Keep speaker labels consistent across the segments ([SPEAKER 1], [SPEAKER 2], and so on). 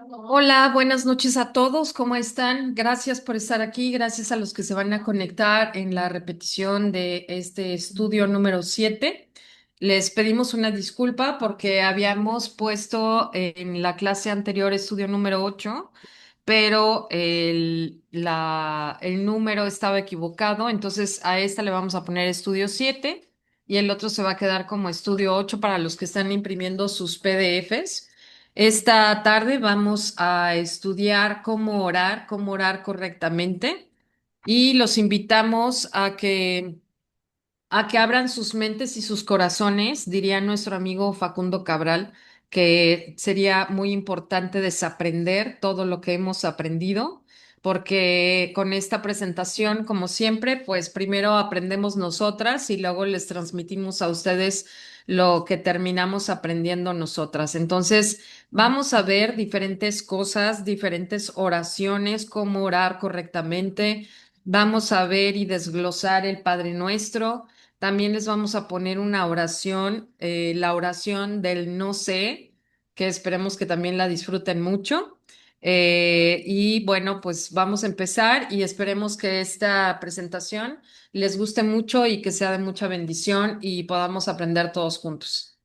[SPEAKER 1] Hola, buenas noches a todos. ¿Cómo están? Gracias por estar aquí. Gracias a los que se van a conectar en la repetición de este estudio número 7. Les pedimos una disculpa porque habíamos puesto en la clase anterior estudio número 8, pero el número estaba equivocado. Entonces a esta le vamos a poner estudio 7 y el otro se va a quedar como estudio 8 para los que están imprimiendo sus PDFs. Esta tarde vamos a estudiar cómo orar correctamente y los invitamos a que abran sus mentes y sus corazones, diría nuestro amigo Facundo Cabral, que sería muy importante desaprender todo lo que hemos aprendido, porque con esta presentación, como siempre, pues primero aprendemos nosotras y luego les transmitimos a ustedes lo que terminamos aprendiendo nosotras. Entonces, vamos a ver diferentes cosas, diferentes oraciones, cómo orar correctamente. Vamos a ver y desglosar el Padre Nuestro. También les vamos a poner una oración, la oración del no sé, que esperemos que también la disfruten mucho. Y bueno, pues vamos a empezar y esperemos que esta presentación les guste mucho y que sea de mucha bendición y podamos aprender todos juntos.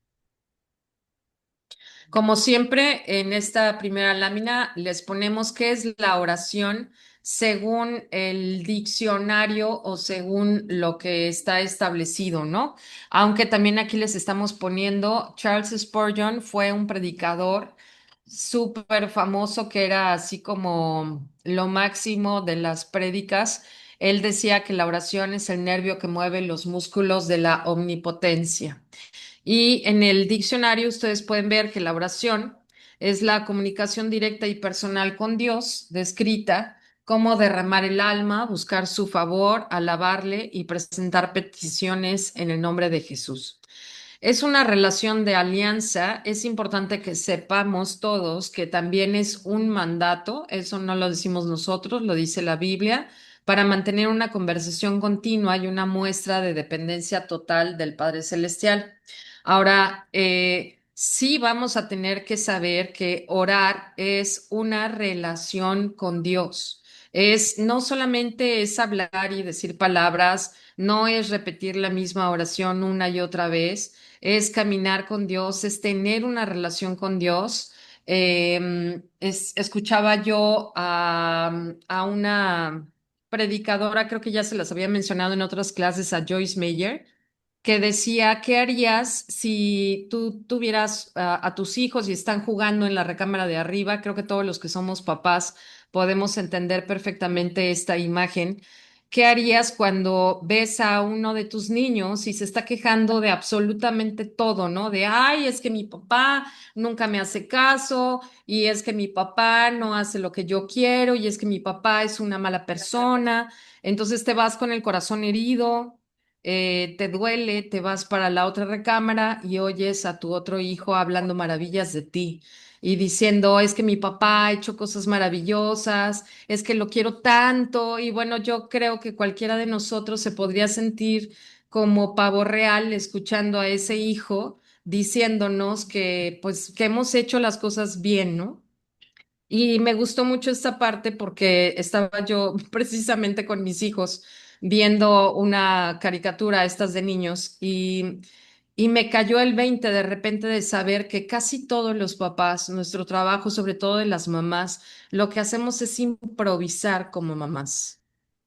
[SPEAKER 1] Como siempre, en esta primera lámina les ponemos qué es la oración según el diccionario o según lo que está establecido, ¿no? Aunque también aquí les estamos poniendo, Charles Spurgeon fue un predicador súper famoso que era así como lo máximo de las prédicas. Él decía que la oración es el nervio que mueve los músculos de la omnipotencia. Y en el diccionario ustedes pueden ver que la oración es la comunicación directa y personal con Dios, descrita como derramar el alma, buscar su favor, alabarle y presentar peticiones en el nombre de Jesús. Es una relación de alianza. Es importante que sepamos todos que también es un mandato, eso no lo decimos nosotros, lo dice la Biblia, para mantener una conversación continua y una muestra de dependencia total del Padre Celestial. Ahora, sí vamos a tener que saber que orar es una relación con Dios. No solamente es hablar y decir palabras, no es repetir la misma oración una y otra vez, es caminar con Dios, es tener una relación con Dios. Escuchaba yo a una predicadora, creo que ya se las había mencionado en otras clases, a Joyce Meyer, que decía, ¿qué harías si tú tuvieras a tus hijos y están jugando en la recámara de arriba? Creo que todos los que somos papás podemos entender perfectamente esta imagen. ¿Qué harías cuando ves a uno de tus niños y se está quejando de absolutamente todo, ¿no? De, ay, es que mi papá nunca me hace caso, y es que mi papá no hace lo que yo quiero, y es que mi papá es una mala persona. Entonces te vas con el corazón herido, te duele, te vas para la otra recámara y oyes a tu otro hijo hablando maravillas de ti y diciendo, es que mi papá ha hecho cosas maravillosas, es que lo quiero tanto. Y bueno, yo creo que cualquiera de nosotros se podría sentir como pavo real escuchando a ese hijo diciéndonos que pues que hemos hecho las cosas bien, ¿no? Y me gustó mucho esta parte porque estaba yo precisamente con mis hijos viendo una caricatura, estas de niños, y me cayó el 20 de repente de saber que casi todos los papás, nuestro trabajo, sobre todo de las mamás, lo que hacemos es improvisar como mamás.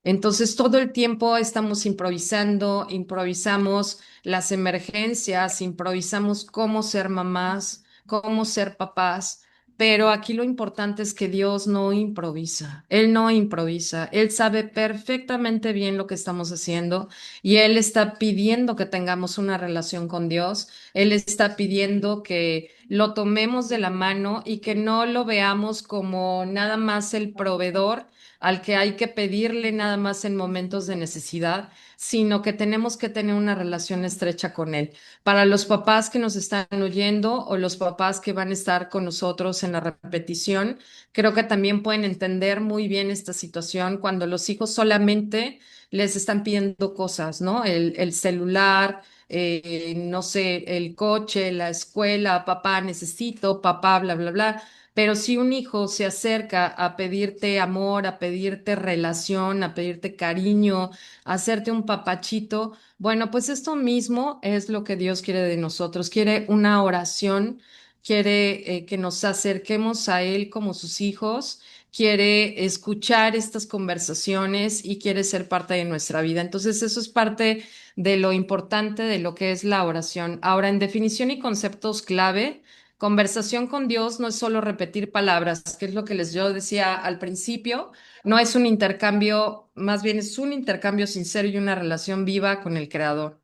[SPEAKER 1] Entonces, todo el tiempo estamos improvisando, improvisamos las emergencias, improvisamos cómo ser mamás, cómo ser papás. Pero aquí lo importante es que Dios no improvisa, Él no improvisa, Él sabe perfectamente bien lo que estamos haciendo y Él está pidiendo que tengamos una relación con Dios, Él está pidiendo que lo tomemos de la mano y que no lo veamos como nada más el proveedor al que hay que pedirle nada más en momentos de necesidad, sino que tenemos que tener una relación estrecha con Él. Para los papás que nos están oyendo o los papás que van a estar con nosotros en la repetición, creo que también pueden entender muy bien esta situación cuando los hijos solamente les están pidiendo cosas, ¿no? El celular, no sé, el coche, la escuela, papá necesito, papá, bla, bla, bla. pero si un hijo se acerca a pedirte amor, a pedirte relación, a pedirte cariño, a hacerte un papachito, bueno, pues esto mismo es lo que Dios quiere de nosotros. Quiere una oración, quiere que nos acerquemos a Él como sus hijos, quiere escuchar estas conversaciones y quiere ser parte de nuestra vida. Entonces, eso es parte de lo importante de lo que es la oración. Ahora, en definición y conceptos clave, conversación con Dios no es solo repetir palabras, que es lo que les yo decía al principio, no es un intercambio, más bien es un intercambio sincero y una relación viva con el Creador.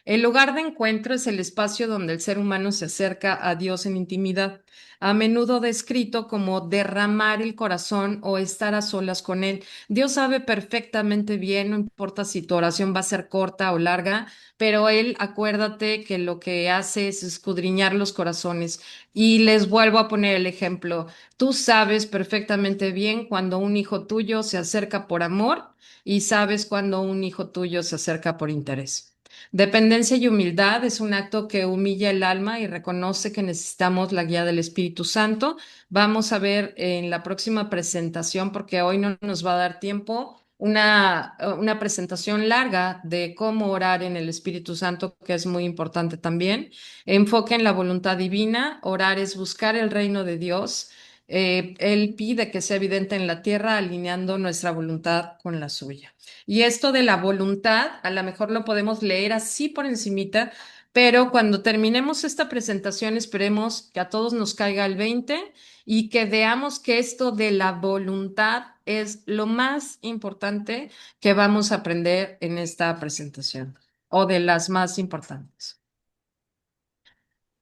[SPEAKER 1] El lugar de encuentro es el espacio donde el ser humano se acerca a Dios en intimidad, a menudo descrito como derramar el corazón o estar a solas con Él. Dios sabe perfectamente bien, no importa si tu oración va a ser corta o larga, pero Él, acuérdate que lo que hace es escudriñar los corazones. Y les vuelvo a poner el ejemplo. Tú sabes perfectamente bien cuando un hijo tuyo se acerca por amor y sabes cuando un hijo tuyo se acerca por interés. Dependencia y humildad es un acto que humilla el alma y reconoce que necesitamos la guía del Espíritu Santo. Vamos a ver en la próxima presentación, porque hoy no nos va a dar tiempo, una presentación larga de cómo orar en el Espíritu Santo, que es muy importante también. Enfoque en la voluntad divina. Orar es buscar el reino de Dios. Él pide que sea evidente en la tierra, alineando nuestra voluntad con la suya. Y esto de la voluntad, a lo mejor lo podemos leer así por encimita, pero cuando terminemos esta presentación, esperemos que a todos nos caiga el 20 y que veamos que esto de la voluntad es lo más importante que vamos a aprender en esta presentación, o de las más importantes.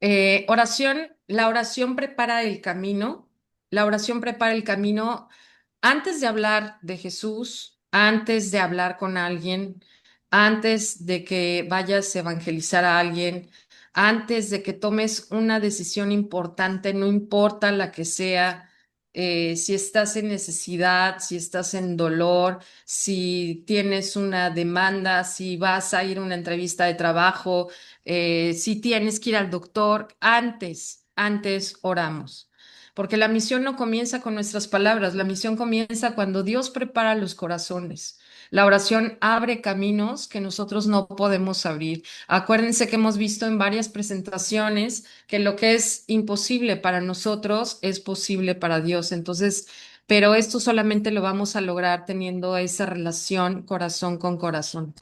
[SPEAKER 1] La oración prepara el camino. La oración prepara el camino antes de hablar de Jesús, antes de hablar con alguien, antes de que vayas a evangelizar a alguien, antes de que tomes una decisión importante, no importa la que sea, si estás en necesidad, si estás en dolor, si tienes una demanda, si vas a ir a una entrevista de trabajo, si tienes que ir al doctor, antes oramos. Porque la misión no comienza con nuestras palabras, la misión comienza cuando Dios prepara los corazones. La oración abre caminos que nosotros no podemos abrir. Acuérdense que hemos visto en varias presentaciones que lo que es imposible para nosotros es posible para Dios. Entonces, pero esto solamente lo vamos a lograr teniendo esa relación corazón con corazón.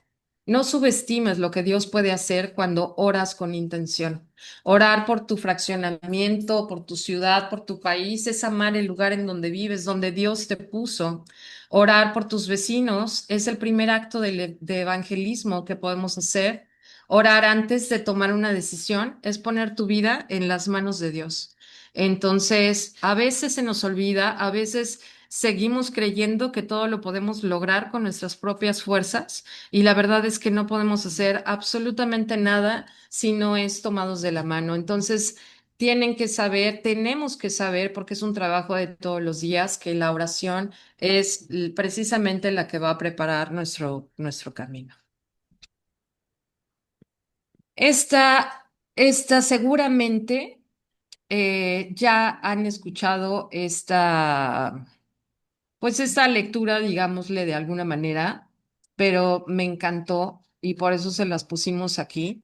[SPEAKER 1] No subestimes lo que Dios puede hacer cuando oras con intención. Orar por tu fraccionamiento, por tu ciudad, por tu país, es amar el lugar en donde vives, donde Dios te puso. Orar por tus vecinos es el primer acto de evangelismo que podemos hacer. Orar antes de tomar una decisión es poner tu vida en las manos de Dios. Entonces, a veces se nos olvida, a veces seguimos creyendo que todo lo podemos lograr con nuestras propias fuerzas y la verdad es que no podemos hacer absolutamente nada si no es tomados de la mano. Entonces, tienen que saber, tenemos que saber, porque es un trabajo de todos los días, que la oración es precisamente la que va a preparar nuestro camino. Esta seguramente ya han escuchado pues esta lectura, digámosle de alguna manera, pero me encantó y por eso se las pusimos aquí.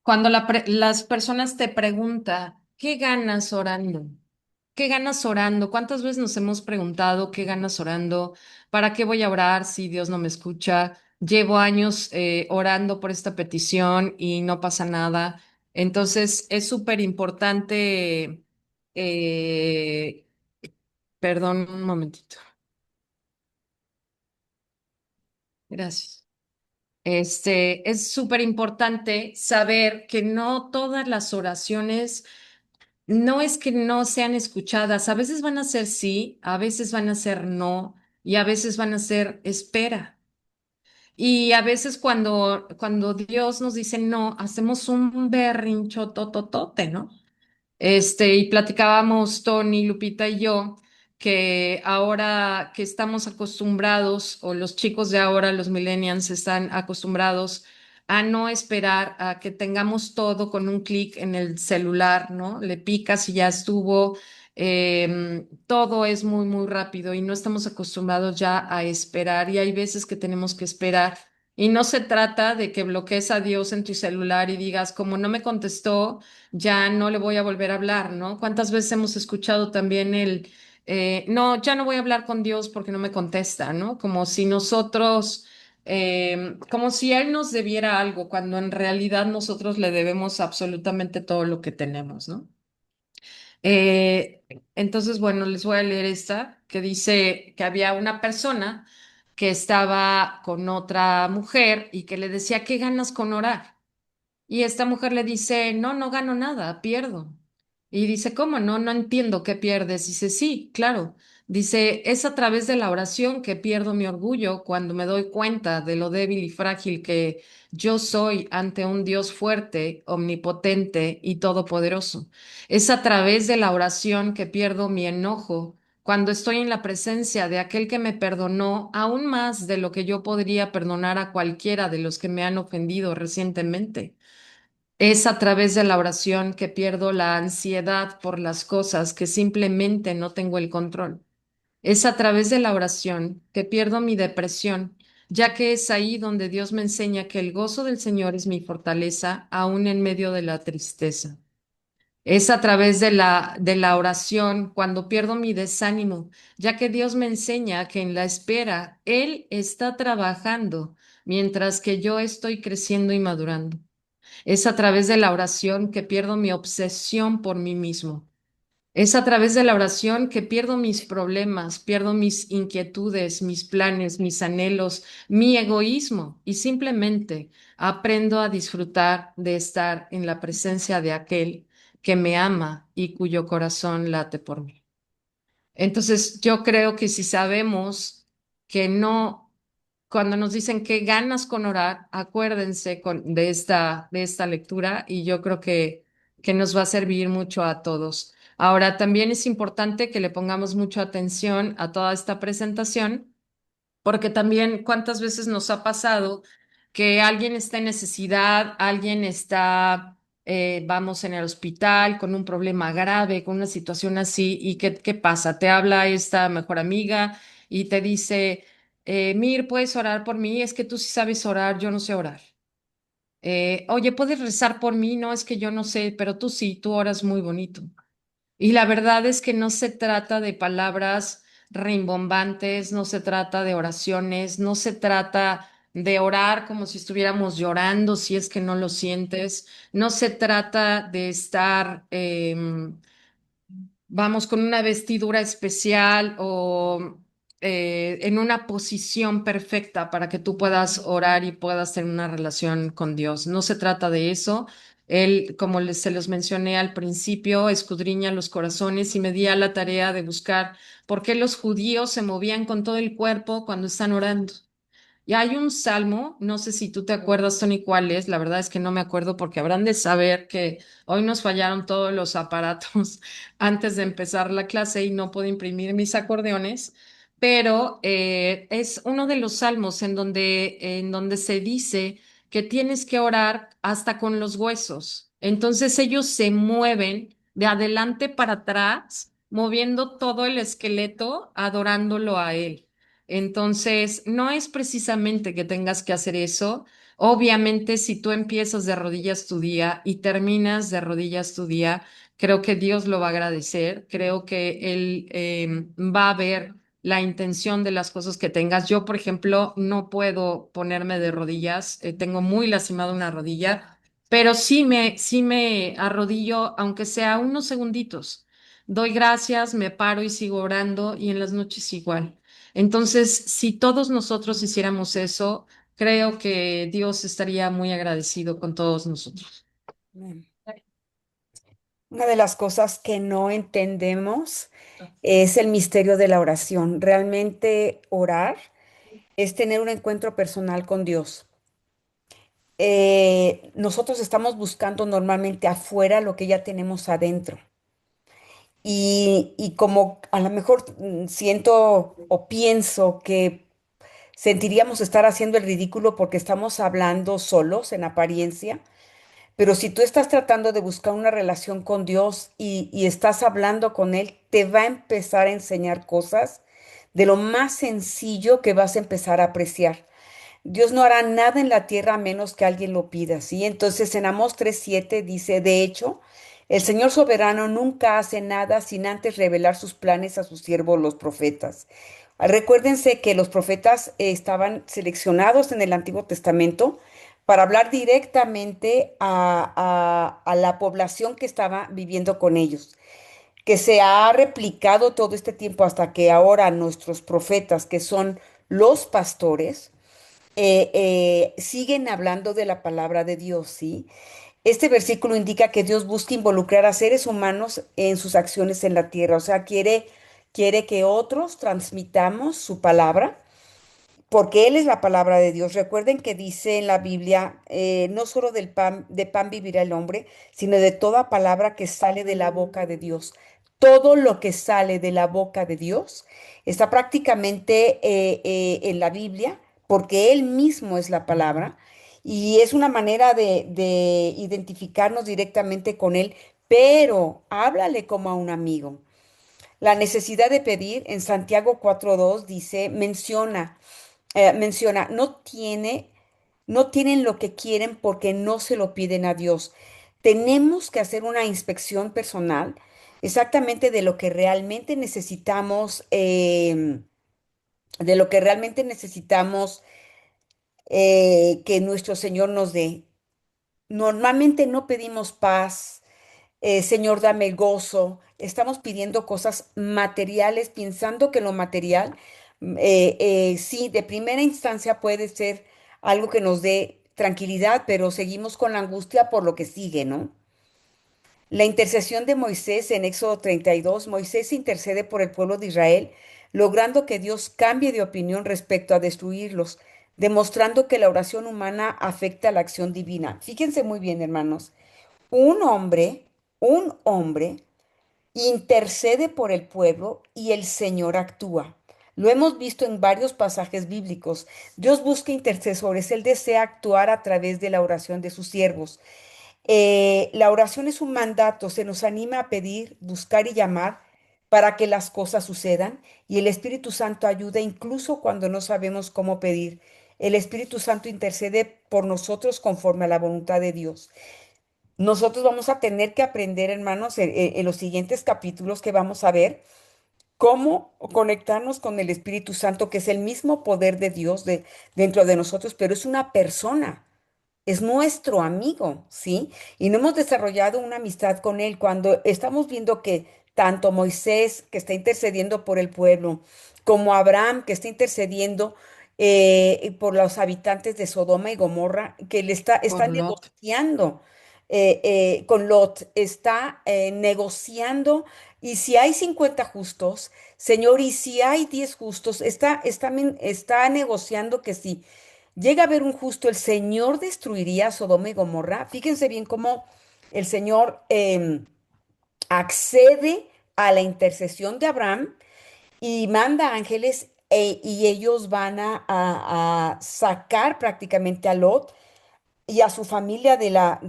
[SPEAKER 1] Cuando las personas te preguntan, ¿qué ganas orando? ¿Qué ganas orando? ¿Cuántas veces nos hemos preguntado qué ganas orando? ¿Para qué voy a orar si Dios no me escucha? Llevo años orando por esta petición y no pasa nada. Entonces es súper importante. eh, Perdón un momentito. Gracias. Es súper importante saber que no todas las oraciones no es que no sean escuchadas, a veces van a ser sí, a veces van a ser no y a veces van a ser espera. Y a veces cuando Dios nos dice no, hacemos un berrincho tototote, ¿no? Y platicábamos Tony, Lupita y yo que ahora que estamos acostumbrados, o los chicos de ahora, los millennials, están acostumbrados a no esperar a que tengamos todo con un clic en el celular, ¿no? Le picas y ya estuvo. Todo es muy, muy rápido y no estamos acostumbrados ya a esperar y hay veces que tenemos que esperar. Y no se trata de que bloquees a Dios en tu celular y digas, como no me contestó, ya no le voy a volver a hablar, ¿no? ¿Cuántas veces hemos escuchado también no, ya no voy a hablar con Dios porque no me contesta, ¿no? Como si nosotros, como si Él nos debiera algo, cuando en realidad nosotros le debemos absolutamente todo lo que tenemos, ¿no? Entonces, bueno, les voy a leer esta que dice que había una persona que estaba con otra mujer y que le decía, ¿qué ganas con orar? Y esta mujer le dice, no, no gano nada, pierdo. Y dice, ¿cómo? No, no entiendo qué pierdes. Dice, sí, claro. Dice, es a través de la oración que pierdo mi orgullo cuando me doy cuenta de lo débil y frágil que yo soy ante un Dios fuerte, omnipotente y todopoderoso. Es a través de la oración que pierdo mi enojo cuando estoy en la presencia de aquel que me perdonó aún más de lo que yo podría perdonar a cualquiera de los que me han ofendido recientemente. Es a través de la oración que pierdo la ansiedad por las cosas que simplemente no tengo el control. Es a través de la oración que pierdo mi depresión, ya que es ahí donde Dios me enseña que el gozo del Señor es mi fortaleza, aún en medio de la tristeza. Es a través de la oración cuando pierdo mi desánimo, ya que Dios me enseña que en la espera Él está trabajando mientras que yo estoy creciendo y madurando. Es a través de la oración que pierdo mi obsesión por mí mismo. Es a través de la oración que pierdo mis problemas, pierdo mis inquietudes, mis planes, mis anhelos, mi egoísmo y simplemente aprendo a disfrutar de estar en la presencia de aquel que me ama y cuyo corazón late por mí. Entonces, yo creo que si sabemos que no, cuando nos dicen que ganas con orar, acuérdense de esta lectura y yo creo que nos va a servir mucho a todos. Ahora, también es importante que le pongamos mucha atención a toda esta presentación porque también cuántas veces nos ha pasado que alguien está en necesidad, alguien está, vamos, en el hospital con un problema grave, con una situación así, y ¿qué pasa? Te habla esta mejor amiga y te dice, Mir, ¿puedes orar por mí? Es que tú sí sabes orar, yo no sé orar. Oye, ¿puedes rezar por mí? No, es que yo no sé, pero tú sí, tú oras muy bonito. Y la verdad es que no se trata de palabras rimbombantes, no se trata de oraciones, no se trata de orar como si estuviéramos llorando, si es que no lo sientes, no se trata de estar, vamos, con una vestidura especial o en una posición perfecta para que tú puedas orar y puedas tener una relación con Dios. No se trata de eso. Él, como se los mencioné al principio, escudriña los corazones y me di a la tarea de buscar por qué los judíos se movían con todo el cuerpo cuando están orando. Y hay un salmo, no sé si tú te acuerdas, Tony, cuál es, la verdad es que no me acuerdo porque habrán de saber que hoy nos fallaron todos los aparatos antes de empezar la clase y no puedo imprimir mis acordeones, pero es uno de los salmos en donde se dice que tienes que orar hasta con los huesos. Entonces ellos se mueven de adelante para atrás, moviendo todo el esqueleto, adorándolo a él. Entonces, no es precisamente que tengas que hacer eso. Obviamente, si tú empiezas de rodillas tu día y terminas de rodillas tu día, creo que Dios lo va a agradecer. Creo que Él va a ver la intención de las cosas que tengas. Yo, por ejemplo, no puedo ponerme de rodillas. Tengo muy lastimada una rodilla, pero sí me arrodillo, aunque sea unos segunditos. Doy gracias, me paro y sigo orando y en las noches igual. Entonces, si todos nosotros hiciéramos eso, creo que Dios estaría muy agradecido con todos nosotros.
[SPEAKER 2] Bien. Una de las cosas que no entendemos es el misterio de la oración. Realmente orar es tener un encuentro personal con Dios. Nosotros estamos buscando normalmente afuera lo que ya tenemos adentro. Y como a lo mejor siento o pienso que sentiríamos estar haciendo el ridículo porque estamos hablando solos en apariencia, Pero si tú estás tratando de buscar una relación con Dios y estás hablando con Él, te va a empezar a enseñar cosas de lo más sencillo que vas a empezar a apreciar. Dios no hará nada en la tierra a menos que alguien lo pida, ¿sí? Entonces en Amós 3:7 dice, de hecho, el Señor soberano nunca hace nada sin antes revelar sus planes a sus siervos los profetas. Recuérdense que los profetas estaban seleccionados en el Antiguo Testamento para hablar directamente a la población que estaba viviendo con ellos, que se ha replicado todo este tiempo hasta que ahora nuestros profetas, que son los pastores, siguen hablando de la palabra de Dios, ¿sí? Este versículo indica que Dios busca involucrar a seres humanos en sus acciones en la tierra, o sea, quiere que otros transmitamos su palabra porque Él es la palabra de Dios. Recuerden que dice en la Biblia, no solo de pan vivirá el hombre, sino de toda palabra que sale de la boca de Dios. Todo lo que sale de la boca de Dios está prácticamente en la Biblia, porque Él mismo es la palabra, y es una manera de identificarnos directamente con Él, pero háblale como a un amigo. La necesidad de pedir en Santiago 4:2 dice, menciona, no tienen lo que quieren porque no se lo piden a Dios. Tenemos que hacer una inspección personal exactamente de lo que realmente necesitamos, de lo que realmente necesitamos que nuestro Señor nos dé. Normalmente no pedimos paz, Señor, dame gozo. Estamos pidiendo cosas materiales, pensando que lo material, sí, de primera instancia puede ser algo que nos dé tranquilidad, pero seguimos con la angustia por lo que sigue, ¿no? La intercesión de Moisés en Éxodo 32, Moisés intercede por el pueblo de Israel, logrando que Dios cambie de opinión respecto a destruirlos, demostrando que la oración humana afecta la acción divina. Fíjense muy bien, hermanos. Un hombre, un hombre intercede por el pueblo y el Señor actúa. Lo hemos visto en varios pasajes bíblicos. Dios busca intercesores, Él desea actuar a través de la oración de sus siervos. La oración es un mandato, se nos anima a pedir, buscar y llamar para que las cosas sucedan y el Espíritu Santo ayuda incluso cuando no sabemos cómo pedir. El Espíritu Santo intercede por nosotros conforme a la voluntad de Dios. Nosotros vamos a tener que aprender, hermanos, en los siguientes capítulos que vamos a ver, cómo conectarnos con el Espíritu Santo, que es el mismo poder de Dios dentro de nosotros, pero es una persona, es nuestro amigo, ¿sí? Y no hemos desarrollado una amistad con él cuando estamos viendo que tanto Moisés, que está intercediendo por el pueblo, como Abraham, que está intercediendo por los habitantes de Sodoma y Gomorra, que está
[SPEAKER 1] Por Lot.
[SPEAKER 2] negociando con Lot, está negociando, y si hay 50 justos, Señor, y si hay 10 justos, está negociando que si llega a haber un justo, el Señor destruiría a Sodoma y Gomorra. Fíjense bien cómo el Señor accede a la intercesión de Abraham y manda ángeles y ellos van a sacar prácticamente a Lot y a su familia de la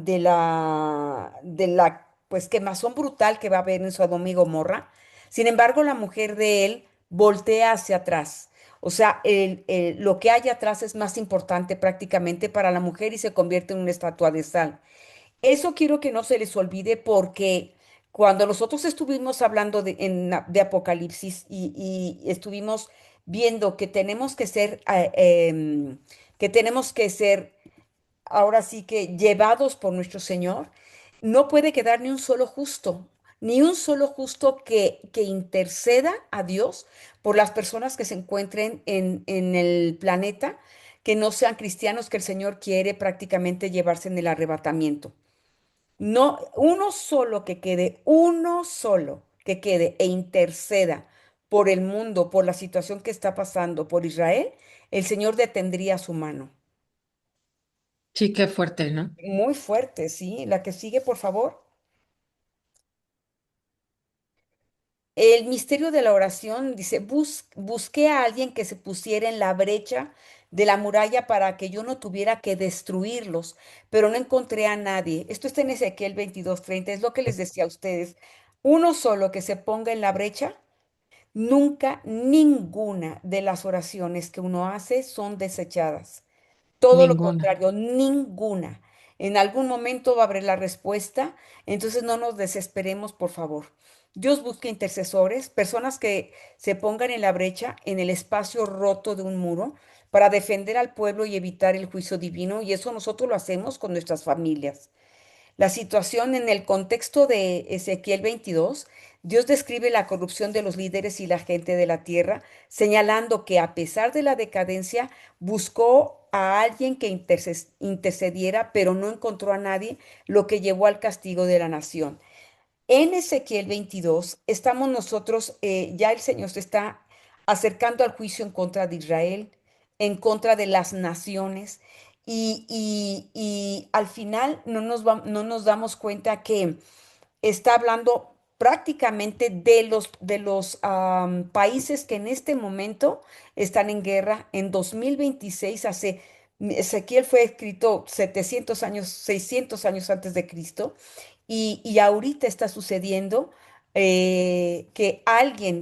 [SPEAKER 2] pues quemazón brutal que va a haber en Sodoma y Gomorra. Sin embargo, la mujer de él voltea hacia atrás. O sea, lo que hay atrás es más importante prácticamente para la mujer y se convierte en una estatua de sal. Eso quiero que no se les olvide porque cuando nosotros estuvimos hablando de Apocalipsis y estuvimos viendo que tenemos que ser, ahora sí que llevados por nuestro Señor, no puede quedar ni un solo justo, ni un solo justo que interceda a Dios por las personas que se encuentren en el planeta, que no sean cristianos, que el Señor quiere prácticamente llevarse en el arrebatamiento. No, uno solo que quede e interceda por el mundo, por la situación que está pasando, por Israel, el Señor detendría su mano.
[SPEAKER 1] Sí, qué fuerte, ¿no?
[SPEAKER 2] Muy fuerte, sí. La que sigue, por favor. El misterio de la oración dice, busqué a alguien que se pusiera en la brecha de la muralla para que yo no tuviera que destruirlos, pero no encontré a nadie. Esto está en Ezequiel 22:30, es lo que les decía a ustedes. Uno solo que se ponga en la brecha, nunca ninguna de las oraciones que uno hace son desechadas. Todo lo
[SPEAKER 1] Ninguna.
[SPEAKER 2] contrario, ninguna. En algún momento va a haber la respuesta, entonces no nos desesperemos, por favor. Dios busca intercesores, personas que se pongan en la brecha, en el espacio roto de un muro, para defender al pueblo y evitar el juicio divino, y eso nosotros lo hacemos con nuestras familias. La situación en el contexto de Ezequiel 22, Dios describe la corrupción de los líderes y la gente de la tierra, señalando que a pesar de la decadencia, buscó a alguien que intercediera, pero no encontró a nadie, lo que llevó al castigo de la nación. En Ezequiel 22 estamos nosotros, ya el Señor se está acercando al juicio en contra de Israel, en contra de las naciones, y al final no nos damos cuenta que está hablando prácticamente de los países que en este momento están en guerra. En 2026, Ezequiel fue escrito 700 años, 600 años antes de Cristo, y ahorita está sucediendo que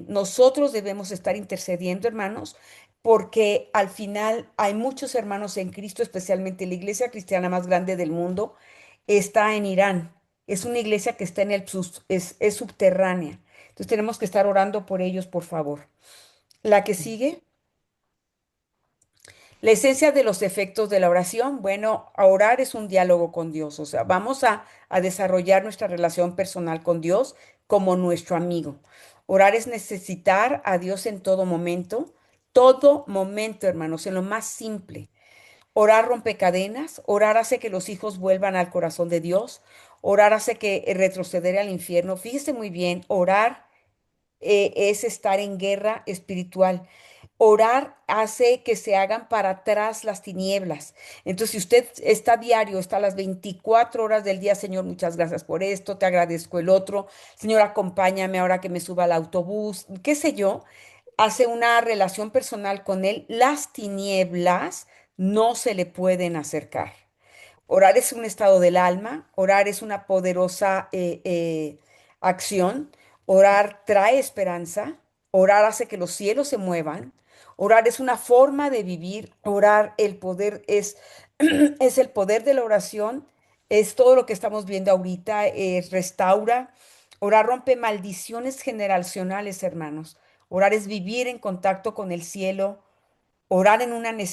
[SPEAKER 2] nosotros debemos estar intercediendo, hermanos, porque al final hay muchos hermanos en Cristo, especialmente la iglesia cristiana más grande del mundo, está en Irán. Es una iglesia que está es subterránea. Entonces tenemos que estar orando por ellos, por favor. La que sigue, la esencia de los efectos de la oración. Bueno, a orar es un diálogo con Dios. O sea, vamos a desarrollar nuestra relación personal con Dios como nuestro amigo. Orar es necesitar a Dios en todo momento, hermanos, en lo más simple. Orar rompe cadenas, orar hace que los hijos vuelvan al corazón de Dios, orar hace que retroceder al infierno. Fíjese muy bien, orar es estar en guerra espiritual. Orar hace que se hagan para atrás las tinieblas. Entonces, si usted está diario, está a las 24 horas del día, Señor, muchas gracias por esto, te agradezco el otro, Señor, acompáñame ahora que me suba al autobús, qué sé yo, hace una relación personal con Él, las tinieblas no se le pueden acercar. Orar es un estado del alma, orar es una poderosa acción, orar trae esperanza, orar hace que los cielos se muevan, orar es una forma de vivir, orar el poder es, es el poder de la oración, es todo lo que estamos viendo ahorita, restaura, orar rompe maldiciones generacionales, hermanos, orar es vivir en contacto con el cielo. Orar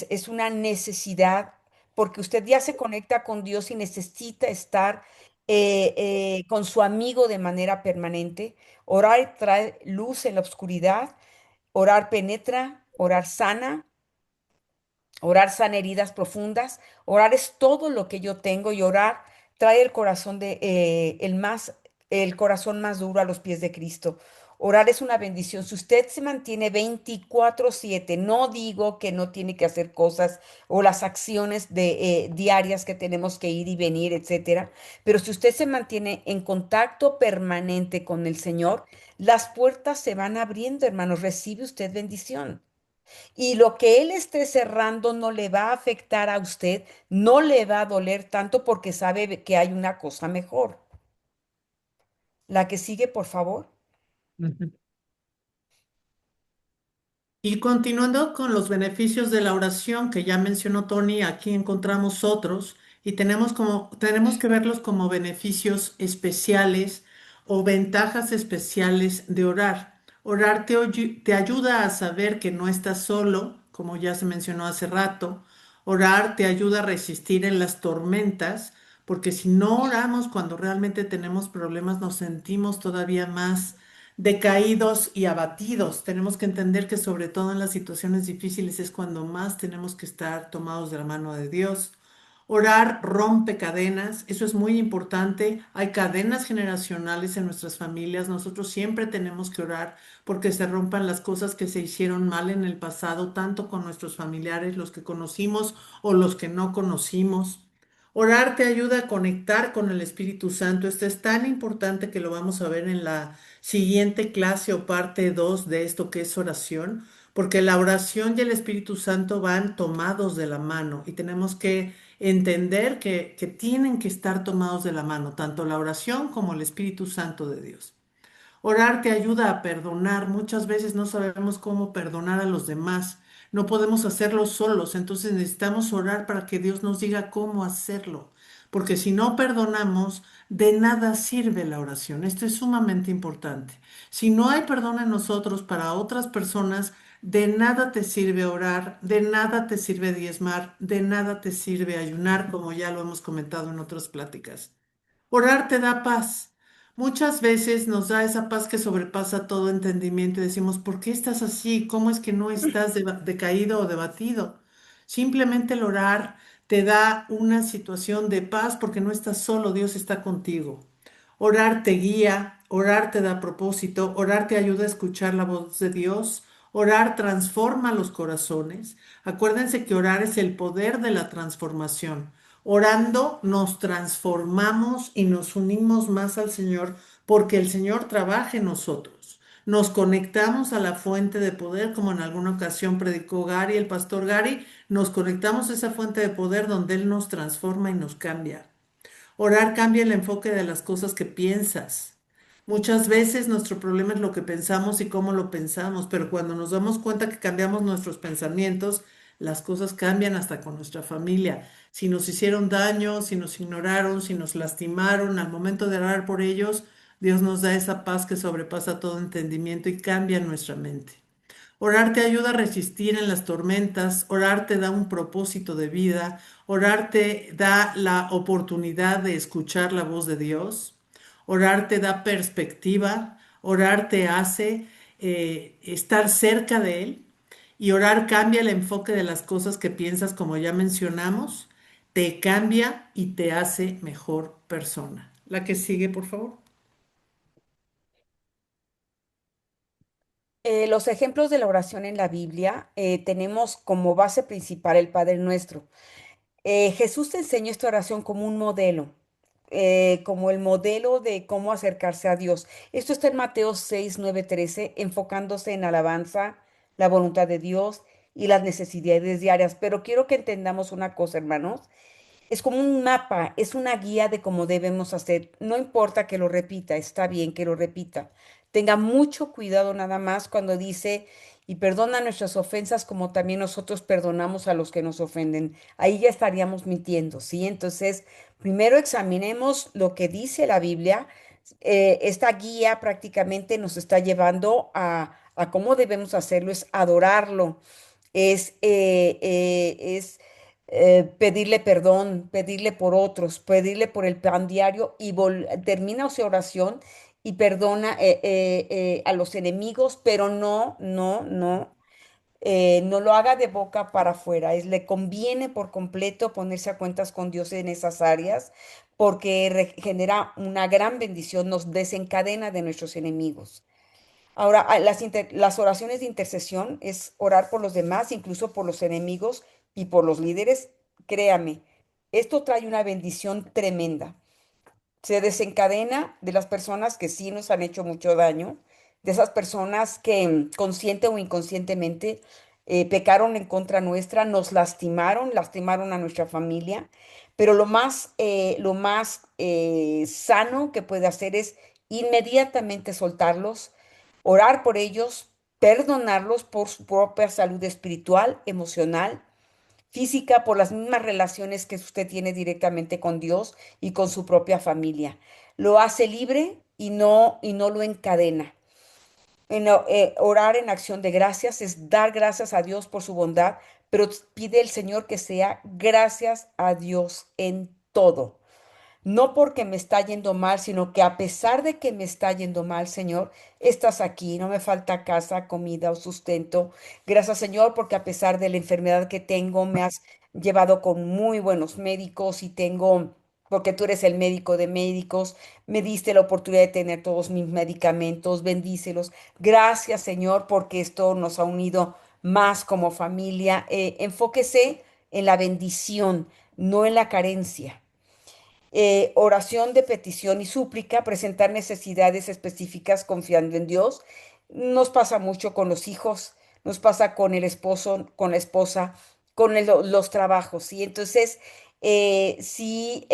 [SPEAKER 2] es una necesidad porque usted ya se conecta con Dios y necesita estar con su amigo de manera permanente. Orar trae luz en la oscuridad. Orar penetra, orar sana. Orar sana heridas profundas. Orar es todo lo que yo tengo y orar trae el corazón el corazón más duro a los pies de Cristo. Orar es una bendición. Si usted se mantiene 24/7, no digo que no tiene que hacer cosas o las acciones diarias que tenemos que ir y venir, etcétera, pero si usted se mantiene en contacto permanente con el Señor, las puertas se van abriendo, hermanos. Recibe usted bendición. Y lo que él esté cerrando no le va a afectar a usted, no le va a doler tanto porque sabe que hay una cosa mejor. La que sigue, por favor.
[SPEAKER 3] Ujú. Y continuando con los beneficios de la oración que ya mencionó Tony, aquí encontramos otros y tenemos que verlos como beneficios especiales o ventajas especiales de orar. Orar te ayuda a saber que no estás solo, como ya se mencionó hace rato. Orar te ayuda a resistir en las tormentas, porque si no oramos cuando realmente tenemos problemas, nos sentimos todavía más decaídos y abatidos. Tenemos que entender que sobre todo en las situaciones difíciles es cuando más tenemos que estar tomados de la mano de Dios. Orar rompe cadenas, eso es muy importante. Hay cadenas generacionales en nuestras familias. Nosotros siempre tenemos que orar porque se rompan las cosas que se hicieron mal en el pasado, tanto con nuestros familiares, los que conocimos o los que no conocimos. Orar te ayuda a conectar con el Espíritu Santo. Esto es tan importante que lo vamos a ver en la siguiente clase o parte 2 de esto que es oración, porque la oración y el Espíritu Santo van tomados de la mano y tenemos que entender que tienen que estar tomados de la mano, tanto la oración como el Espíritu Santo de Dios. Orar te ayuda a perdonar. Muchas veces no sabemos cómo perdonar a los demás. No podemos hacerlo solos, entonces necesitamos orar para que Dios nos diga cómo hacerlo. Porque si no perdonamos, de nada sirve la oración. Esto es sumamente importante. Si no hay perdón en nosotros para otras personas, de nada te sirve orar, de nada te sirve diezmar, de nada te sirve ayunar, como ya lo hemos comentado en otras pláticas. Orar te da paz. Muchas veces nos da esa paz que sobrepasa todo entendimiento y decimos, ¿por qué estás así? ¿Cómo es que no estás decaído o debatido? Simplemente el orar te da una situación de paz porque no estás solo, Dios está contigo. Orar te guía, orar te da propósito, orar te ayuda a escuchar la voz de Dios, orar transforma los corazones. Acuérdense que orar es el poder de la transformación. Orando nos transformamos y nos unimos más al Señor porque el Señor trabaja en nosotros. Nos conectamos a la fuente de poder, como en alguna ocasión predicó Gary, el pastor Gary, nos conectamos a esa fuente de poder donde Él nos transforma y nos cambia. Orar cambia el enfoque de las cosas que piensas. Muchas veces nuestro problema es lo que pensamos y cómo lo pensamos, pero cuando nos damos cuenta que cambiamos nuestros pensamientos, las cosas cambian hasta con nuestra familia. Si nos hicieron daño, si nos ignoraron, si nos lastimaron, al momento de orar por ellos, Dios nos da esa paz que sobrepasa todo entendimiento y cambia nuestra mente. Orar te ayuda a resistir en las tormentas, orar te da un propósito de vida, orar te da la oportunidad de escuchar la voz de Dios, orar te da perspectiva, orar te hace estar cerca de Él y orar cambia el enfoque de las cosas que piensas, como ya mencionamos, te cambia y te hace mejor persona. La que sigue, por favor.
[SPEAKER 2] Los ejemplos de la oración en la Biblia tenemos como base principal el Padre Nuestro. Jesús te enseñó esta oración como un modelo, como el modelo de cómo acercarse a Dios. Esto está en Mateo 6, 9, 13, enfocándose en alabanza, la voluntad de Dios y las necesidades diarias. Pero quiero que entendamos una cosa, hermanos. Es como un mapa, es una guía de cómo debemos hacer. No importa que lo repita, está bien que lo repita. Tenga mucho cuidado nada más cuando dice, y perdona nuestras ofensas como también nosotros perdonamos a los que nos ofenden. Ahí ya estaríamos mintiendo, ¿sí? Entonces, primero examinemos lo que dice la Biblia. Esta guía prácticamente nos está llevando a cómo debemos hacerlo, es adorarlo, es pedirle perdón, pedirle por otros, pedirle por el pan diario y termina su oración y perdona a los enemigos, pero no lo haga de boca para afuera. Le conviene por completo ponerse a cuentas con Dios en esas áreas porque genera una gran bendición, nos desencadena de nuestros enemigos. Ahora, las oraciones de intercesión es orar por los demás, incluso por los enemigos y por los líderes. Créame, esto trae una bendición tremenda. Se desencadena de las personas que sí nos han hecho mucho daño, de esas personas que consciente o inconscientemente pecaron en contra nuestra, nos lastimaron a nuestra familia, pero lo más sano que puede hacer es inmediatamente soltarlos, orar por ellos, perdonarlos por su propia salud espiritual, emocional, física, por las mismas relaciones que usted tiene directamente con Dios y con su propia familia. Lo hace libre y no lo encadena. Orar en acción de gracias es dar gracias a Dios por su bondad, pero pide el Señor que sea gracias a Dios en todo. No porque me está yendo mal, sino que a pesar de que me está yendo mal, Señor, estás aquí, no me falta casa, comida o sustento. Gracias, Señor, porque a pesar de la enfermedad que tengo, me has llevado con muy buenos médicos y porque tú eres el médico de médicos, me diste la oportunidad de tener todos mis medicamentos, bendícelos. Gracias, Señor, porque esto nos ha unido más como familia. Enfóquese en la bendición, no en la carencia. Oración de petición y súplica, presentar necesidades específicas confiando en Dios. Nos pasa mucho con los hijos, nos pasa con el esposo, con la esposa, con los trabajos, ¿sí? Entonces, sí,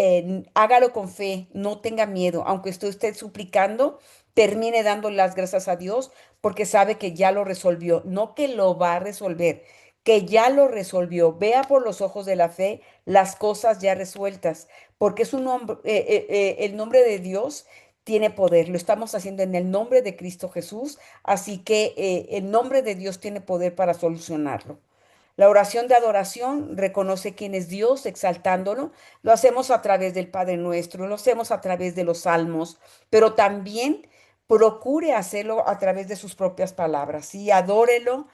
[SPEAKER 2] hágalo con fe, no tenga miedo, aunque esté suplicando, termine dando las gracias a Dios porque sabe que ya lo resolvió, no que lo va a resolver, que ya lo resolvió. Vea por los ojos de la fe las cosas ya resueltas, porque es un nombre, el nombre de Dios tiene poder. Lo estamos haciendo en el nombre de Cristo Jesús, así que el nombre de Dios tiene poder para solucionarlo. La oración de adoración reconoce quién es Dios, exaltándolo. Lo hacemos a través del Padre Nuestro, lo hacemos a través de los salmos, pero también procure hacerlo a través de sus propias palabras. Sí, adórelo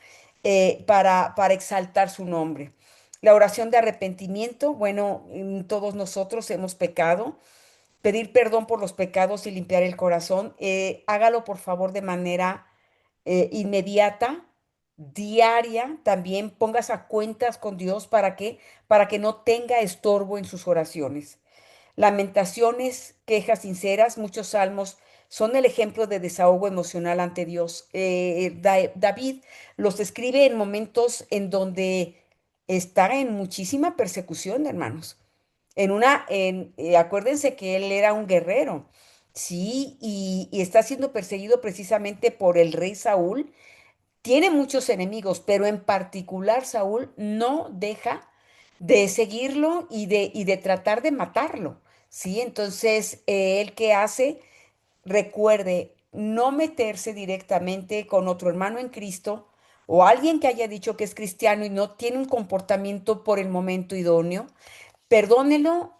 [SPEAKER 2] para exaltar su nombre. La oración de arrepentimiento, bueno, todos nosotros hemos pecado. Pedir perdón por los pecados y limpiar el corazón, hágalo por favor de manera inmediata, diaria, también pongas a cuentas con Dios para que no tenga estorbo en sus oraciones. Lamentaciones, quejas sinceras, muchos salmos son el ejemplo de desahogo emocional ante Dios. David los escribe en momentos en donde está en muchísima persecución, hermanos. Acuérdense que él era un guerrero, sí, y está siendo perseguido precisamente por el rey Saúl. Tiene muchos enemigos, pero en particular Saúl no deja de seguirlo y de tratar de matarlo, ¿sí? Entonces, ¿él qué hace? Recuerde no meterse directamente con otro hermano en Cristo o alguien que haya dicho que es cristiano y no tiene un comportamiento por el momento idóneo. Perdónelo,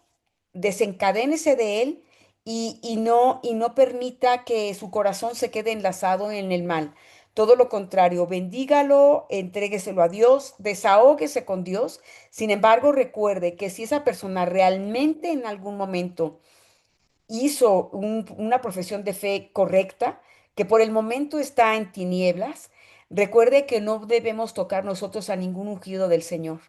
[SPEAKER 2] desencadénese de él y no permita que su corazón se quede enlazado en el mal. Todo lo contrario, bendígalo, entrégueselo a Dios, desahóguese con Dios. Sin embargo, recuerde que si esa persona realmente en algún momento hizo una profesión de fe correcta, que por el momento está en tinieblas, recuerde que no debemos tocar nosotros a ningún ungido del Señor.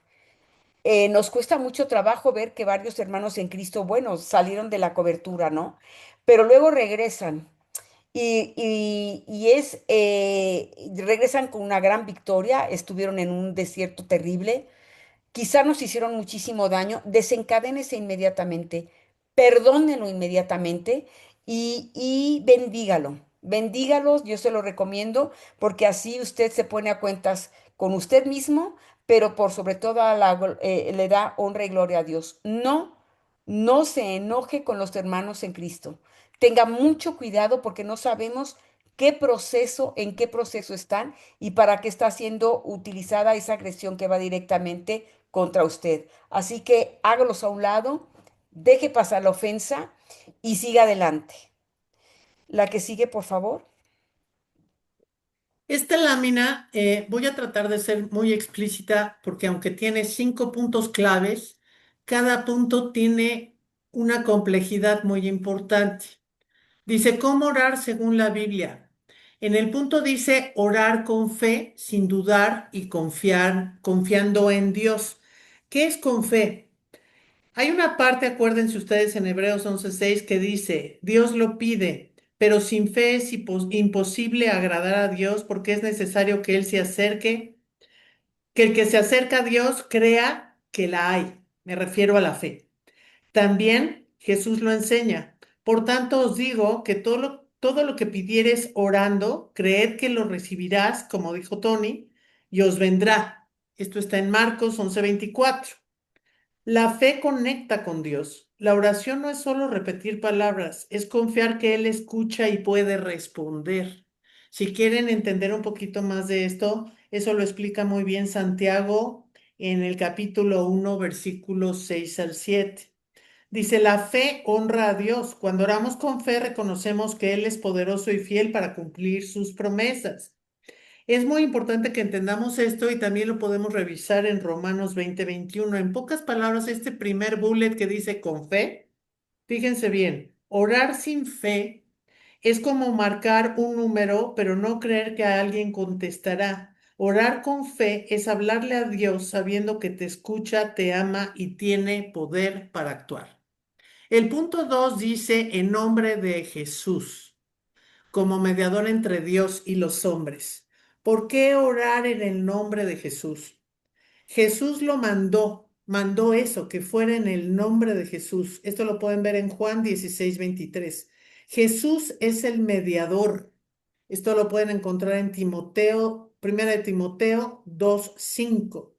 [SPEAKER 2] Nos cuesta mucho trabajo ver que varios hermanos en Cristo, bueno, salieron de la cobertura, ¿no? Pero luego regresan regresan con una gran victoria, estuvieron en un desierto terrible, quizá nos hicieron muchísimo daño, desencadénese inmediatamente, perdónenlo inmediatamente y bendígalo. Bendígalos, yo se lo recomiendo, porque así usted se pone a cuentas con usted mismo, pero por sobre todo le da honra y gloria a Dios. No, no se enoje con los hermanos en Cristo. Tenga mucho cuidado porque no sabemos en qué proceso están y para qué está siendo utilizada esa agresión que va directamente contra usted. Así que hágalos a un lado, deje pasar la ofensa y siga adelante. La que sigue, por favor.
[SPEAKER 3] Esta lámina voy a tratar de ser muy explícita porque aunque tiene 5 puntos claves, cada punto tiene una complejidad muy importante. Dice, ¿cómo orar según la Biblia? En el punto dice orar con fe, sin dudar y confiando en Dios. ¿Qué es con fe? Hay una parte, acuérdense ustedes, en Hebreos 11:6 que dice, Dios lo pide, pero sin fe es imposible agradar a Dios porque es necesario que Él se acerque, que el que se acerca a Dios crea que la hay. Me refiero a la fe. También Jesús lo enseña. Por tanto, os digo que todo lo que pidieres orando, creed que lo recibirás, como dijo Tony, y os vendrá. Esto está en Marcos 11:24. La fe conecta con Dios. La oración no es solo repetir palabras, es confiar que Él escucha y puede responder. Si quieren entender un poquito más de esto, eso lo explica muy bien Santiago en el capítulo 1, versículos 6 al 7. Dice, la fe honra a Dios. Cuando oramos con fe, reconocemos que Él es poderoso y fiel para cumplir sus promesas. Es muy importante que entendamos esto y también lo podemos revisar en Romanos 20:21. En pocas palabras, este primer bullet que dice con fe, fíjense bien, orar sin fe es como marcar un número, pero no creer que alguien contestará. Orar con fe es hablarle a Dios sabiendo que te escucha, te ama y tiene poder para actuar. El punto 2 dice en nombre de Jesús, como mediador entre Dios y los hombres. ¿Por qué orar en el nombre de Jesús? Jesús lo mandó eso, que fuera en el nombre de Jesús. Esto lo pueden ver en Juan 16:23. Jesús es el mediador. Esto lo pueden encontrar en Timoteo, primera de Timoteo 2:5.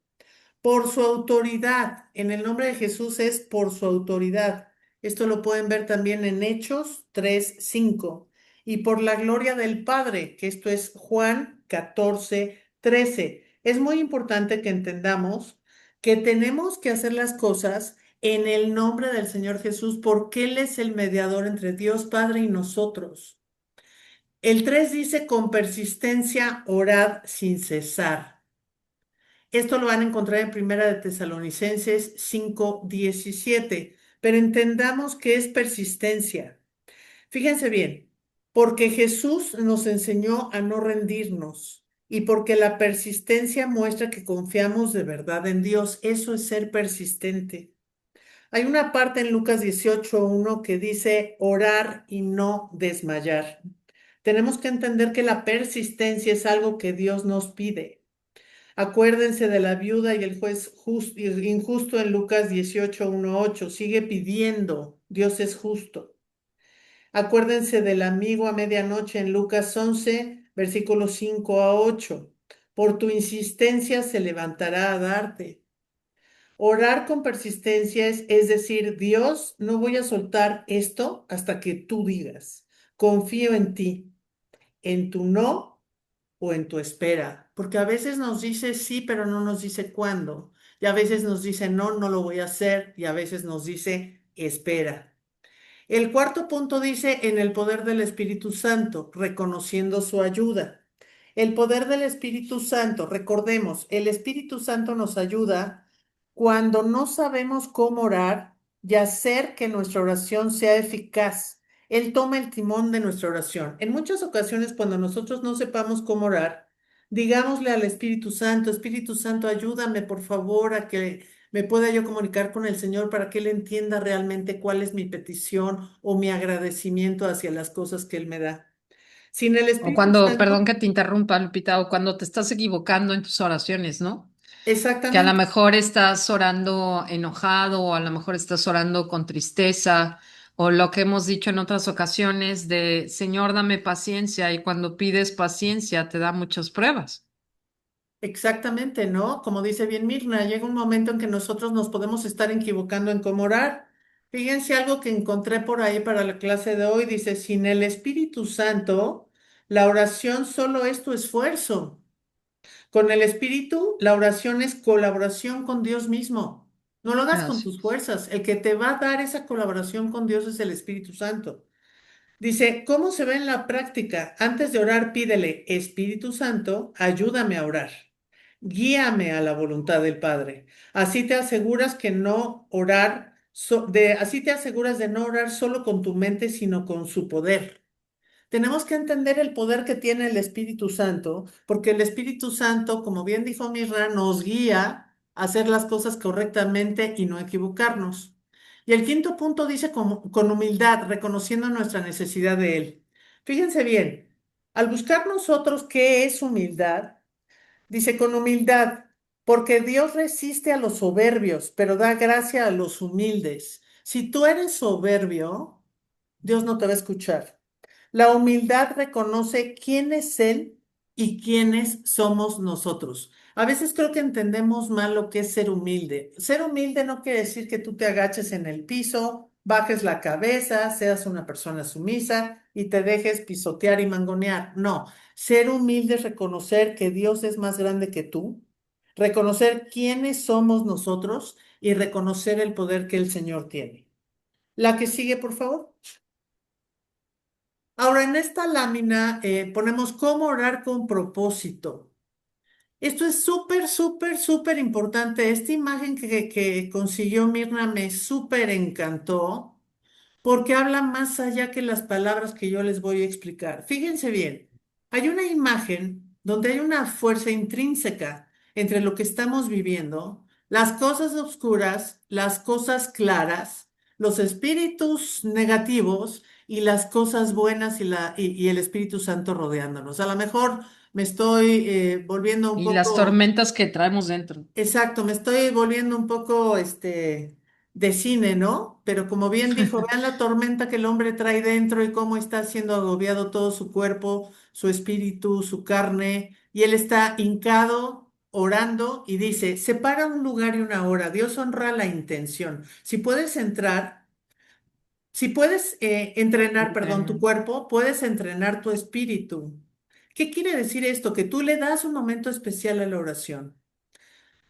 [SPEAKER 3] Por su autoridad, en el nombre de Jesús es por su autoridad. Esto lo pueden ver también en Hechos 3:5. Y por la gloria del Padre, que esto es Juan 14:13. Es muy importante que entendamos que tenemos que hacer las cosas en el nombre del Señor Jesús porque Él es el mediador entre Dios Padre y nosotros. El 3 dice, con persistencia, orad sin cesar. Esto lo van a encontrar en Primera de Tesalonicenses 5:17, pero entendamos que es persistencia. Fíjense bien, porque Jesús nos enseñó a no rendirnos y porque la persistencia muestra que confiamos de verdad en Dios. Eso es ser persistente. Hay una parte en Lucas 18:1 que dice orar y no desmayar. Tenemos que entender que la persistencia es algo que Dios nos pide. Acuérdense de la viuda y el juez injusto en Lucas 18:1-8. Sigue pidiendo, Dios es justo. Acuérdense del amigo a medianoche en Lucas 11, versículos 5-8. Por tu insistencia se levantará a darte. Orar con persistencia es decir, Dios, no voy a soltar esto hasta que tú digas. Confío en ti, en tu no o en tu espera, porque a veces nos dice sí, pero no nos dice cuándo, y a veces nos dice no, no lo voy a hacer, y a veces nos dice espera. El cuarto punto dice en el poder del Espíritu Santo, reconociendo su ayuda. El poder del Espíritu Santo, recordemos, el Espíritu Santo nos ayuda cuando no sabemos cómo orar y hacer que nuestra oración sea eficaz. Él toma el timón de nuestra oración. En muchas ocasiones, cuando nosotros no sepamos cómo orar, digámosle al Espíritu Santo, ayúdame por favor a que me pueda yo comunicar con el Señor para que Él entienda realmente cuál es mi petición o mi agradecimiento hacia las cosas que Él me da. Sin el
[SPEAKER 1] O
[SPEAKER 3] Espíritu
[SPEAKER 1] cuando, perdón
[SPEAKER 3] Santo,
[SPEAKER 1] que te interrumpa, Lupita, o cuando te estás equivocando en tus oraciones, ¿no? Que a lo
[SPEAKER 3] exactamente,
[SPEAKER 1] mejor estás orando enojado, o a lo mejor estás orando con tristeza, o lo que hemos dicho en otras ocasiones de Señor, dame paciencia, y cuando pides paciencia te da muchas pruebas.
[SPEAKER 3] exactamente, ¿no? Como dice bien Mirna, llega un momento en que nosotros nos podemos estar equivocando en cómo orar. Fíjense algo que encontré por ahí para la clase de hoy, dice, sin el Espíritu Santo, la oración solo es tu esfuerzo. Con el Espíritu, la oración es colaboración con Dios mismo. No lo hagas con tus
[SPEAKER 1] Gracias.
[SPEAKER 3] fuerzas. El que te va a dar esa colaboración con Dios es el Espíritu Santo. Dice, ¿cómo se ve en la práctica? Antes de orar, pídele, Espíritu Santo, ayúdame a orar. Guíame a la voluntad del Padre. Así te aseguras que no orar, así te aseguras de no orar solo con tu mente, sino con su poder. Tenemos que entender el poder que tiene el Espíritu Santo, porque el Espíritu Santo, como bien dijo Mirra, nos guía a hacer las cosas correctamente y no equivocarnos. Y el quinto punto dice con humildad, reconociendo nuestra necesidad de Él. Fíjense bien, al buscar nosotros qué es humildad, dice con humildad, porque Dios resiste a los soberbios, pero da gracia a los humildes. Si tú eres soberbio, Dios no te va a escuchar. La humildad reconoce quién es Él y quiénes somos nosotros. A veces creo que entendemos mal lo que es ser humilde. Ser humilde no quiere decir que tú te agaches en el piso, bajes la cabeza, seas una persona sumisa y te dejes pisotear y mangonear. No, ser humilde es reconocer que Dios es más grande que tú, reconocer quiénes somos nosotros y reconocer el poder que el Señor tiene. La que sigue, por favor. Ahora, en esta lámina ponemos cómo orar con propósito. Esto es súper, súper, súper importante. Esta imagen que consiguió Mirna me súper encantó porque habla más allá que las palabras que yo les voy a explicar. Fíjense bien, hay una imagen donde hay una fuerza intrínseca entre lo que estamos viviendo, las cosas oscuras, las cosas claras, los espíritus negativos y las cosas buenas y el Espíritu Santo rodeándonos. A lo mejor me estoy volviendo un
[SPEAKER 1] Y las
[SPEAKER 3] poco.
[SPEAKER 1] tormentas que traemos dentro.
[SPEAKER 3] Exacto, me estoy volviendo un poco de cine, ¿no? Pero como bien dijo, vean la tormenta que el hombre trae dentro y cómo está siendo agobiado todo su cuerpo, su espíritu, su carne, y él está hincado, orando, y dice, separa un lugar y una hora, Dios honra la intención. Si puedes entrar, si puedes entrenar, perdón, tu
[SPEAKER 1] Entrenar.
[SPEAKER 3] cuerpo, puedes entrenar tu espíritu. ¿Qué quiere decir esto? Que tú le das un momento especial a la oración.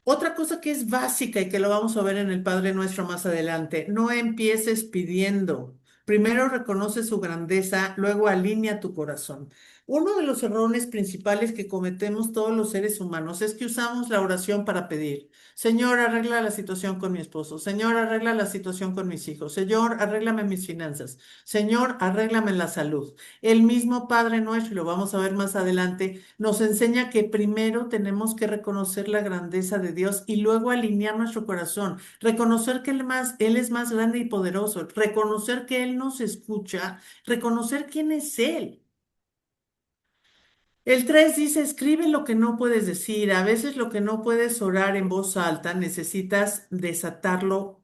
[SPEAKER 3] Otra cosa que es básica y que lo vamos a ver en el Padre Nuestro más adelante, no empieces pidiendo. Primero reconoce su grandeza, luego alinea tu corazón. Uno de los errores principales que cometemos todos los seres humanos es que usamos la oración para pedir. Señor, arregla la situación con mi esposo. Señor, arregla la situación con mis hijos. Señor, arréglame mis finanzas. Señor, arréglame la salud. El mismo Padre Nuestro, y lo vamos a ver más adelante, nos enseña que primero tenemos que reconocer la grandeza de Dios y luego alinear nuestro corazón, reconocer que Él es más grande y poderoso, reconocer que Él nos escucha, reconocer quién es Él. El 3 dice, escribe lo que no puedes decir. A veces lo que no puedes orar en voz alta, necesitas desatarlo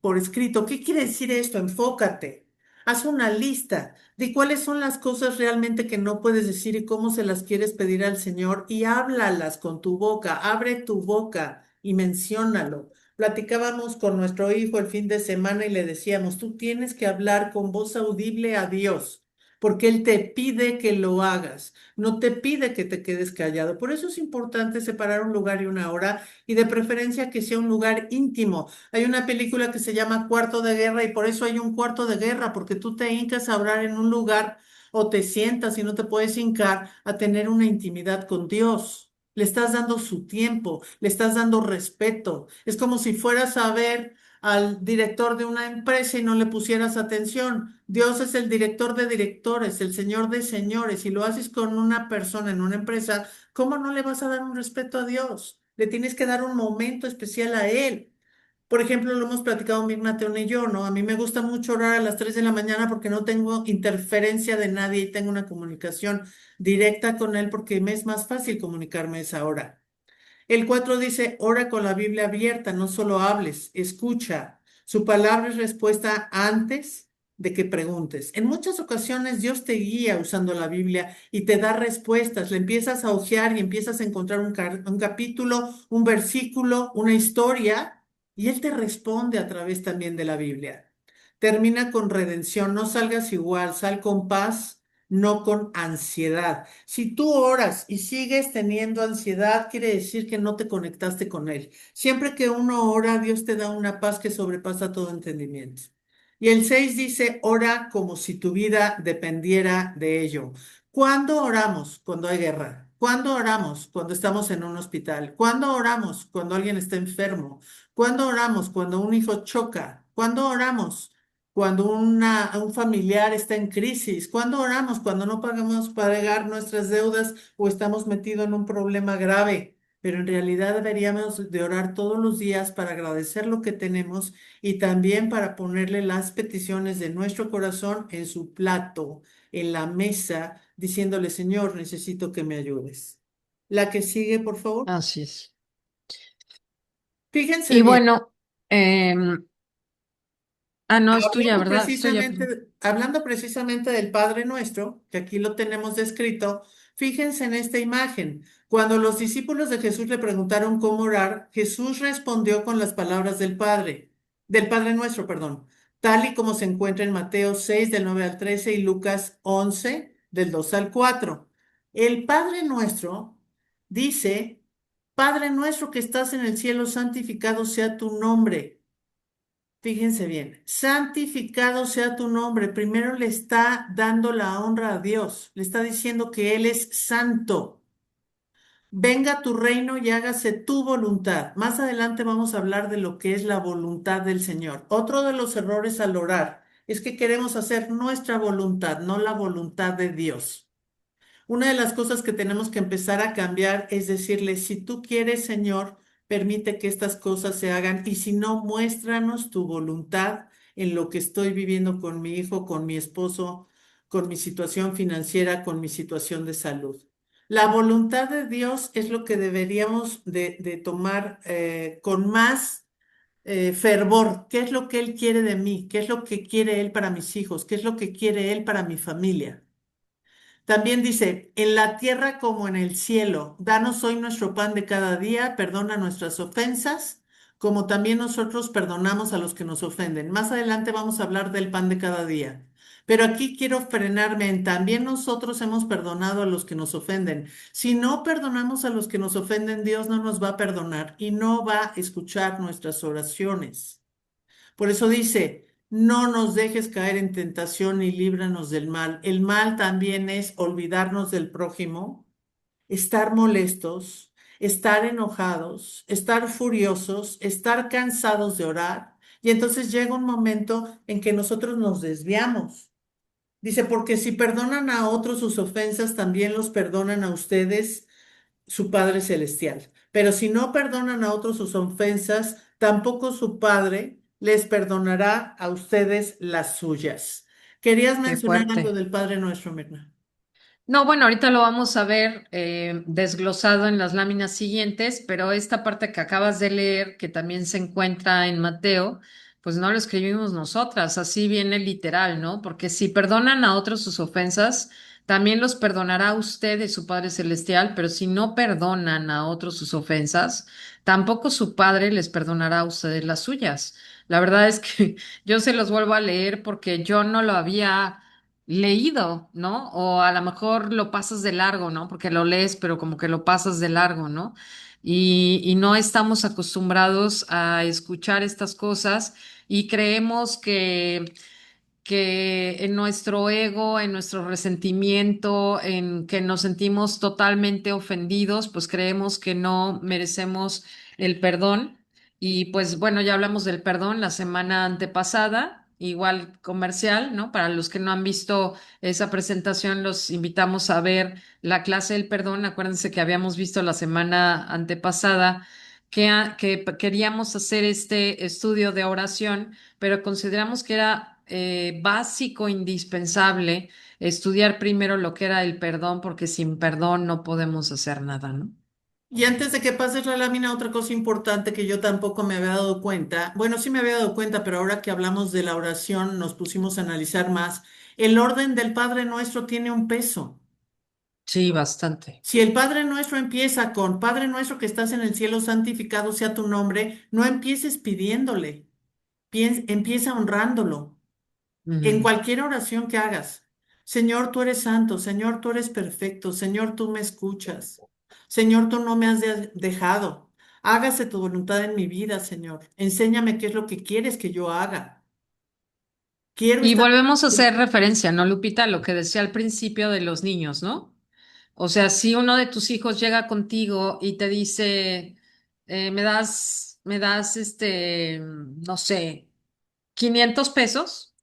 [SPEAKER 3] por escrito. ¿Qué quiere decir esto? Enfócate. Haz una lista de cuáles son las cosas realmente que no puedes decir y cómo se las quieres pedir al Señor y háblalas con tu boca. Abre tu boca y menciónalo. Platicábamos con nuestro hijo el fin de semana y le decíamos, tú tienes que hablar con voz audible a Dios, porque Él te pide que lo hagas. No te pide que te quedes callado. Por eso es importante separar un lugar y una hora y de preferencia que sea un lugar íntimo. Hay una película que se llama Cuarto de Guerra y por eso hay un cuarto de guerra, porque tú te hincas a orar en un lugar o te sientas y no te puedes hincar a tener una intimidad con Dios. Le estás dando su tiempo, le estás dando respeto. Es como si fueras a ver al director de una empresa y no le pusieras atención. Dios es el director de directores, el señor de señores, y lo haces con una persona en una empresa, ¿cómo no le vas a dar un respeto a Dios? Le tienes que dar un momento especial a Él. Por ejemplo, lo hemos platicado Mirna Teón y yo, ¿no? A mí me gusta mucho orar a las 3 de la mañana porque no tengo interferencia de nadie y tengo una comunicación directa con Él porque me es más fácil comunicarme a esa hora. El 4 dice, ora con la Biblia abierta, no solo hables, escucha. Su palabra es respuesta antes de que preguntes. En muchas ocasiones Dios te guía usando la Biblia y te da respuestas. Le empiezas a hojear y empiezas a encontrar un capítulo, un versículo, una historia, y Él te responde a través también de la Biblia. Termina con redención, no salgas igual, sal con paz, no con ansiedad. Si tú oras y sigues teniendo ansiedad, quiere decir que no te conectaste con Él. Siempre que uno ora, Dios te da una paz que sobrepasa todo entendimiento. Y el 6 dice, ora como si tu vida dependiera de ello. ¿Cuándo oramos? Cuando hay guerra. ¿Cuándo oramos? Cuando estamos en un hospital. ¿Cuándo oramos? Cuando alguien está enfermo. ¿Cuándo oramos? Cuando un hijo choca. ¿Cuándo oramos? Cuando un familiar está en crisis. ¿Cuándo oramos? Cuando no pagamos pagar nuestras deudas o estamos metidos en un problema grave. Pero en realidad deberíamos de orar todos los días para agradecer lo que tenemos y también para ponerle las peticiones de nuestro corazón en su plato, en la mesa, diciéndole, Señor, necesito que me ayudes. La que sigue, por favor.
[SPEAKER 1] Así es.
[SPEAKER 3] Fíjense
[SPEAKER 1] Y
[SPEAKER 3] bien.
[SPEAKER 1] bueno, em, no, es tuya, ¿verdad? Es tuya, perdón.
[SPEAKER 3] Hablando precisamente del Padre Nuestro, que aquí lo tenemos descrito, fíjense en esta imagen. Cuando los discípulos de Jesús le preguntaron cómo orar, Jesús respondió con las palabras del Padre Nuestro, perdón, tal y como se encuentra en Mateo 6 del 9 al 13 y Lucas 11 del 2 al 4. El Padre Nuestro dice, Padre Nuestro que estás en el cielo, santificado sea tu nombre. Fíjense bien, santificado sea tu nombre. Primero le está dando la honra a Dios, le está diciendo que Él es santo. Venga tu reino y hágase tu voluntad. Más adelante vamos a hablar de lo que es la voluntad del Señor. Otro de los errores al orar es que queremos hacer nuestra voluntad, no la voluntad de Dios. Una de las cosas que tenemos que empezar a cambiar es decirle, si tú quieres, Señor, permite que estas cosas se hagan y si no, muéstranos tu voluntad en lo que estoy viviendo con mi hijo, con mi esposo, con mi situación financiera, con mi situación de salud. La voluntad de Dios es lo que deberíamos de tomar con más fervor. ¿Qué es lo que Él quiere de mí? ¿Qué es lo que quiere Él para mis hijos? ¿Qué es lo que quiere Él para mi familia? También dice, en la tierra como en el cielo, danos hoy nuestro pan de cada día, perdona nuestras ofensas, como también nosotros perdonamos a los que nos ofenden. Más adelante vamos a hablar del pan de cada día. Pero aquí quiero frenarme en también nosotros hemos perdonado a los que nos ofenden. Si no perdonamos a los que nos ofenden, Dios no nos va a perdonar y no va a escuchar nuestras oraciones. Por eso dice, no nos dejes caer en tentación y líbranos del mal. El mal también es olvidarnos del prójimo, estar molestos, estar enojados, estar furiosos, estar cansados de orar. Y entonces llega un momento en que nosotros nos desviamos. Dice, porque si perdonan a otros sus ofensas, también los perdonan a ustedes su Padre Celestial. Pero si no perdonan a otros sus ofensas, tampoco su Padre les perdonará a ustedes las suyas. ¿Querías
[SPEAKER 1] Qué
[SPEAKER 3] mencionar algo
[SPEAKER 1] fuerte.
[SPEAKER 3] del Padre Nuestro, Mirna?
[SPEAKER 1] No, bueno, ahorita lo vamos a ver desglosado en las láminas siguientes, pero esta parte que acabas de leer, que también se encuentra en Mateo, pues no lo escribimos nosotras, así viene literal, ¿no? Porque si perdonan a otros sus ofensas, también los perdonará a ustedes, su Padre Celestial, pero si no perdonan a otros sus ofensas, tampoco su Padre les perdonará a ustedes las suyas. La verdad es que yo se los vuelvo a leer porque yo no lo había leído, ¿no? O a lo mejor lo pasas de largo, ¿no? Porque lo lees, pero como que lo pasas de largo, ¿no? Y no estamos acostumbrados a escuchar estas cosas y creemos que en nuestro ego, en nuestro resentimiento, en que nos sentimos totalmente ofendidos, pues creemos que no merecemos el perdón. Y pues bueno, ya hablamos del perdón la semana antepasada, igual comercial, ¿no? Para los que no han visto esa presentación, los invitamos a ver la clase del perdón. Acuérdense que habíamos visto la semana antepasada que queríamos hacer este estudio de oración, pero consideramos que era básico, indispensable, estudiar primero lo que era el perdón, porque sin perdón no podemos hacer nada, ¿no?
[SPEAKER 3] Y antes de que pases la lámina, otra cosa importante que yo tampoco me había dado cuenta, bueno, sí me había dado cuenta, pero ahora que hablamos de la oración, nos pusimos a analizar más. El orden del Padre Nuestro tiene un peso.
[SPEAKER 1] Sí, bastante.
[SPEAKER 3] Si el Padre Nuestro empieza con Padre Nuestro que estás en el cielo, santificado sea tu nombre, no empieces pidiéndole, empieza honrándolo en
[SPEAKER 1] Ujú.
[SPEAKER 3] cualquier oración que hagas. Señor, tú eres santo, Señor, tú eres perfecto, Señor, tú me escuchas, Señor, tú no me has dejado. Hágase tu voluntad en mi vida, Señor. Enséñame qué es lo que quieres que yo haga. Quiero
[SPEAKER 1] Y
[SPEAKER 3] estar...
[SPEAKER 1] volvemos a hacer referencia, ¿no, Lupita? A lo que decía al principio de los niños, ¿no? O sea, si uno de tus hijos llega contigo y te dice, no sé, 500 pesos.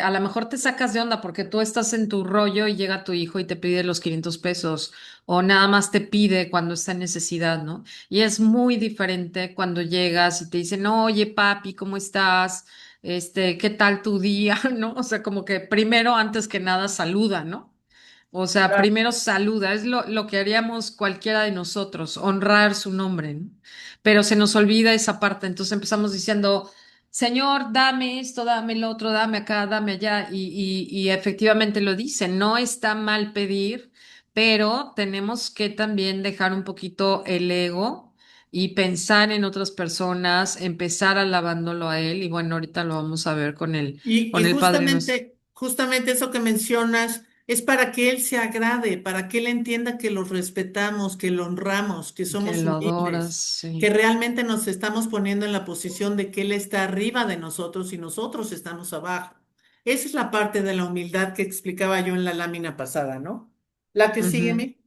[SPEAKER 1] A lo mejor te sacas de onda porque tú estás en tu rollo y llega tu hijo y te pide los 500 pesos o nada más te pide cuando está en necesidad, ¿no? Y es muy diferente cuando llegas y te dicen, oye, papi, ¿cómo estás? ¿Qué tal tu día? ¿No? O sea, como que primero, antes que nada, saluda, ¿no? O sea, primero saluda, es lo que haríamos cualquiera de nosotros, honrar su nombre, ¿no? Pero se nos olvida esa parte, entonces empezamos diciendo, Señor, dame esto, dame lo otro, dame acá, dame allá, y efectivamente lo dicen, no está mal pedir, pero tenemos que también dejar un poquito el ego y pensar en otras personas, empezar alabándolo a él, y bueno, ahorita lo vamos a ver
[SPEAKER 3] Y
[SPEAKER 1] con el Padre Nuestro,
[SPEAKER 3] justamente eso que mencionas es para que Él se agrade, para que Él entienda que los respetamos, que lo honramos, que
[SPEAKER 1] que
[SPEAKER 3] somos
[SPEAKER 1] lo adoras,
[SPEAKER 3] humildes, que
[SPEAKER 1] sí.
[SPEAKER 3] realmente nos estamos poniendo en la posición de que Él está arriba de nosotros y nosotros estamos abajo. Esa es la parte de la humildad que explicaba yo en la lámina pasada, ¿no? La que sigue,
[SPEAKER 1] Ujú.
[SPEAKER 3] mi.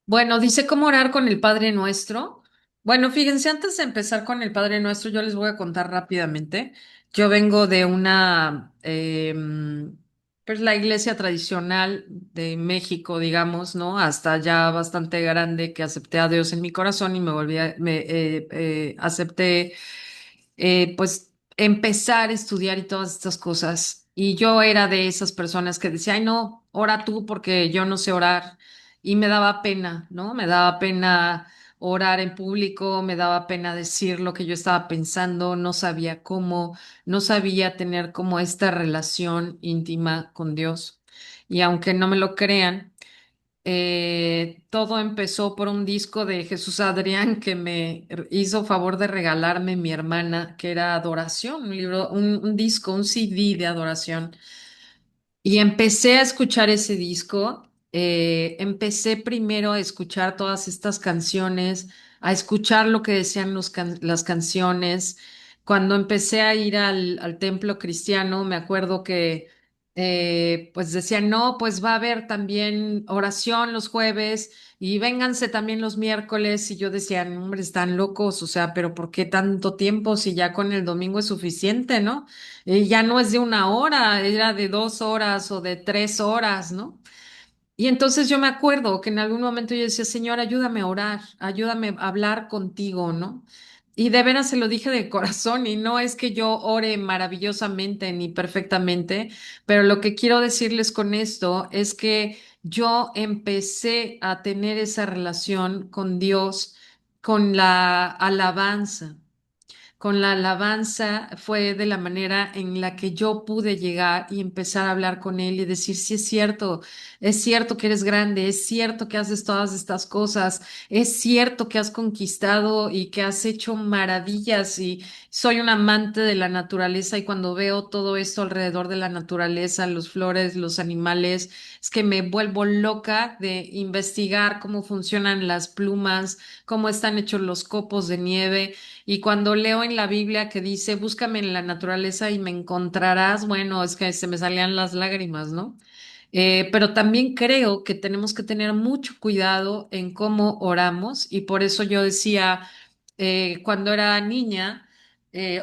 [SPEAKER 1] Bueno, dice cómo orar con el Padre Nuestro. Bueno, fíjense, antes de empezar con el Padre Nuestro, yo les voy a contar rápidamente. Yo vengo de una pues la iglesia tradicional de México, digamos, ¿no? Hasta ya bastante grande que acepté a Dios en mi corazón y me volví acepté, pues, empezar a estudiar y todas estas cosas. Y yo era de esas personas que decía, ay, no, ora tú porque yo no sé orar. Y me daba pena, ¿no? Me daba pena orar en público, me daba pena decir lo que yo estaba pensando, no sabía cómo, no sabía tener como esta relación íntima con Dios. Y aunque no me lo crean, todo empezó por un disco de Jesús Adrián que me hizo favor de regalarme mi hermana, que era adoración, un libro, un disco, un CD de adoración. Y empecé a escuchar ese disco, empecé primero a escuchar todas estas canciones, a escuchar lo que decían las canciones. Cuando empecé a ir al templo cristiano, me acuerdo que pues decían, no, pues va a haber también oración los jueves y vénganse también los miércoles. Y yo decía, "No, hombre, están locos, o sea, pero ¿por qué tanto tiempo si ya con el domingo es suficiente, ¿no? Ya no es de 1 hora, era de 2 horas o de 3 horas, ¿no? Y entonces yo me acuerdo que en algún momento yo decía, Señor, ayúdame a orar, ayúdame a hablar contigo, ¿no? Y de veras se lo dije de corazón y no es que yo ore maravillosamente ni perfectamente, pero lo que quiero decirles con esto es que yo empecé a tener esa relación con Dios, con la alabanza. Con la alabanza fue de la manera en la que yo pude llegar y empezar a hablar con él y decir, sí es cierto que eres grande, es cierto que haces todas estas cosas, es cierto que has conquistado y que has hecho maravillas y soy un amante de la naturaleza y cuando veo todo esto alrededor de la naturaleza, los flores, los animales, es que me vuelvo loca de investigar cómo funcionan las plumas, cómo están hechos los copos de nieve. Y cuando leo en la Biblia que dice, búscame en la naturaleza y me encontrarás, bueno, es que se me salían las lágrimas, ¿no? Pero también creo que tenemos que tener mucho cuidado en cómo oramos y por eso yo decía, cuando era niña,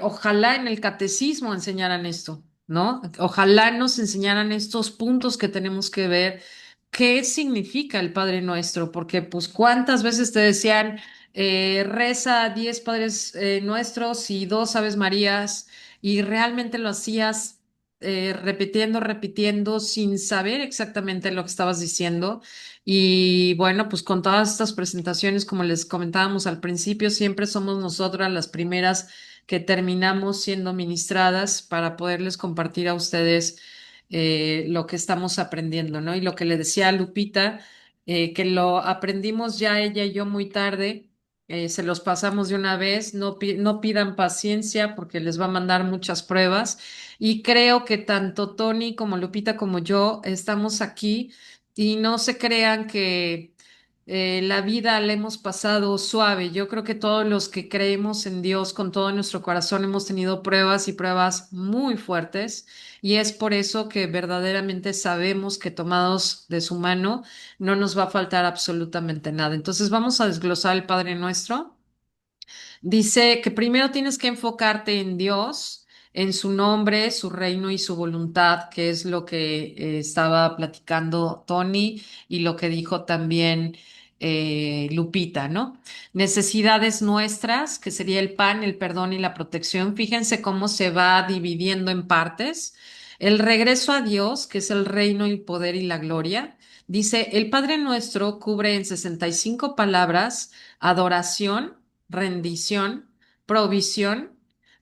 [SPEAKER 1] ojalá en el catecismo enseñaran esto, ¿no? Ojalá nos enseñaran estos puntos que tenemos que ver. ¿Qué significa el Padre Nuestro? Porque pues cuántas veces te decían, reza 10 Padres Nuestros y 2 Aves Marías y realmente lo hacías repitiendo, repitiendo, sin saber exactamente lo que estabas diciendo. Y bueno, pues con todas estas presentaciones, como les comentábamos al principio, siempre somos nosotras las primeras que terminamos siendo ministradas para poderles compartir a ustedes lo que estamos aprendiendo, ¿no? Y lo que le decía a Lupita, que lo aprendimos ya ella y yo muy tarde. Se los pasamos de una vez, no, no pidan paciencia porque les va a mandar muchas pruebas. Y creo que tanto Tony como Lupita como yo estamos aquí y no se crean que la vida la hemos pasado suave. Yo creo que todos los que creemos en Dios con todo nuestro corazón hemos tenido pruebas y pruebas muy fuertes y es por eso que verdaderamente sabemos que tomados de su mano no nos va a faltar absolutamente nada. Entonces vamos a desglosar el Padre Nuestro. Dice que primero tienes que enfocarte en Dios, en su nombre, su reino y su voluntad, que es lo que estaba platicando Tony y lo que dijo también Lupita, ¿no? Necesidades nuestras, que sería el pan, el perdón y la protección. Fíjense cómo se va dividiendo en partes. El regreso a Dios, que es el reino, el poder y la gloria. Dice, el Padre Nuestro cubre en 65 palabras adoración, rendición, provisión,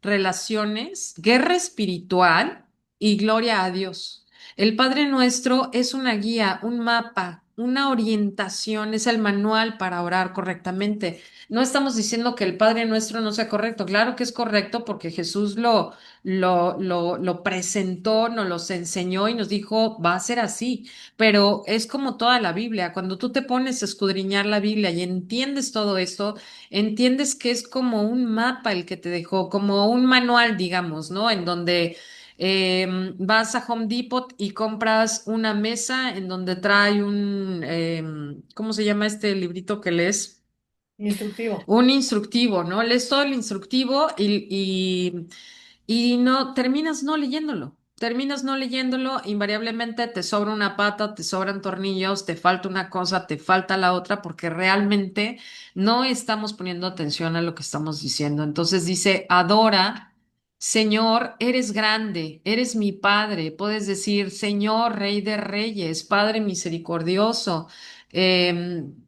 [SPEAKER 1] relaciones, guerra espiritual y gloria a Dios. El Padre Nuestro es una guía, un mapa, una orientación, es el manual para orar correctamente. No estamos diciendo que el Padre Nuestro no sea correcto, claro que es correcto porque Jesús lo presentó, nos los enseñó y nos dijo, va a ser así, pero es como toda la Biblia, cuando tú te pones a escudriñar la Biblia y entiendes todo esto, entiendes que es como un mapa el que te dejó, como un manual, digamos, ¿no? En donde vas a Home Depot y compras una mesa en donde trae ¿cómo se llama este librito que lees?
[SPEAKER 3] Instructivo.
[SPEAKER 1] Un instructivo, ¿no? Lees todo el instructivo y no terminas no leyéndolo. terminas no leyéndolo, invariablemente te sobra una pata, te sobran tornillos, te falta una cosa, te falta la otra, porque realmente no estamos poniendo atención a lo que estamos diciendo. Entonces dice, adora, Señor, eres grande, eres mi Padre. Puedes decir, Señor, Rey de Reyes, Padre misericordioso.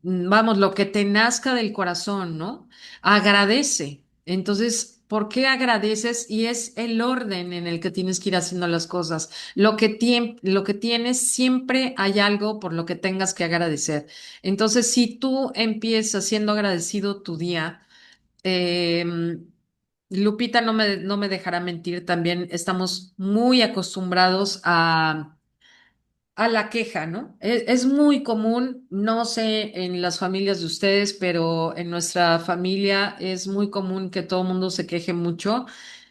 [SPEAKER 1] Vamos, lo que te nazca del corazón, ¿no? Agradece. Entonces, ¿por qué agradeces? Y es el orden en el que tienes que ir haciendo las cosas. Lo que tienes, siempre hay algo por lo que tengas que agradecer. Entonces, si tú empiezas siendo agradecido tu día, eh, Lupita no me dejará mentir, también estamos muy acostumbrados a la queja, ¿no? Es muy común, no sé en las familias de ustedes, pero en nuestra familia es muy común que todo el mundo se queje mucho.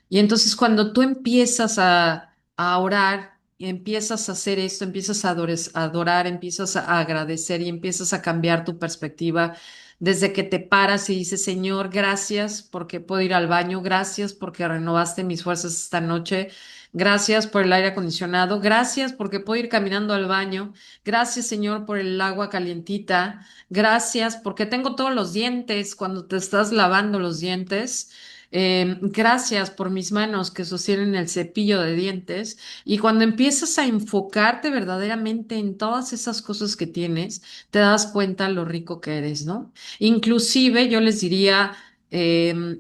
[SPEAKER 1] Y entonces cuando tú empiezas a orar, y empiezas a hacer esto, empiezas a adorar, empiezas a agradecer y empiezas a cambiar tu perspectiva desde que te paras y dices, Señor, gracias porque puedo ir al baño, gracias porque renovaste mis fuerzas esta noche. Gracias por el aire acondicionado. Gracias porque puedo ir caminando al baño. Gracias, Señor, por el agua calientita. Gracias porque tengo todos los dientes cuando te estás lavando los dientes. Gracias por mis manos que sostienen el cepillo de dientes. Y cuando empiezas a enfocarte verdaderamente en todas esas cosas que tienes, te das cuenta lo rico que eres, ¿no? Inclusive yo les diría,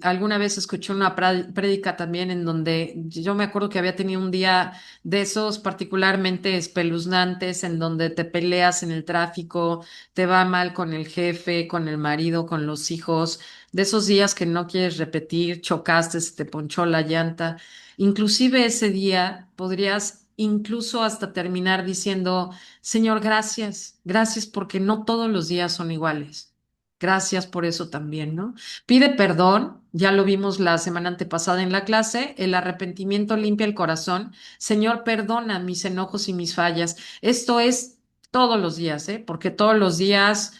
[SPEAKER 1] alguna vez escuché una prédica también en donde yo me acuerdo que había tenido un día de esos particularmente espeluznantes, en donde te peleas en el tráfico, te va mal con el jefe, con el marido, con los hijos, de esos días que no quieres repetir, chocaste, se te ponchó la llanta. Inclusive ese día podrías incluso hasta terminar diciendo, Señor, gracias, gracias porque no todos los días son iguales. Gracias por eso también, ¿no? Pide perdón, ya lo vimos la semana antepasada en la clase, el arrepentimiento limpia el corazón. Señor, perdona mis enojos y mis fallas. Esto es todos los días, ¿eh? Porque todos los días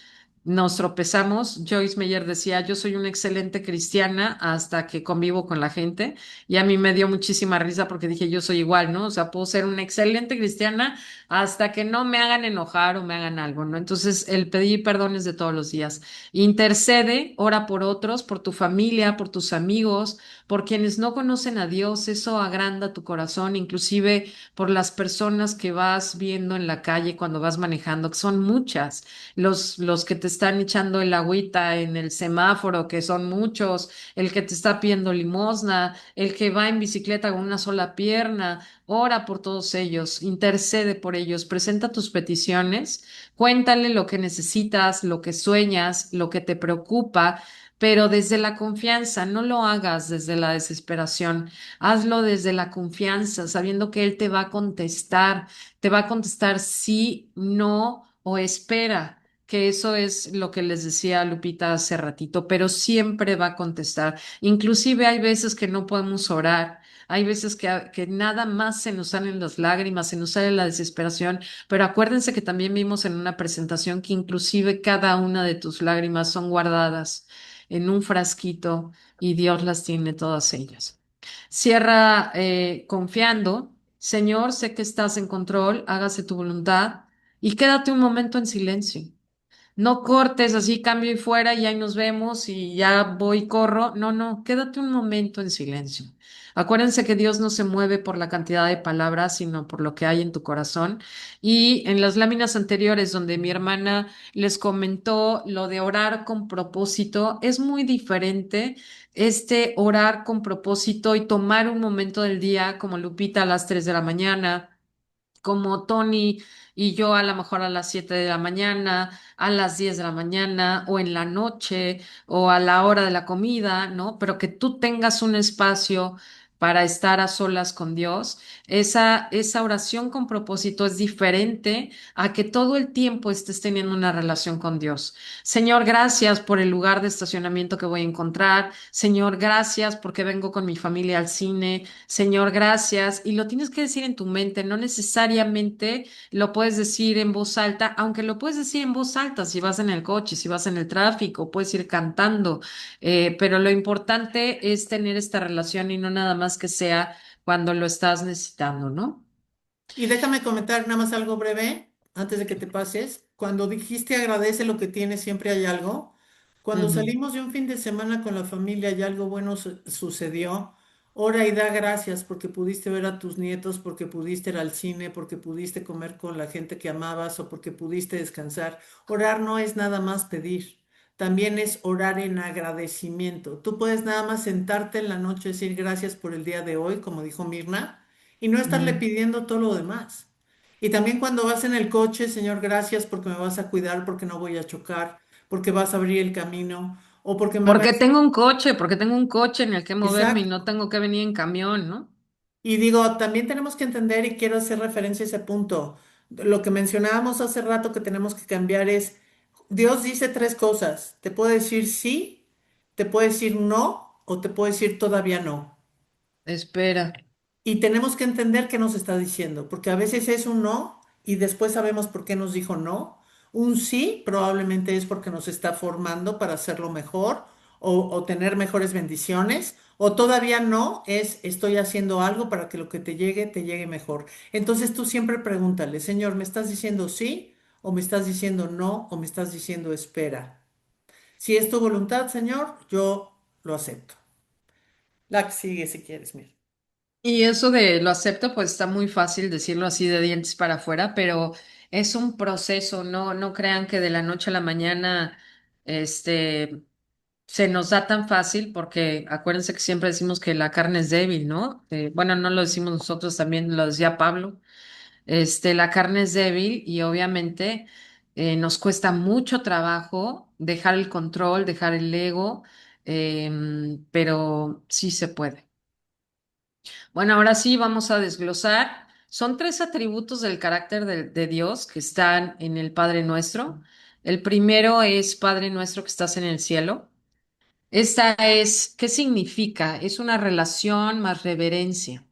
[SPEAKER 1] nos tropezamos. Joyce Meyer decía, yo soy una excelente cristiana hasta que convivo con la gente. Y a mí me dio muchísima risa porque dije, yo soy igual, ¿no? O sea, puedo ser una excelente cristiana hasta que no me hagan enojar o me hagan algo, ¿no? Entonces, el pedir perdón es de todos los días. Intercede, ora por otros, por tu familia, por tus amigos, por quienes no conocen a Dios. Eso agranda tu corazón, inclusive por las personas que vas viendo en la calle cuando vas manejando, que son muchas. Los que te están echando el agüita en el semáforo, que son muchos. El que te está pidiendo limosna, el que va en bicicleta con una sola pierna. Ora por todos ellos, intercede por ellos, presenta tus peticiones. Cuéntale lo que necesitas, lo que sueñas, lo que te preocupa, pero desde la confianza, no lo hagas desde la desesperación, hazlo desde la confianza, sabiendo que Él te va a contestar sí, no o espera, que eso es lo que les decía Lupita hace ratito, pero siempre va a contestar. Inclusive hay veces que no podemos orar. Hay veces que nada más se nos salen las lágrimas, se nos sale la desesperación, pero acuérdense que también vimos en una presentación que inclusive cada una de tus lágrimas son guardadas en un frasquito y Dios las tiene todas ellas. Cierra confiando, Señor, sé que estás en control, hágase tu voluntad y quédate un momento en silencio. No cortes así, cambio y fuera y ahí nos vemos y ya voy, corro. No, no, quédate un momento en silencio. Acuérdense que Dios no se mueve por la cantidad de palabras, sino por lo que hay en tu corazón. Y en las láminas anteriores, donde mi hermana les comentó lo de orar con propósito, es muy diferente este orar con propósito y tomar un momento del día, como Lupita a las 3 de la mañana, como Tony y yo a lo mejor a las 7 de la mañana, a las 10 de la mañana o en la noche o a la hora de la comida, ¿no? Pero que tú tengas un espacio para estar a solas con Dios. Esa oración con propósito es diferente a que todo el tiempo estés teniendo una relación con Dios. Señor, gracias por el lugar de estacionamiento que voy a encontrar. Señor, gracias porque vengo con mi familia al cine. Señor, gracias. Y lo tienes que decir en tu mente, no necesariamente lo puedes decir en voz alta, aunque lo puedes decir en voz alta si vas en el coche, si vas en el tráfico, puedes ir cantando, pero lo importante es tener esta relación y no nada más que sea cuando lo estás necesitando, ¿no?
[SPEAKER 3] Y déjame comentar nada más algo breve antes de que te pases. Cuando dijiste agradece lo que tienes, siempre hay algo. Cuando
[SPEAKER 1] Ujú.
[SPEAKER 3] salimos de un fin de semana con la familia y algo bueno sucedió, ora y da gracias porque pudiste ver a tus nietos, porque pudiste ir al cine, porque pudiste comer con la gente que amabas o porque pudiste descansar. Orar no es nada más pedir, también es orar en agradecimiento. Tú puedes nada más sentarte en la noche y decir gracias por el día de hoy, como dijo Mirna, y no estarle
[SPEAKER 1] Mm.
[SPEAKER 3] pidiendo todo lo demás. Y también cuando vas en el coche, Señor, gracias porque me vas a cuidar, porque no voy a chocar, porque vas a abrir el camino o porque me vas...
[SPEAKER 1] Porque tengo un coche en el que moverme y
[SPEAKER 3] Exacto.
[SPEAKER 1] no tengo que venir en camión, ¿no?
[SPEAKER 3] Y digo, también tenemos que entender y quiero hacer referencia a ese punto. Lo que mencionábamos hace rato que tenemos que cambiar es, Dios dice tres cosas. Te puede decir sí, te puede decir no o te puede decir todavía no.
[SPEAKER 1] Espera.
[SPEAKER 3] Y tenemos que entender qué nos está diciendo, porque a veces es un no y después sabemos por qué nos dijo no. Un sí probablemente es porque nos está formando para hacerlo mejor o tener mejores bendiciones. O todavía no es estoy haciendo algo para que lo que te llegue mejor. Entonces tú siempre pregúntale, Señor, ¿me estás diciendo sí o me estás diciendo no o me estás diciendo espera? Si es tu voluntad, Señor, yo lo acepto. La que sigue si quieres, mira.
[SPEAKER 1] Y eso de lo acepto, pues está muy fácil decirlo así de dientes para afuera, pero es un proceso, no crean que de la noche a la mañana, este, se nos da tan fácil, porque acuérdense que siempre decimos que la carne es débil, ¿no? Bueno, no lo decimos nosotros, también lo decía Pablo. La carne es débil y obviamente nos cuesta mucho trabajo dejar el control, dejar el ego, pero sí se puede. Bueno, ahora sí vamos a desglosar. Son tres atributos del carácter de Dios que están en el Padre Nuestro. El primero es Padre Nuestro que estás en el cielo. Esta es, ¿qué significa? Es una relación más reverencia.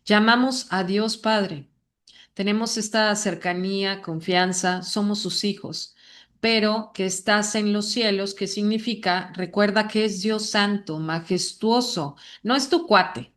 [SPEAKER 1] Llamamos a Dios Padre. Tenemos esta cercanía, confianza, somos sus hijos, pero que estás en los cielos, ¿qué significa? Recuerda que es Dios santo, majestuoso, no es tu cuate.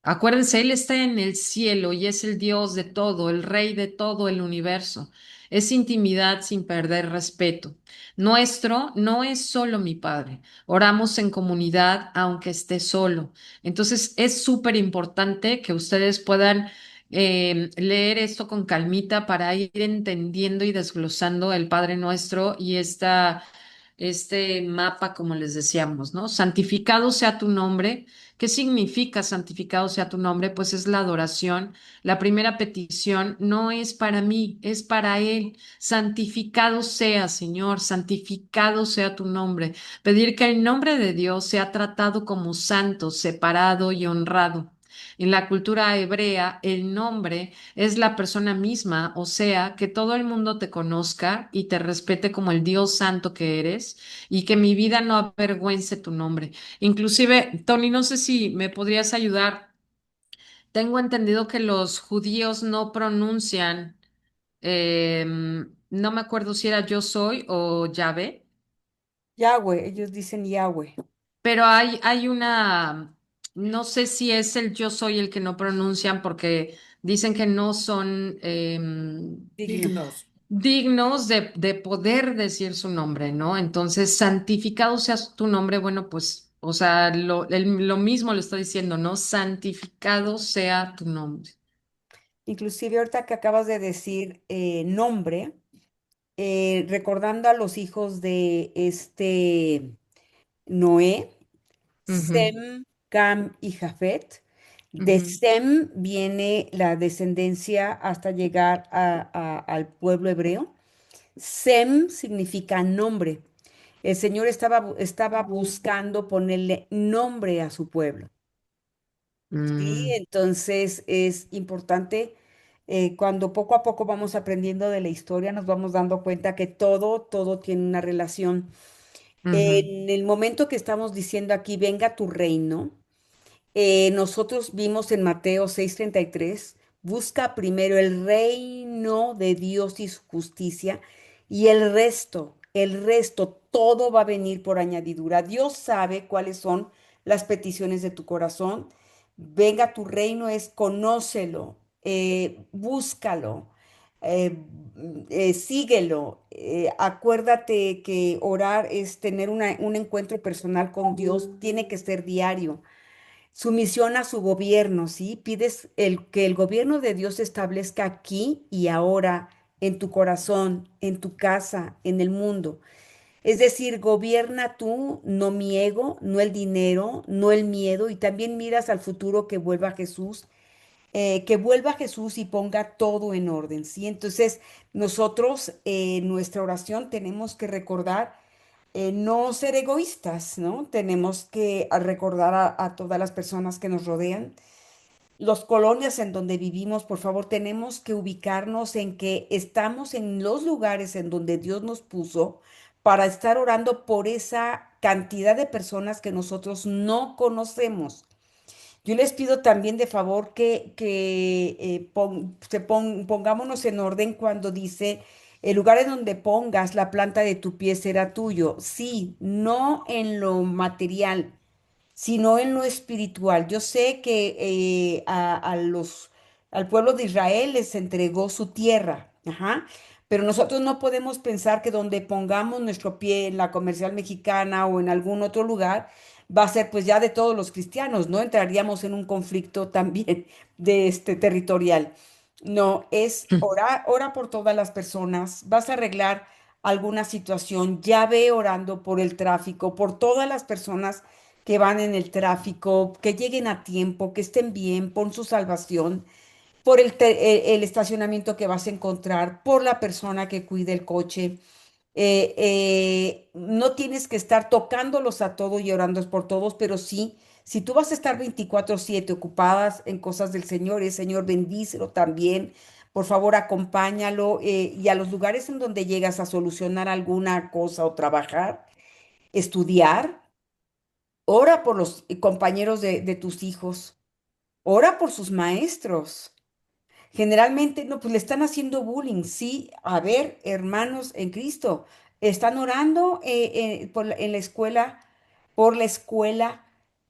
[SPEAKER 1] Acuérdense, Él está en el cielo y es el Dios de todo, el Rey de todo el universo. Es intimidad sin perder respeto. Nuestro no es solo mi Padre. Oramos en comunidad aunque esté solo. Entonces es súper importante que ustedes puedan leer esto con calmita para ir entendiendo y desglosando el Padre Nuestro y este mapa, como les decíamos, ¿no? Santificado sea tu nombre. ¿Qué significa santificado sea tu nombre? Pues es la adoración. La primera petición no es para mí, es para Él. Santificado sea, Señor, santificado sea tu nombre. Pedir que el nombre de Dios sea tratado como santo, separado y honrado. En la cultura hebrea, el nombre es la persona misma, o sea, que todo el mundo te conozca y te respete como el Dios santo que eres y que mi vida no avergüence tu nombre. Inclusive, Tony, no sé si me podrías ayudar. Tengo entendido que los judíos no pronuncian, no me acuerdo si era yo soy o Yahvé,
[SPEAKER 2] Yahweh, ellos dicen Yahweh,
[SPEAKER 1] pero hay una, no sé si es el yo soy el que no pronuncian porque dicen que no son
[SPEAKER 2] dignos.
[SPEAKER 3] Dignos.
[SPEAKER 1] dignos de poder decir su nombre, ¿no? Entonces, santificado sea tu nombre, bueno, pues, o sea, lo mismo lo está diciendo, ¿no? Santificado sea tu nombre.
[SPEAKER 2] Inclusive ahorita que acabas de decir nombre, recordando a los hijos de este Noé,
[SPEAKER 1] Ujú,
[SPEAKER 2] Sem, Cam y Jafet. De
[SPEAKER 1] ujú,
[SPEAKER 2] Sem viene la descendencia hasta llegar al pueblo hebreo. Sem significa nombre. El Señor estaba buscando ponerle nombre a su pueblo. Sí,
[SPEAKER 1] mm,
[SPEAKER 2] entonces es importante, cuando poco a poco vamos aprendiendo de la historia, nos vamos dando cuenta que todo tiene una relación.
[SPEAKER 1] ujú,
[SPEAKER 2] En el momento que estamos diciendo aquí, venga tu reino, nosotros vimos en Mateo 6:33, busca primero el reino de Dios y su justicia y el resto, todo va a venir por añadidura. Dios sabe cuáles son las peticiones de tu corazón. Venga tu reino es conócelo, búscalo, eh, síguelo. Acuérdate que orar es tener un encuentro personal con Dios, tiene que ser diario. Sumisión a su gobierno, ¿sí? Pides que el gobierno de Dios se establezca aquí y ahora, en tu corazón, en tu casa, en el mundo. Es decir, gobierna tú, no mi ego, no el dinero, no el miedo, y también miras al futuro que vuelva Jesús y ponga todo en orden, ¿sí? Entonces, nosotros en nuestra oración tenemos que recordar no ser egoístas, ¿no? Tenemos que recordar a todas las personas que nos rodean. Los colonias en donde vivimos, por favor, tenemos que ubicarnos en que estamos en los lugares en donde Dios nos puso para estar orando por esa cantidad de personas que nosotros no conocemos. Yo les pido también de favor que pongámonos en orden cuando dice, el lugar en donde pongas la planta de tu pie será tuyo. Sí, no en lo material, sino en lo espiritual. Yo sé que al pueblo de Israel les entregó su tierra, ajá, pero nosotros no podemos pensar que donde pongamos nuestro pie en la comercial mexicana o en algún otro lugar, va a ser pues ya de todos los cristianos, ¿no? Entraríamos en un conflicto también de este territorial. No, es orar, ora por todas las personas, vas a arreglar alguna situación, ya ve orando por el tráfico, por todas las personas que van en el tráfico, que lleguen a tiempo, que estén bien, por su salvación, por el estacionamiento que vas a encontrar, por la persona que cuide el coche. No tienes que estar tocándolos a todos y orando por todos, pero sí, si tú vas a estar 24/7 ocupadas en cosas del Señor, el Señor bendícelo también. Por favor, acompáñalo y a los lugares en donde llegas a solucionar alguna cosa o trabajar, estudiar. Ora por los compañeros de tus hijos. Ora por sus maestros. Generalmente, no, pues le están haciendo bullying. Sí, a ver, hermanos en Cristo, están orando en la escuela, por la escuela,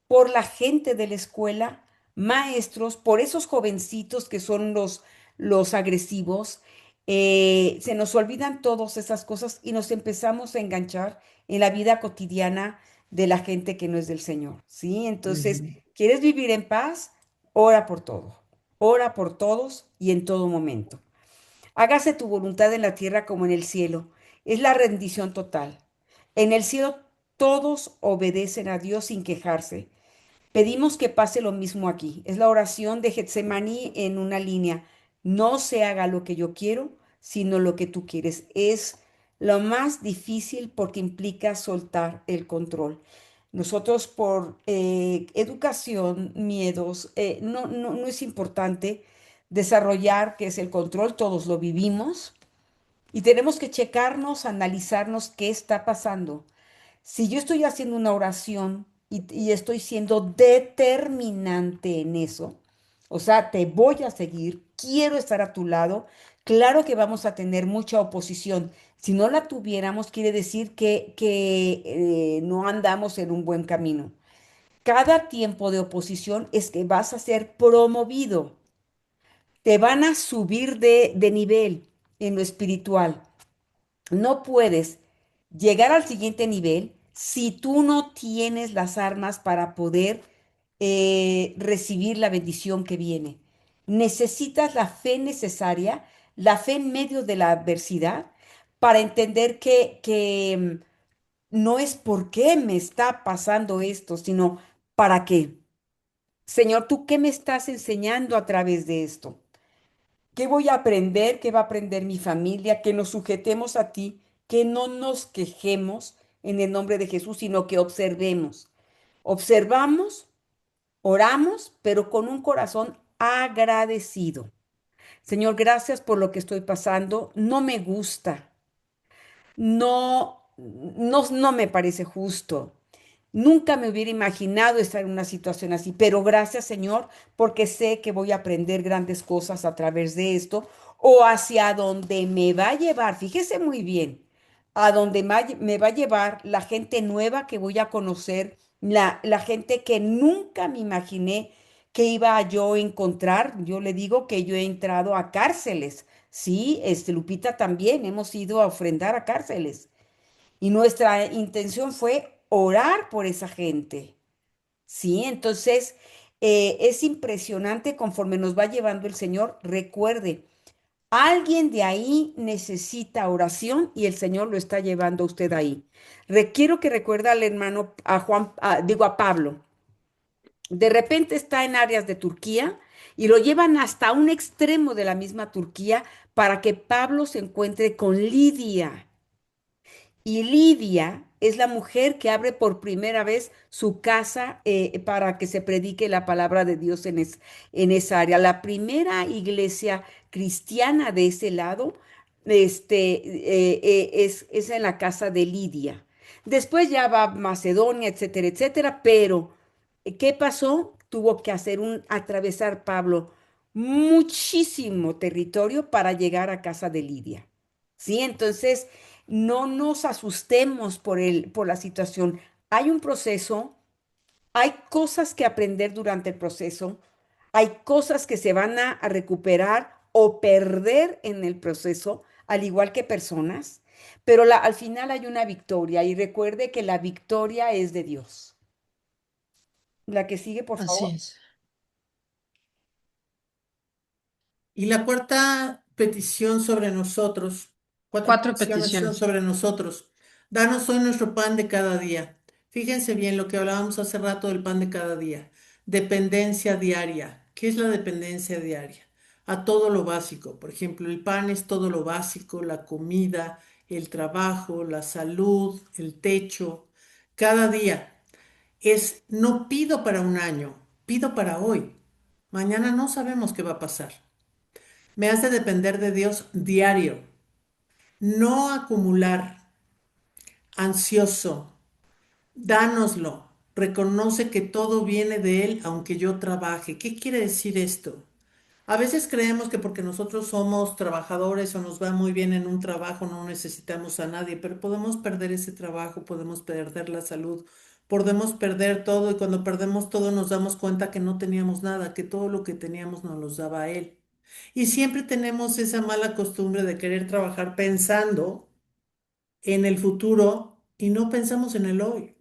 [SPEAKER 2] por la gente de la escuela, maestros, por esos jovencitos que son los agresivos. Se nos olvidan todas esas cosas y nos empezamos a enganchar en la vida cotidiana de la gente que no es del Señor, ¿sí? Entonces, ¿quieres vivir en paz? Ora por todo. Ora por todos y en todo momento. Hágase tu voluntad en la tierra como en el cielo. Es la rendición total. En el cielo todos obedecen a Dios sin quejarse. Pedimos que pase lo mismo aquí. Es la oración de Getsemaní en una línea. No se haga lo que yo quiero, sino lo que tú quieres. Es lo más difícil porque implica soltar el control. Nosotros por educación, miedos, no es importante desarrollar qué es el control, todos lo vivimos y tenemos que checarnos, analizarnos qué está pasando. Si yo estoy haciendo una oración y estoy siendo determinante en eso, o sea, te voy a seguir, quiero estar a tu lado, claro que vamos a tener mucha oposición. Si no la tuviéramos, quiere decir que no andamos en un buen camino. Cada tiempo de oposición es que vas a ser promovido, te van a subir de nivel en lo espiritual. No puedes llegar al siguiente nivel si tú no tienes las armas para poder recibir la bendición que viene. Necesitas la fe necesaria, la fe en medio de la adversidad, para entender que no es por qué me está pasando esto, sino para qué. Señor, ¿tú qué me estás enseñando a través de esto? ¿Qué voy a aprender? ¿Qué va a aprender mi familia? Que nos sujetemos a ti, que no nos quejemos en el nombre de Jesús, sino que observemos. Observamos, oramos, pero con un corazón agradecido. Señor, gracias por lo que estoy pasando. No me gusta. No me parece justo. Nunca me hubiera imaginado estar en una situación así, pero gracias, Señor, porque sé que voy a aprender grandes cosas a través de esto o hacia donde me va a llevar. Fíjese muy bien, a donde me va a llevar la gente nueva que voy a conocer, la gente que nunca me imaginé ¿Qué iba yo a encontrar? Yo le digo que yo he entrado a cárceles. Sí, Lupita también, hemos ido a ofrendar a cárceles. Y nuestra intención fue orar por esa gente. Sí, entonces es impresionante conforme nos va llevando el Señor. Recuerde, alguien de ahí necesita oración y el Señor lo está llevando a usted ahí. Requiero que recuerde al hermano, a Juan, digo a Pablo. De repente está en áreas de Turquía y lo llevan hasta un extremo de la misma Turquía para que Pablo se encuentre con Lidia. Y Lidia es la mujer que abre por primera vez su casa para que se predique la palabra de Dios en esa área. La primera iglesia cristiana de ese lado es en la casa de Lidia. Después ya va a Macedonia, etcétera, etcétera. Pero, ¿qué pasó? Tuvo que atravesar Pablo muchísimo territorio para llegar a casa de Lidia. ¿Sí? Entonces no nos asustemos por la situación. Hay un proceso, hay cosas que aprender durante el proceso, hay cosas que se van a recuperar o perder en el proceso, al igual que personas, pero al final hay una victoria y recuerde que la victoria es de Dios. La que sigue, por
[SPEAKER 1] Así
[SPEAKER 2] favor.
[SPEAKER 1] es.
[SPEAKER 3] Y la cuarta petición sobre nosotros, cuatro
[SPEAKER 1] Cuatro
[SPEAKER 3] peticiones son
[SPEAKER 1] peticiones.
[SPEAKER 3] sobre nosotros. Danos hoy nuestro pan de cada día. Fíjense bien lo que hablábamos hace rato del pan de cada día. Dependencia diaria. ¿Qué es la dependencia diaria? A todo lo básico. Por ejemplo, el pan es todo lo básico, la comida, el trabajo, la salud, el techo. Cada día es, no pido para un año, pido para hoy. Mañana no sabemos qué va a pasar. Me hace depender de Dios diario, no acumular, ansioso. Dánoslo. Reconoce que todo viene de Él, aunque yo trabaje. ¿Qué quiere decir esto? A veces creemos que porque nosotros somos trabajadores o nos va muy bien en un trabajo no necesitamos a nadie, pero podemos perder ese trabajo, podemos perder la salud, podemos perder todo y cuando perdemos todo nos damos cuenta que no teníamos nada, que todo lo que teníamos nos los daba Él. Y siempre tenemos esa mala costumbre de querer trabajar pensando en el futuro y no pensamos en el hoy.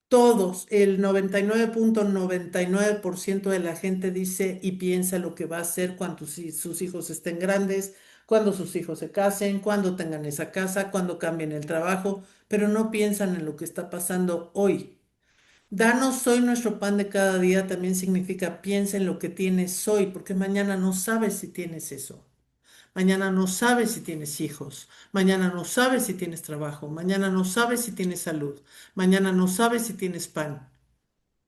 [SPEAKER 3] Todos, el 99.99% de la gente dice y piensa lo que va a hacer cuando sus hijos estén grandes, cuando sus hijos se casen, cuando tengan esa casa, cuando cambien el trabajo, pero no piensan en lo que está pasando hoy. Danos hoy nuestro pan de cada día también significa piensa en lo que tienes hoy, porque mañana no sabes si tienes eso. Mañana no sabes si tienes hijos. Mañana no sabes si tienes trabajo. Mañana no sabes si tienes salud. Mañana no sabes si tienes pan.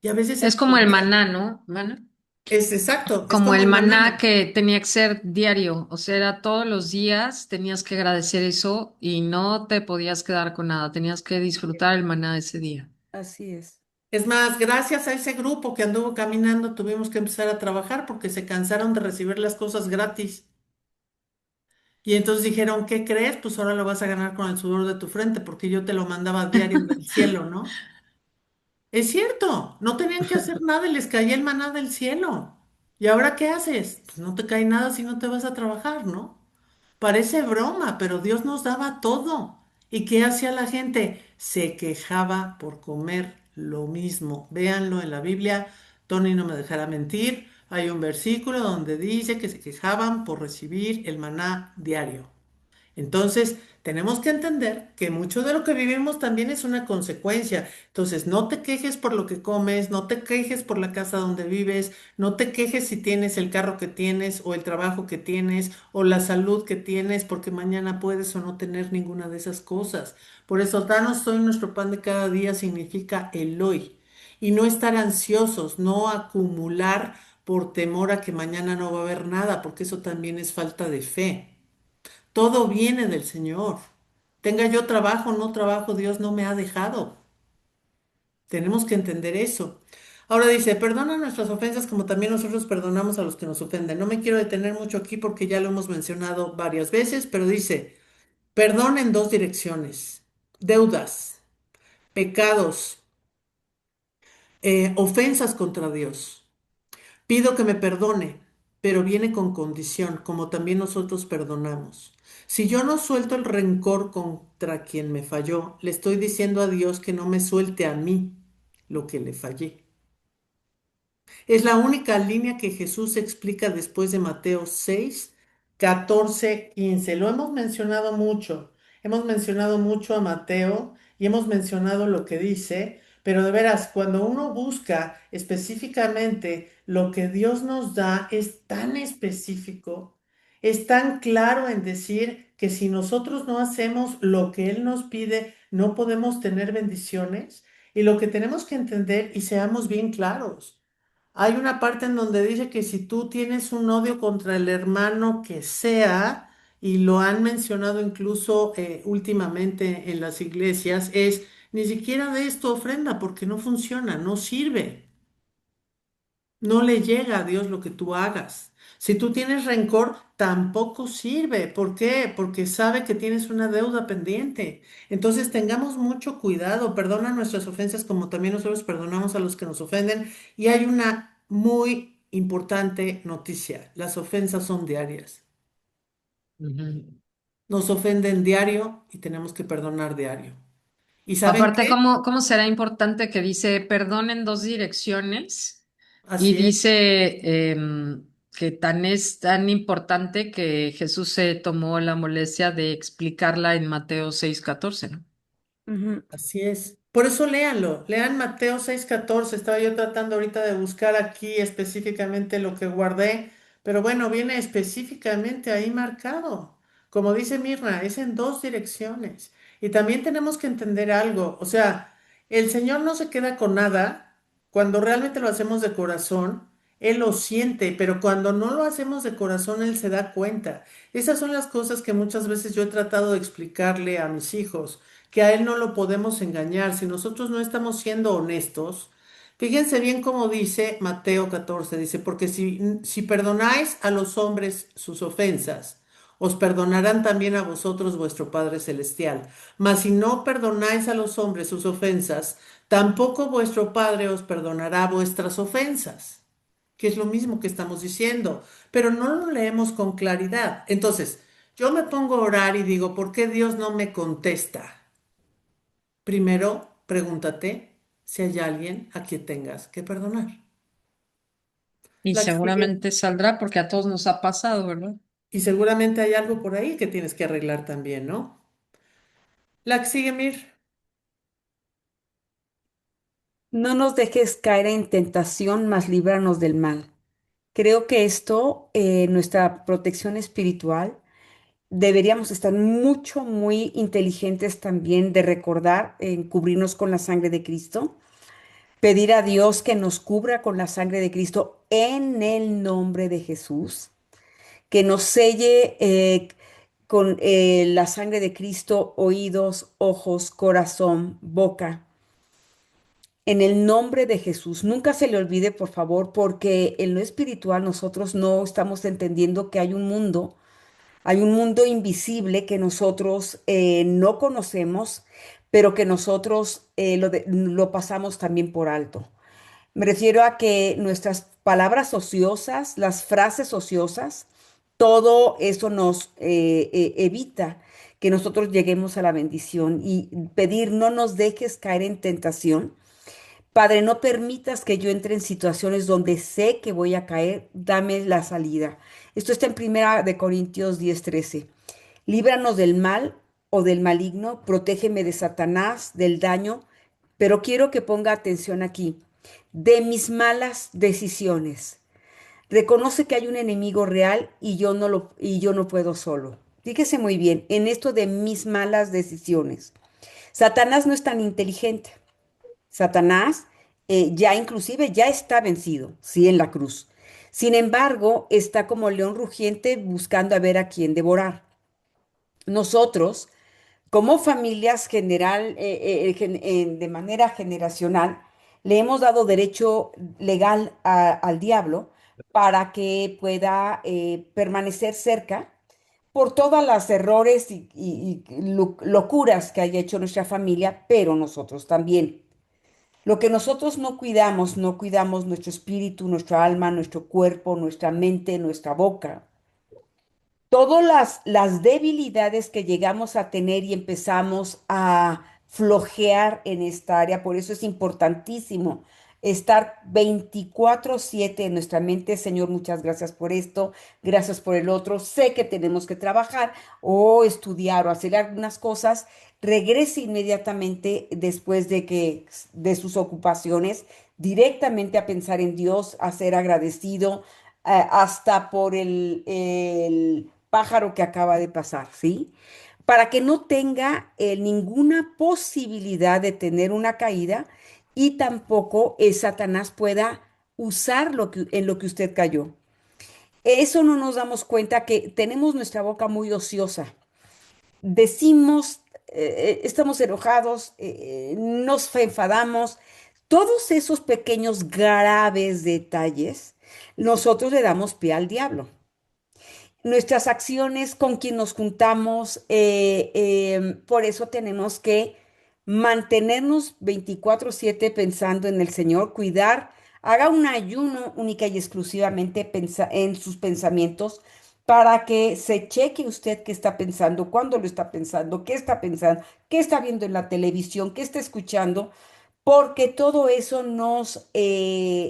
[SPEAKER 3] Y a veces
[SPEAKER 1] Es como el maná, ¿no? ¿Maná?
[SPEAKER 3] es exacto, es
[SPEAKER 1] Como
[SPEAKER 3] como
[SPEAKER 1] el
[SPEAKER 3] el
[SPEAKER 1] maná
[SPEAKER 3] maná.
[SPEAKER 1] que tenía que ser diario, o sea, era todos los días, tenías que agradecer eso y no te podías quedar con nada, tenías que disfrutar el maná ese día.
[SPEAKER 2] Así es.
[SPEAKER 3] Es más, gracias a ese grupo que anduvo caminando, tuvimos que empezar a trabajar porque se cansaron de recibir las cosas gratis. Y entonces dijeron, ¿qué crees? Pues ahora lo vas a ganar con el sudor de tu frente porque yo te lo mandaba diario del cielo, ¿no? Es cierto, no tenían que hacer nada y les caía el maná del cielo. ¿Y ahora qué haces? Pues no te cae nada si no te vas a trabajar, ¿no? Parece broma, pero Dios nos daba todo. ¿Y qué hacía la gente? Se quejaba por comer lo mismo. Véanlo en la Biblia, Tony no me dejará mentir. Hay un versículo donde dice que se quejaban por recibir el maná diario. Entonces, tenemos que entender que mucho de lo que vivimos también es una consecuencia. Entonces, no te quejes por lo que comes, no te quejes por la casa donde vives, no te quejes si tienes el carro que tienes o el trabajo que tienes o la salud que tienes, porque mañana puedes o no tener ninguna de esas cosas. Por eso, danos hoy nuestro pan de cada día significa el hoy. Y no estar ansiosos, no acumular por temor a que mañana no va a haber nada, porque eso también es falta de fe. Todo viene del Señor. Tenga yo trabajo o no trabajo, Dios no me ha dejado. Tenemos que entender eso. Ahora dice, perdona nuestras ofensas como también nosotros perdonamos a los que nos ofenden. No me quiero detener mucho aquí porque ya lo hemos mencionado varias veces, pero dice, perdón en dos direcciones. Deudas, pecados, ofensas contra Dios. Pido que me perdone, pero viene con condición, como también nosotros perdonamos. Si yo no suelto el rencor contra quien me falló, le estoy diciendo a Dios que no me suelte a mí lo que le fallé. Es la única línea que Jesús explica después de Mateo 6, 14, 15. Lo hemos mencionado mucho. Hemos mencionado mucho a Mateo y hemos mencionado lo que dice, pero de veras, cuando uno busca específicamente lo que Dios nos da, es tan específico, es tan claro en decir que si nosotros no hacemos lo que Él nos pide, no podemos tener bendiciones. Y lo que tenemos que entender, y seamos bien claros, hay una parte en donde dice que si tú tienes un odio contra el hermano que sea, y lo han mencionado incluso últimamente en las iglesias, es ni siquiera de esto ofrenda porque no funciona, no sirve. No le llega a Dios lo que tú hagas. Si tú tienes rencor, tampoco sirve. ¿Por qué? Porque sabe que tienes una deuda pendiente. Entonces tengamos mucho cuidado. Perdona nuestras ofensas como también nosotros perdonamos a los que nos ofenden. Y hay una muy importante noticia. Las ofensas son diarias.
[SPEAKER 1] Ujú.
[SPEAKER 3] Nos ofenden diario y tenemos que perdonar diario. ¿Y saben
[SPEAKER 1] Aparte,
[SPEAKER 3] qué?
[SPEAKER 1] ¿cómo será importante que dice perdón en dos direcciones? Y
[SPEAKER 3] Así es.
[SPEAKER 1] dice que es tan importante que Jesús se tomó la molestia de explicarla en Mateo 6:14, ¿no?
[SPEAKER 2] Ujú.
[SPEAKER 3] Así es. Por eso léanlo. Lean Mateo 6:14. Estaba yo tratando ahorita de buscar aquí específicamente lo que guardé, pero bueno, viene específicamente ahí marcado. Como dice Mirna, es en dos direcciones. Y también tenemos que entender algo. O sea, el Señor no se queda con nada cuando realmente lo hacemos de corazón. Él lo siente, pero cuando no lo hacemos de corazón, Él se da cuenta. Esas son las cosas que muchas veces yo he tratado de explicarle a mis hijos, que a Él no lo podemos engañar. Si nosotros no estamos siendo honestos, fíjense bien cómo dice Mateo 14, dice, porque si perdonáis a los hombres sus ofensas, os perdonarán también a vosotros vuestro Padre Celestial. Mas si no perdonáis a los hombres sus ofensas, tampoco vuestro Padre os perdonará vuestras ofensas, que es lo mismo que estamos diciendo, pero no lo leemos con claridad. Entonces, yo me pongo a orar y digo, ¿por qué Dios no me contesta? Primero, pregúntate si hay alguien a quien tengas que perdonar.
[SPEAKER 1] Y
[SPEAKER 3] La que sigue.
[SPEAKER 1] seguramente saldrá porque a todos nos ha pasado, ¿verdad?
[SPEAKER 3] Y seguramente hay algo por ahí que tienes que arreglar también, ¿no? La que sigue, Mir.
[SPEAKER 2] No nos dejes caer en tentación, mas líbranos del mal. Creo que esto, nuestra protección espiritual, deberíamos estar mucho, muy inteligentes también de recordar en cubrirnos con la sangre de Cristo, pedir a Dios que nos cubra con la sangre de Cristo en el nombre de Jesús, que nos selle con la sangre de Cristo oídos, ojos, corazón, boca. En el nombre de Jesús, nunca se le olvide, por favor, porque en lo espiritual nosotros no estamos entendiendo que hay un mundo invisible que nosotros no conocemos, pero que nosotros lo pasamos también por alto. Me refiero a que nuestras palabras ociosas, las frases ociosas, todo eso nos evita que nosotros lleguemos a la bendición y pedir, no nos dejes caer en tentación. Padre, no permitas que yo entre en situaciones donde sé que voy a caer, dame la salida. Esto está en Primera de Corintios 10:13. Líbranos del mal o del maligno, protégeme de Satanás, del daño, pero quiero que ponga atención aquí, de mis malas decisiones. Reconoce que hay un enemigo real y yo no puedo solo. Fíjese muy bien en esto de mis malas decisiones. Satanás no es tan inteligente. Satanás ya inclusive ya está vencido, sí, en la cruz. Sin embargo, está como león rugiente buscando a ver a quién devorar. Nosotros, como familias de manera generacional, le hemos dado derecho legal al diablo para que pueda permanecer cerca por todas las errores y locuras que haya hecho nuestra familia, pero nosotros también. Lo que nosotros no cuidamos, no cuidamos nuestro espíritu, nuestra alma, nuestro cuerpo, nuestra mente, nuestra boca. Todas las debilidades que llegamos a tener y empezamos a flojear en esta área, por eso es importantísimo estar 24/7 en nuestra mente. Señor, muchas gracias por esto, gracias por el otro. Sé que tenemos que trabajar o estudiar o hacer algunas cosas. Regrese inmediatamente después de sus ocupaciones, directamente a pensar en Dios, a ser agradecido, hasta por el pájaro que acaba de pasar, ¿sí? Para que no tenga ninguna posibilidad de tener una caída y tampoco Satanás pueda usar en lo que usted cayó. Eso no nos damos cuenta que tenemos nuestra boca muy ociosa. Decimos, estamos enojados, nos enfadamos. Todos esos pequeños graves detalles, nosotros le damos pie al diablo. Nuestras acciones, con quien nos juntamos, por eso tenemos que mantenernos 24/7 pensando en el Señor, cuidar, haga un ayuno única y exclusivamente en sus pensamientos para que se cheque usted qué está pensando, cuándo lo está pensando, qué está viendo en la televisión, qué está escuchando, porque todo eso nos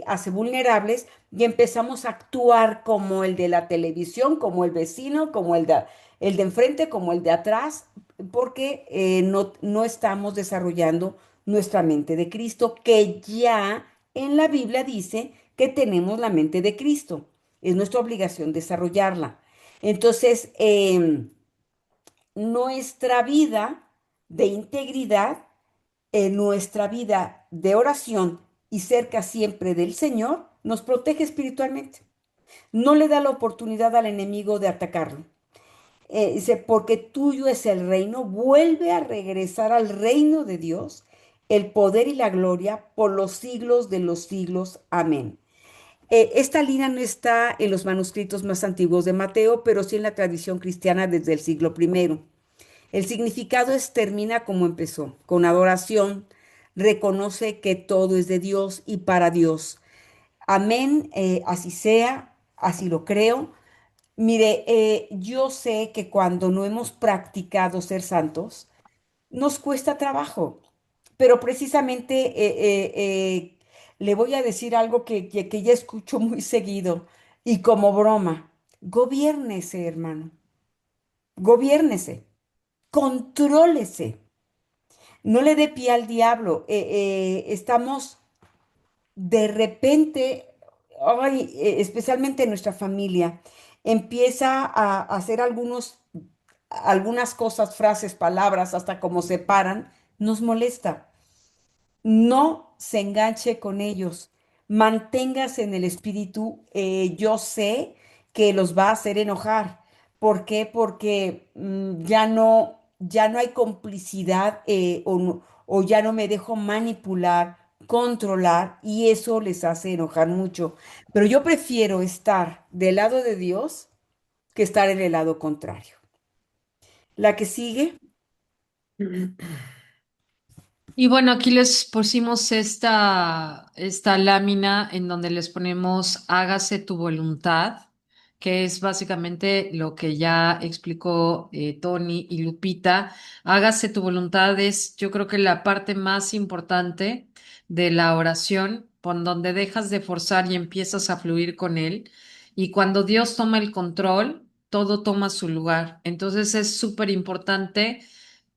[SPEAKER 2] hace vulnerables y empezamos a actuar como el de la televisión, como el vecino, como el de enfrente, como el de atrás, porque no estamos desarrollando nuestra mente de Cristo, que ya en la Biblia dice que tenemos la mente de Cristo. Es nuestra obligación desarrollarla. Entonces, nuestra vida de integridad, nuestra vida de oración y cerca siempre del Señor, nos protege espiritualmente. No le da la oportunidad al enemigo de atacarlo. Dice, porque tuyo es el reino, vuelve a regresar al reino de Dios, el poder y la gloria por los siglos de los siglos. Amén. Esta línea no está en los manuscritos más antiguos de Mateo, pero sí en la tradición cristiana desde el siglo primero. El significado es termina como empezó, con adoración, reconoce que todo es de Dios y para Dios. Amén, así sea, así lo creo. Mire, yo sé que cuando no hemos practicado ser santos, nos cuesta trabajo, pero precisamente le voy a decir algo que ya escucho muy seguido y como broma. Gobiérnese, hermano, gobiérnese, contrólese. No le dé pie al diablo. Estamos de repente, ay, especialmente en nuestra familia, empieza a hacer algunas cosas, frases, palabras, hasta como se paran, nos molesta. No se enganche con ellos. Manténgase en el espíritu. Yo sé que los va a hacer enojar. ¿Por qué? Porque ya no hay complicidad, o ya no me dejo manipular, controlar y eso les hace enojar mucho. Pero yo prefiero estar del lado de Dios que estar en el lado contrario. La que sigue.
[SPEAKER 1] Y bueno, aquí les pusimos esta lámina en donde les ponemos hágase tu voluntad, que es básicamente lo que ya explicó Tony y Lupita. Hágase tu voluntad es, yo creo que la parte más importante de la oración, por donde dejas de forzar y empiezas a fluir con él. Y cuando Dios toma el control, todo toma su lugar. Entonces es súper importante.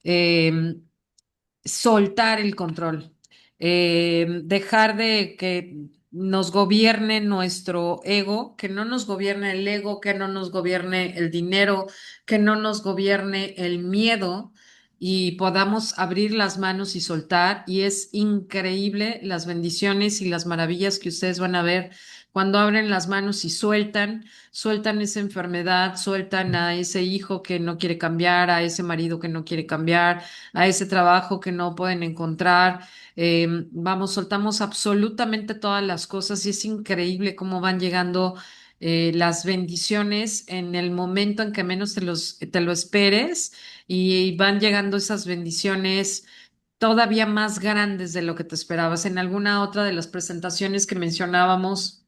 [SPEAKER 1] em, Soltar el control, dejar de que nos gobierne nuestro ego, que no nos gobierne el ego, que no nos gobierne el dinero, que no nos gobierne el miedo y podamos abrir las manos y soltar. Y es increíble las bendiciones y las maravillas que ustedes van a ver cuando abren las manos y sueltan esa enfermedad, sueltan a ese hijo que no quiere cambiar, a ese marido que no quiere cambiar, a ese trabajo que no pueden encontrar. Vamos, soltamos absolutamente todas las cosas y es increíble cómo van llegando las bendiciones en el momento en que menos te lo esperes y van llegando esas bendiciones todavía más grandes de lo que te esperabas. En alguna otra de las presentaciones que mencionábamos,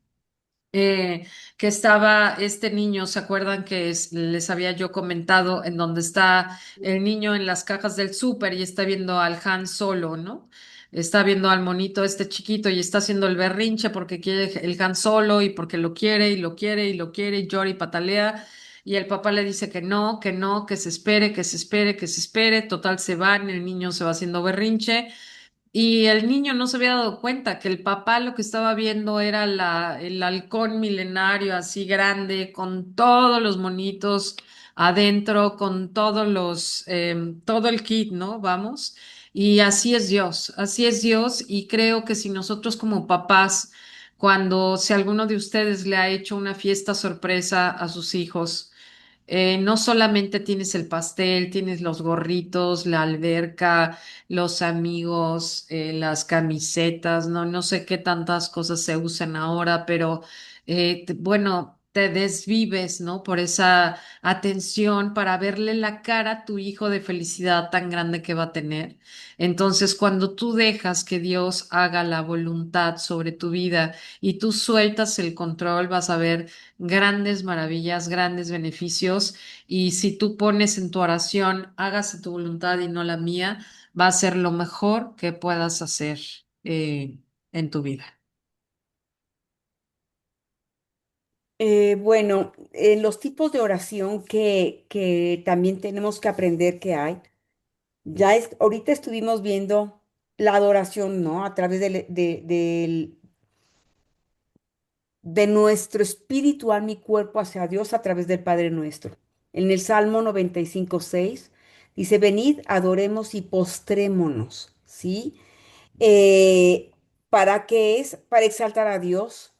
[SPEAKER 1] que estaba este niño, ¿se acuerdan que les había yo comentado en donde está el niño en las cajas del súper y está viendo al Han Solo, ¿no? Está viendo al monito este chiquito y está haciendo el berrinche porque quiere el Han Solo y porque lo quiere y lo quiere y lo quiere y llora y patalea. Y el papá le dice que no, que no, que se espere, que se espere, que se espere. Total, se van, el niño se va haciendo berrinche. Y el niño no se había dado cuenta que el papá lo que estaba viendo era el halcón milenario así grande, con todos los monitos adentro, con todo el kit, ¿no? Vamos. Y así es Dios, y creo que si nosotros como papás, cuando si alguno de ustedes le ha hecho una fiesta sorpresa a sus hijos, no solamente tienes el pastel, tienes los gorritos, la alberca, los amigos, las camisetas, no sé qué tantas cosas se usan ahora, pero bueno, te desvives, ¿no? Por esa atención para verle la cara a tu hijo de felicidad tan grande que va a tener. Entonces, cuando tú dejas que Dios haga la voluntad sobre tu vida y tú sueltas el control, vas a ver grandes maravillas, grandes beneficios. Y si tú pones en tu oración, hágase tu voluntad y no la mía, va a ser lo mejor que puedas hacer en tu vida.
[SPEAKER 2] Bueno, los tipos de oración que también tenemos que aprender que hay. Ahorita estuvimos viendo la adoración, ¿no? A través de nuestro espíritu, alma y cuerpo hacia Dios a través del Padre nuestro. En el Salmo 95:6 dice, venid, adoremos y postrémonos, ¿sí? ¿Para qué es? Para exaltar a Dios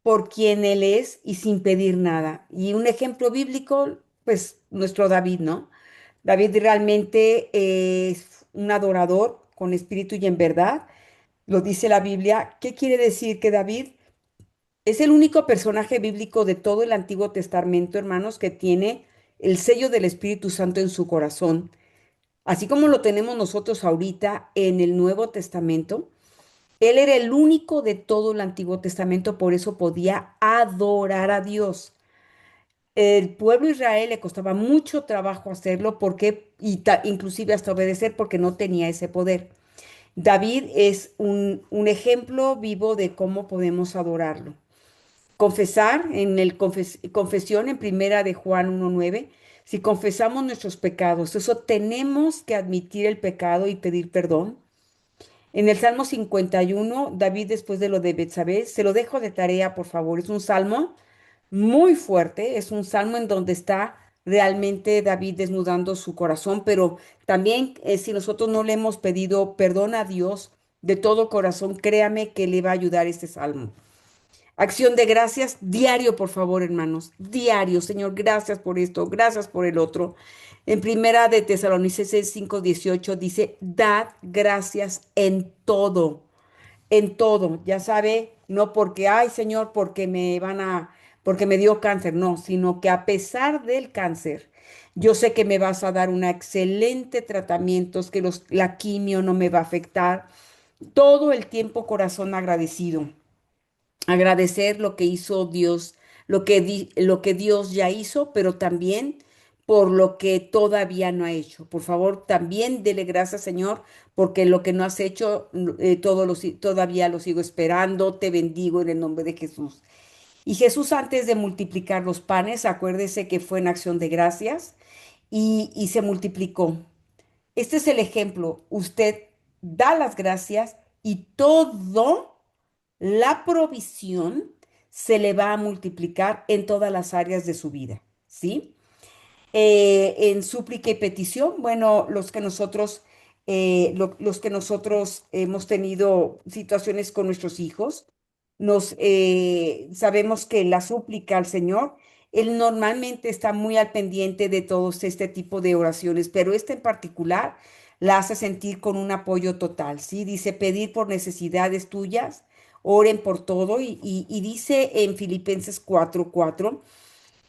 [SPEAKER 2] por quien Él es y sin pedir nada. Y un ejemplo bíblico, pues nuestro David, ¿no? David realmente es un adorador con espíritu y en verdad. Lo dice la Biblia. ¿Qué quiere decir que David es el único personaje bíblico de todo el Antiguo Testamento, hermanos, que tiene el sello del Espíritu Santo en su corazón? Así como lo tenemos nosotros ahorita en el Nuevo Testamento, él era el único de todo el Antiguo Testamento, por eso podía adorar a Dios. El pueblo de Israel le costaba mucho trabajo hacerlo porque, inclusive hasta obedecer porque no tenía ese poder. David es un ejemplo vivo de cómo podemos adorarlo. Confesar en confesión en primera de Juan 1:9, si confesamos nuestros pecados, eso tenemos que admitir el pecado y pedir perdón. En el Salmo 51, David, después de lo de Betsabé, se lo dejo de tarea, por favor. Es un salmo muy fuerte, es un salmo en donde está realmente David desnudando su corazón, pero también si nosotros no le hemos pedido perdón a Dios de todo corazón, créame que le va a ayudar este salmo. Acción de gracias diario, por favor, hermanos. Diario, Señor, gracias por esto, gracias por el otro. En primera de Tesalonicenses 5:18 dice, dad gracias en todo. Ya sabe, no porque, ay, Señor, porque me dio cáncer, no, sino que a pesar del cáncer, yo sé que me vas a dar un excelente tratamiento, que la quimio no me va a afectar. Todo el tiempo corazón agradecido. Agradecer lo que hizo Dios, lo que Dios ya hizo, pero también por lo que todavía no ha hecho. Por favor, también dele gracias, Señor, porque lo que no has hecho, todavía lo sigo esperando. Te bendigo en el nombre de Jesús. Y Jesús, antes de multiplicar los panes, acuérdese que fue en acción de gracias y se multiplicó. Este es el ejemplo. Usted da las gracias y todo la provisión se le va a multiplicar en todas las áreas de su vida, ¿sí? En súplica y petición, bueno, los que nosotros hemos tenido situaciones con nuestros hijos, sabemos que la súplica al Señor, Él normalmente está muy al pendiente de todos este tipo de oraciones, pero esta en particular la hace sentir con un apoyo total, ¿sí? Dice, pedir por necesidades tuyas, oren por todo, y dice en Filipenses 4:4,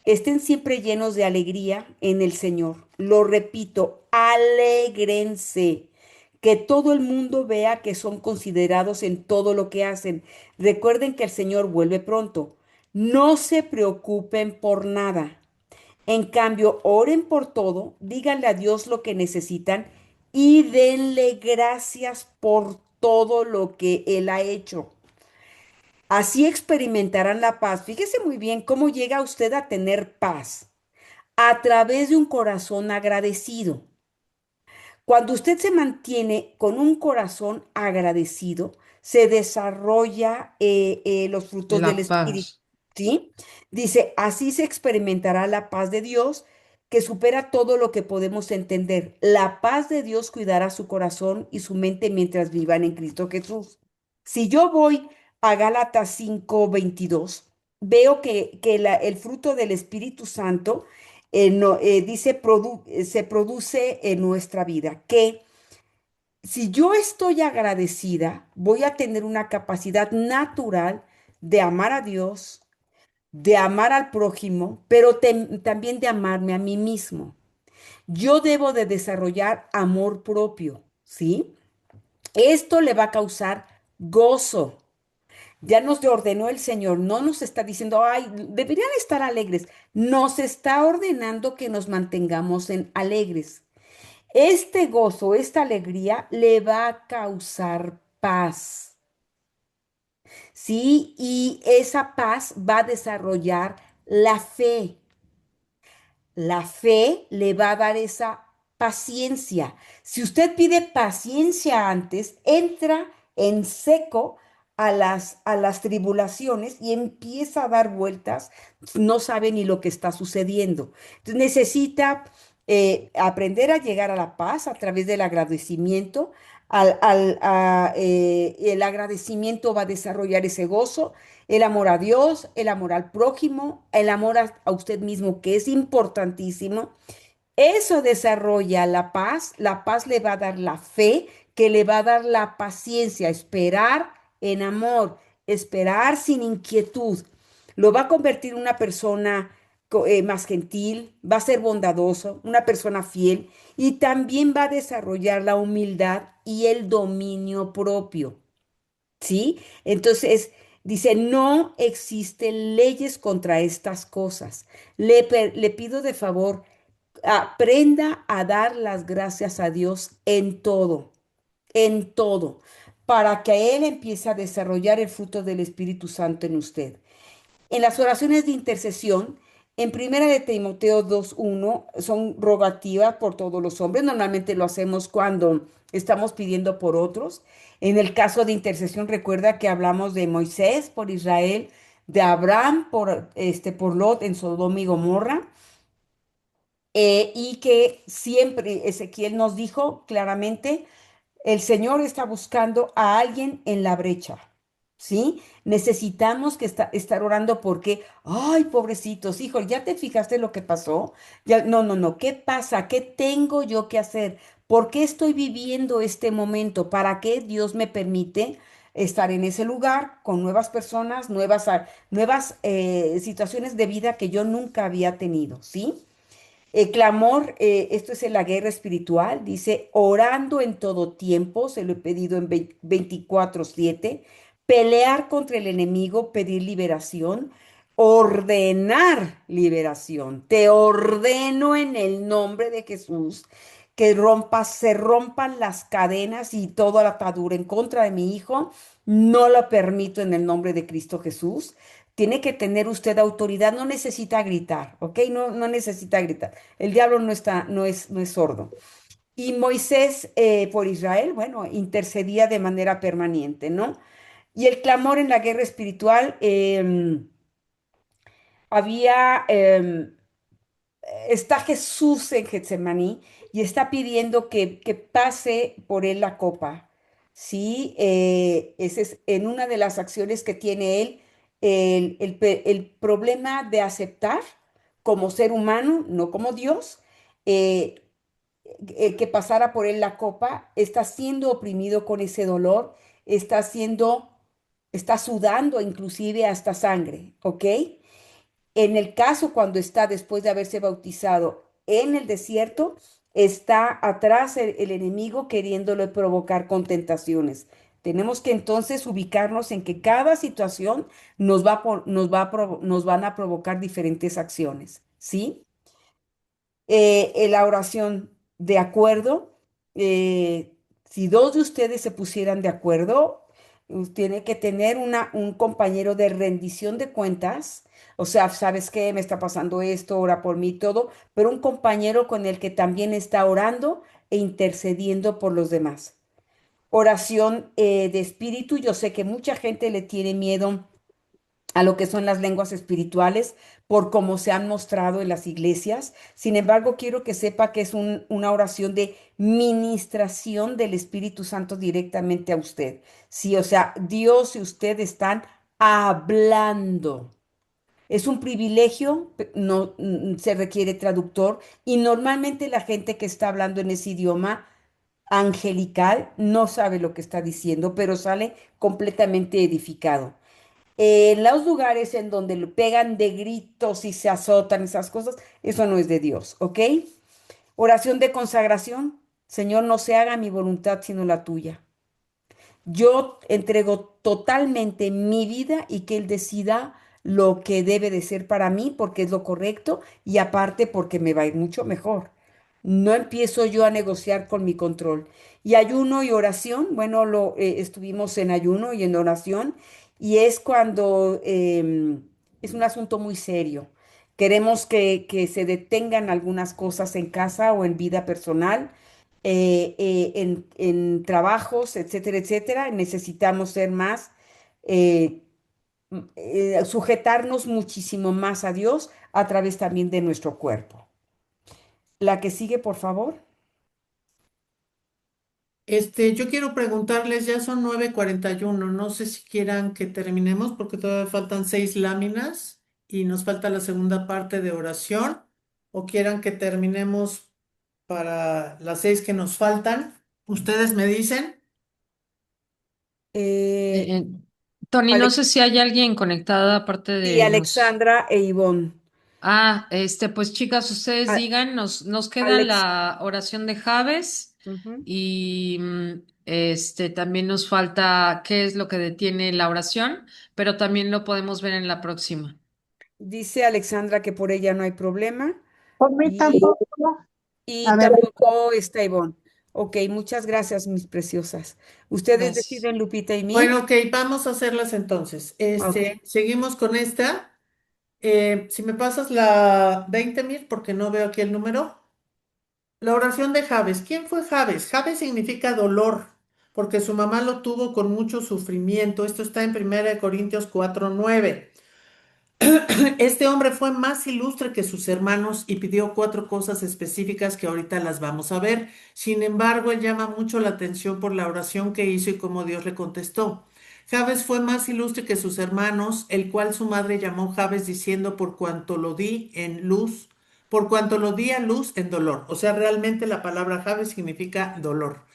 [SPEAKER 2] estén siempre llenos de alegría en el Señor. Lo repito, alégrense. que todo el mundo vea que son considerados en todo lo que hacen. Recuerden que el Señor vuelve pronto. No se preocupen por nada. En cambio, oren por todo, díganle a Dios lo que necesitan y denle gracias por todo lo que Él ha hecho. Así experimentarán la paz. Fíjese muy bien cómo llega usted a tener paz a través de un corazón agradecido. Cuando usted se mantiene con un corazón agradecido, se desarrolla los frutos
[SPEAKER 1] La
[SPEAKER 2] del Espíritu,
[SPEAKER 1] paz.
[SPEAKER 2] ¿sí? Dice, así se experimentará la paz de Dios que supera todo lo que podemos entender. La paz de Dios cuidará su corazón y su mente mientras vivan en Cristo Jesús. Si yo voy a Gálatas 5:22, veo que el fruto del Espíritu Santo dice, se produce en nuestra vida, que si yo estoy agradecida, voy a tener una capacidad natural de amar a Dios, de amar al prójimo, pero también de amarme a mí mismo. Yo debo de desarrollar amor propio, ¿sí? Esto le va a causar gozo. Ya nos ordenó el Señor, no nos está diciendo, ay, deberían estar alegres. Nos está ordenando que nos mantengamos en alegres. Este gozo, esta alegría le va a causar paz, ¿sí? Y esa paz va a desarrollar la fe. La fe le va a dar esa paciencia. Si usted pide paciencia antes, entra en seco a las tribulaciones y empieza a dar vueltas, no sabe ni lo que está sucediendo. Entonces necesita aprender a llegar a la paz a través del agradecimiento. El agradecimiento va a desarrollar ese gozo, el amor a Dios, el amor al prójimo, el amor a usted mismo, que es importantísimo. Eso desarrolla la paz le va a dar la fe, que le va a dar la paciencia, esperar en amor, esperar sin inquietud. Lo va a convertir en una persona más gentil, va a ser bondadoso, una persona fiel y también va a desarrollar la humildad y el dominio propio. ¿Sí? Entonces, dice, no existen leyes contra estas cosas. Le pido de favor, aprenda a dar las gracias a Dios en todo, para que Él empiece a desarrollar el fruto del Espíritu Santo en usted. En las oraciones de intercesión, en Primera de Timoteo 2:1 son rogativas por todos los hombres. Normalmente lo hacemos cuando estamos pidiendo por otros. En el caso de intercesión, recuerda que hablamos de Moisés por Israel, de Abraham por Lot en Sodoma y Gomorra, y que siempre Ezequiel nos dijo claramente el Señor está buscando a alguien en la brecha, ¿sí? Necesitamos estar orando porque, ay, pobrecitos, hijo, ¿ya te fijaste lo que pasó? Ya, no, no, no, ¿qué pasa? ¿Qué tengo yo que hacer? ¿Por qué estoy viviendo este momento? ¿Para qué Dios me permite estar en ese lugar con nuevas personas, nuevas situaciones de vida que yo nunca había tenido, ¿sí? El clamor, esto es en la guerra espiritual, dice, orando en todo tiempo, se lo he pedido en 24/7, pelear contra el enemigo, pedir liberación, ordenar liberación. Te ordeno en el nombre de Jesús que se rompan las cadenas y toda la atadura en contra de mi hijo. No lo permito en el nombre de Cristo Jesús. Tiene que tener usted autoridad, no necesita gritar, ¿ok? No, no necesita gritar. El diablo no es sordo. Y Moisés por Israel, bueno, intercedía de manera permanente, ¿no? Y el clamor en la guerra espiritual, había, está Jesús en Getsemaní y está pidiendo que pase por él la copa. Sí, ese es en una de las acciones que tiene él, el problema de aceptar como ser humano, no como Dios, eh, el que pasara por él la copa, está siendo oprimido con ese dolor, está sudando inclusive hasta sangre, ¿ok? En el caso cuando está después de haberse bautizado en el desierto, está atrás el enemigo queriéndole provocar con tentaciones. Tenemos que entonces ubicarnos en que cada situación nos van a provocar diferentes acciones, ¿sí? La oración de acuerdo, si dos de ustedes se pusieran de acuerdo, tiene que tener un compañero de rendición de cuentas, o sea, ¿sabes qué? Me está pasando esto, ora por mí, todo, pero un compañero con el que también está orando e intercediendo por los demás. Oración de espíritu, yo sé que mucha gente le tiene miedo a lo que son las lenguas espirituales por cómo se han mostrado en las iglesias. Sin embargo, quiero que sepa que es una oración de ministración del Espíritu Santo directamente a usted. Sí, o sea, Dios y usted están hablando. Es un privilegio, no se requiere traductor y normalmente la gente que está hablando en ese idioma angelical no sabe lo que está diciendo, pero sale completamente edificado. En los lugares en donde le pegan de gritos y se azotan esas cosas, eso no es de Dios, ¿ok? Oración de consagración. Señor, no se haga mi voluntad sino la tuya. Yo entrego totalmente mi vida y que Él decida lo que debe de ser para mí porque es lo correcto y aparte porque me va a ir mucho mejor. No empiezo yo a negociar con mi control. Y ayuno y oración, bueno, estuvimos en ayuno y en oración y es cuando es un asunto muy serio. Queremos que se detengan algunas cosas en casa o en vida personal en trabajos, etcétera, etcétera. Necesitamos ser más, sujetarnos muchísimo más a Dios a través también de nuestro cuerpo. La que sigue, por favor.
[SPEAKER 3] Yo quiero preguntarles, ya son 9:41. No sé si quieran que terminemos porque todavía faltan 6 láminas y nos falta la segunda parte de oración, o quieran que terminemos para las 6 que nos faltan. Ustedes me dicen.
[SPEAKER 2] Eh,
[SPEAKER 1] Eh, Tony, no
[SPEAKER 2] Alex-
[SPEAKER 1] sé si hay alguien conectada aparte
[SPEAKER 2] sí,
[SPEAKER 1] de los...
[SPEAKER 2] Alexandra e Ivonne.
[SPEAKER 1] Pues chicas, ustedes
[SPEAKER 2] A-
[SPEAKER 1] digan, nos quedan
[SPEAKER 2] Alex,
[SPEAKER 1] la oración de Javes
[SPEAKER 2] ujú.
[SPEAKER 1] y también nos falta qué es lo que detiene la oración, pero también lo podemos ver en la próxima.
[SPEAKER 2] Dice Alexandra que por ella no hay problema
[SPEAKER 4] Por mí
[SPEAKER 2] y,
[SPEAKER 4] tampoco. A
[SPEAKER 2] y
[SPEAKER 4] ver,
[SPEAKER 2] tampoco está Ivonne. Ok, muchas gracias, mis preciosas. Ustedes
[SPEAKER 1] Gracias.
[SPEAKER 2] deciden, Lupita y mí.
[SPEAKER 3] Bueno, ok, vamos a hacerlas entonces.
[SPEAKER 2] Ok.
[SPEAKER 3] Seguimos con esta. Si me pasas la 20.000, porque no veo aquí el número. La oración de Jabes. ¿Quién fue Jabes? Jabes significa dolor, porque su mamá lo tuvo con mucho sufrimiento. Esto está en 1 Corintios 4:9. Este hombre fue más ilustre que sus hermanos y pidió 4 cosas específicas que ahorita las vamos a ver. Sin embargo, él llama mucho la atención por la oración que hizo y cómo Dios le contestó. Jabes fue más ilustre que sus hermanos, el cual su madre llamó Jabes diciendo por cuanto lo di a luz en dolor. O sea, realmente la palabra Jabes significa dolor.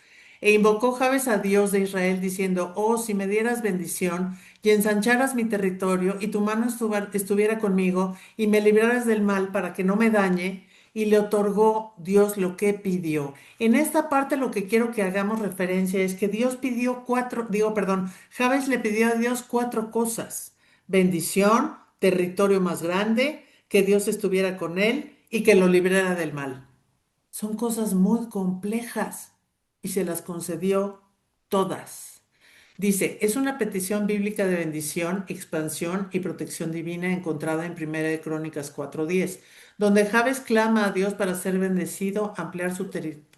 [SPEAKER 3] E invocó Jabes a Dios de Israel diciendo, oh, si me dieras bendición y ensancharas mi territorio y tu mano estuviera conmigo y me libraras del mal para que no me dañe, y le otorgó Dios lo que pidió. En esta parte lo que quiero que hagamos referencia es que Dios pidió Jabes le pidió a Dios 4 cosas: bendición, territorio más grande, que Dios estuviera con él y que lo librara del mal. Son cosas muy complejas y se las concedió todas. Dice, es una petición bíblica de bendición, expansión y protección divina encontrada en 1 Crónicas 4:10, donde Jabes clama a Dios para ser bendecido, ampliar su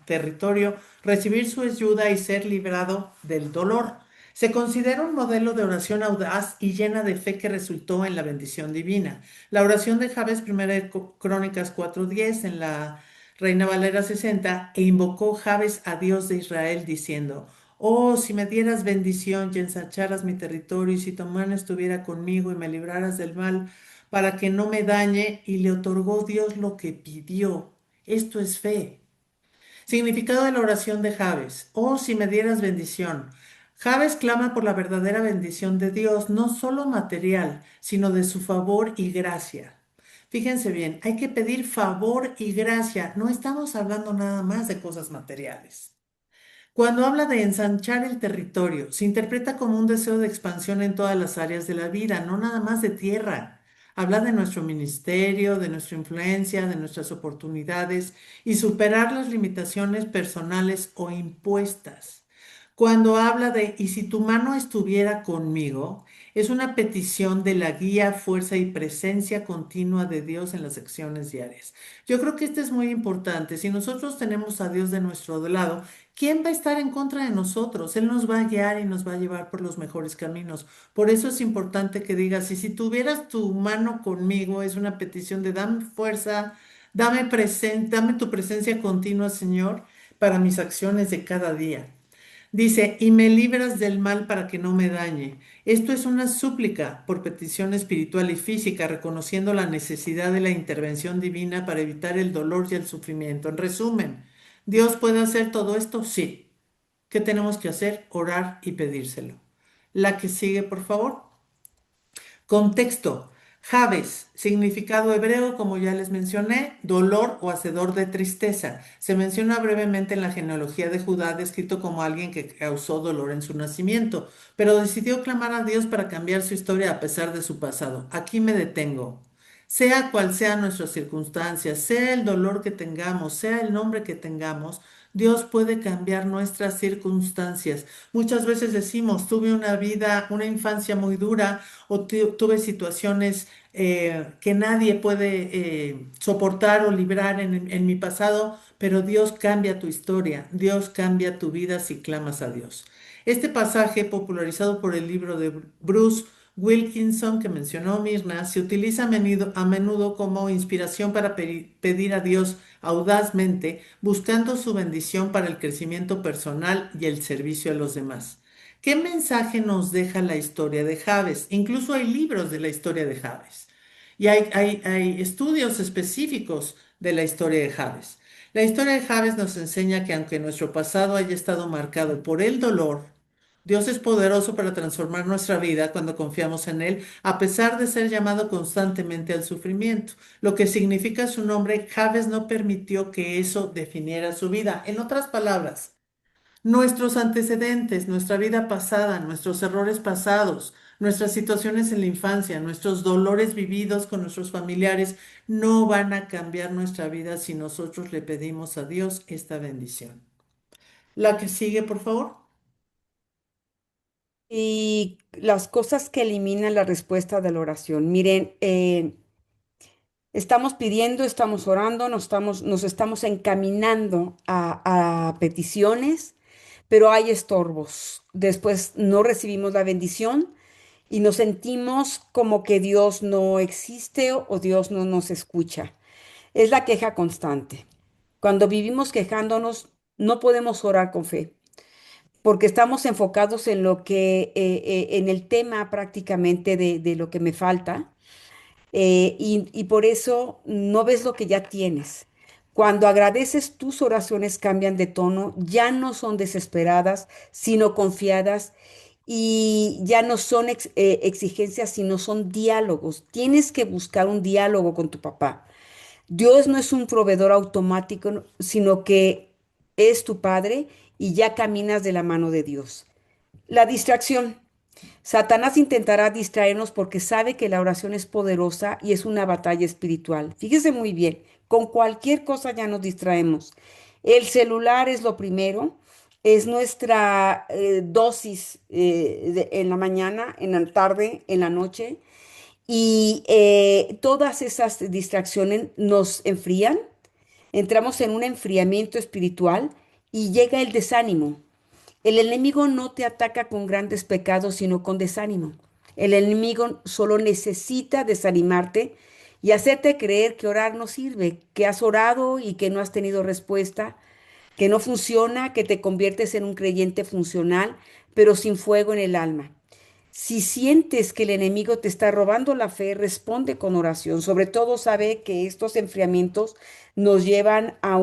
[SPEAKER 3] territorio, recibir su ayuda y ser librado del dolor. Se considera un modelo de oración audaz y llena de fe que resultó en la bendición divina. La oración de Jabes, 1 Crónicas 4:10, en la Reina Valera 60, e invocó Jabes a Dios de Israel diciendo, oh, si me dieras bendición y ensancharas mi territorio, y si tu mano estuviera conmigo y me libraras del mal, para que no me dañe, y le otorgó Dios lo que pidió. Esto es fe. Significado de la oración de Jabes. Oh, si me dieras bendición. Jabes clama por la verdadera bendición de Dios, no solo material, sino de su favor y gracia. Fíjense bien, hay que pedir favor y gracia. No estamos hablando nada más de cosas materiales. Cuando habla de ensanchar el territorio, se interpreta como un deseo de expansión en todas las áreas de la vida, no nada más de tierra. Habla de nuestro ministerio, de nuestra influencia, de nuestras oportunidades y superar las limitaciones personales o impuestas. Cuando habla de, y si tu mano estuviera conmigo, es una petición de la guía, fuerza y presencia continua de Dios en las acciones diarias. Yo creo que esto es muy importante. Si nosotros tenemos a Dios de nuestro lado, ¿quién va a estar en contra de nosotros? Él nos va a guiar y nos va a llevar por los mejores caminos. Por eso es importante que digas, y si tuvieras tu mano conmigo, es una petición de dame fuerza, dame tu presencia continua, Señor, para mis acciones de cada día. Dice, y me libras del mal para que no me dañe. Esto es una súplica por petición espiritual y física, reconociendo la necesidad de la intervención divina para evitar el dolor y el sufrimiento. En resumen, ¿Dios puede hacer todo esto? Sí. ¿Qué tenemos que hacer? Orar y pedírselo. La que sigue, por favor. Contexto. Jabes, significado hebreo, como ya les mencioné, dolor o hacedor de tristeza. Se menciona brevemente en la genealogía de Judá, descrito como alguien que causó dolor en su nacimiento, pero decidió clamar a Dios para cambiar su historia a pesar de su pasado. Aquí me detengo. Sea cual sea nuestras circunstancias, sea el dolor que tengamos, sea el nombre que tengamos, Dios puede cambiar nuestras circunstancias. Muchas veces decimos, tuve una vida, una infancia muy dura o tuve situaciones que nadie puede soportar o librar en mi pasado, pero Dios cambia tu historia, Dios cambia tu vida si clamas a Dios. Este pasaje, popularizado por el libro de Bruce Wilkinson que mencionó Mirna, se utiliza a menudo como inspiración para pedir a Dios audazmente, buscando su bendición para el crecimiento personal y el servicio a los demás. ¿Qué mensaje nos deja la historia de Jabes? Incluso hay libros de la historia de Jabes y hay estudios específicos de la historia de Jabes. La historia de Jabes nos enseña que aunque nuestro pasado haya estado marcado por el dolor, Dios es poderoso para transformar nuestra vida cuando confiamos en Él, a pesar de ser llamado constantemente al sufrimiento. Lo que significa su nombre, Jabes no permitió que eso definiera su vida. En otras palabras, nuestros antecedentes, nuestra vida pasada, nuestros errores pasados, nuestras situaciones en la infancia, nuestros dolores vividos con nuestros familiares, no van a cambiar nuestra vida si nosotros le pedimos a Dios esta bendición. La que sigue, por favor.
[SPEAKER 2] Y las cosas que eliminan la respuesta de la oración. Miren, estamos pidiendo, estamos orando, nos estamos encaminando a peticiones, pero hay estorbos. Después no recibimos la bendición y nos sentimos como que Dios no existe o Dios no nos escucha. Es la queja constante. Cuando vivimos quejándonos, no podemos orar con fe, porque estamos enfocados en lo que, en el tema prácticamente de lo que me falta, y por eso no ves lo que ya tienes. Cuando agradeces, tus oraciones cambian de tono, ya no son desesperadas, sino confiadas, y ya no son exigencias, sino son diálogos. Tienes que buscar un diálogo con tu papá. Dios no es un proveedor automático, no, sino que es tu padre y ya caminas de la mano de Dios. La distracción. Satanás intentará distraernos porque sabe que la oración es poderosa y es una batalla espiritual. Fíjese muy bien, con cualquier cosa ya nos distraemos. El celular es lo primero, es nuestra dosis en la mañana, en la tarde, en la noche. Y todas esas distracciones nos enfrían, entramos en un enfriamiento espiritual y llega el desánimo. El enemigo no te ataca con grandes pecados, sino con desánimo. El enemigo solo necesita desanimarte y hacerte creer que orar no sirve, que has orado y que no has tenido respuesta, que no funciona, que te conviertes en un creyente funcional, pero sin fuego en el alma. Si sientes que el enemigo te está robando la fe, responde con oración. Sobre todo sabe que estos enfriamientos nos llevan a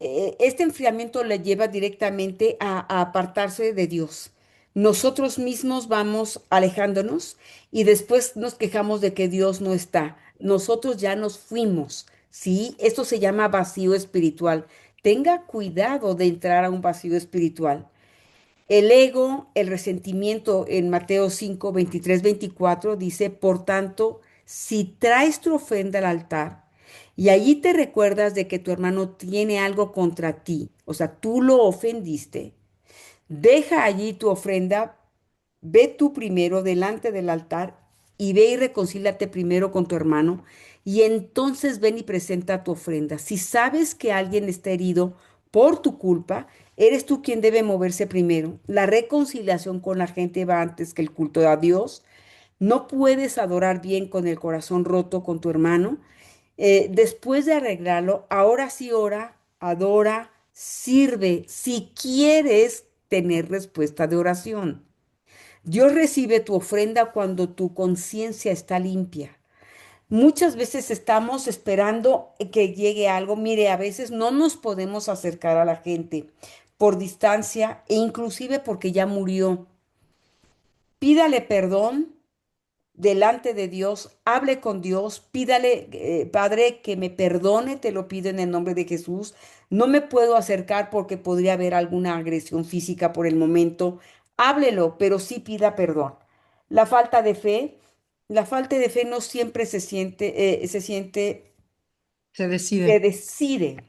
[SPEAKER 2] este enfriamiento le lleva directamente a apartarse de Dios. nosotros mismos vamos alejándonos y después nos quejamos de que Dios no está. Nosotros ya nos fuimos, ¿sí? Esto se llama vacío espiritual. Tenga cuidado de entrar a un vacío espiritual. El ego, el resentimiento en Mateo 5, 23, 24 dice, por tanto, si traes tu ofrenda al altar y allí te recuerdas de que tu hermano tiene algo contra ti, o sea, tú lo ofendiste, deja allí tu ofrenda, ve tú primero delante del altar y ve y reconcíliate primero con tu hermano y entonces ven y presenta tu ofrenda. Si sabes que alguien está herido por tu culpa, eres tú quien debe moverse primero. La reconciliación con la gente va antes que el culto a Dios. No puedes adorar bien con el corazón roto con tu hermano. Después de arreglarlo, ahora sí ora, adora, sirve, si quieres tener respuesta de oración. Dios recibe tu ofrenda cuando tu conciencia está limpia. Muchas veces estamos esperando que llegue algo. Mire, a veces no nos podemos acercar a la gente por distancia e inclusive porque ya murió. Pídale perdón delante de Dios, hable con Dios, pídale, Padre, que me perdone, te lo pido en el nombre de Jesús. No me puedo acercar porque podría haber alguna agresión física por el momento. Háblelo, pero sí pida perdón. La falta de fe, la falta de fe no siempre
[SPEAKER 1] Se
[SPEAKER 2] se
[SPEAKER 1] decide.
[SPEAKER 2] decide.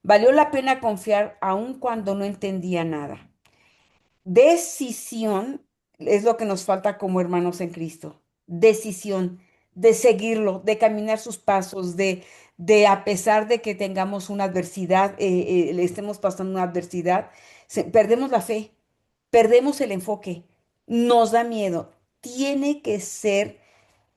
[SPEAKER 2] Valió la pena confiar aun cuando no entendía nada. Decisión es lo que nos falta como hermanos en Cristo. Decisión de seguirlo, de caminar sus pasos, de a pesar de que tengamos una adversidad, le estemos pasando una adversidad, perdemos la fe, perdemos el enfoque, nos da miedo. Tiene que ser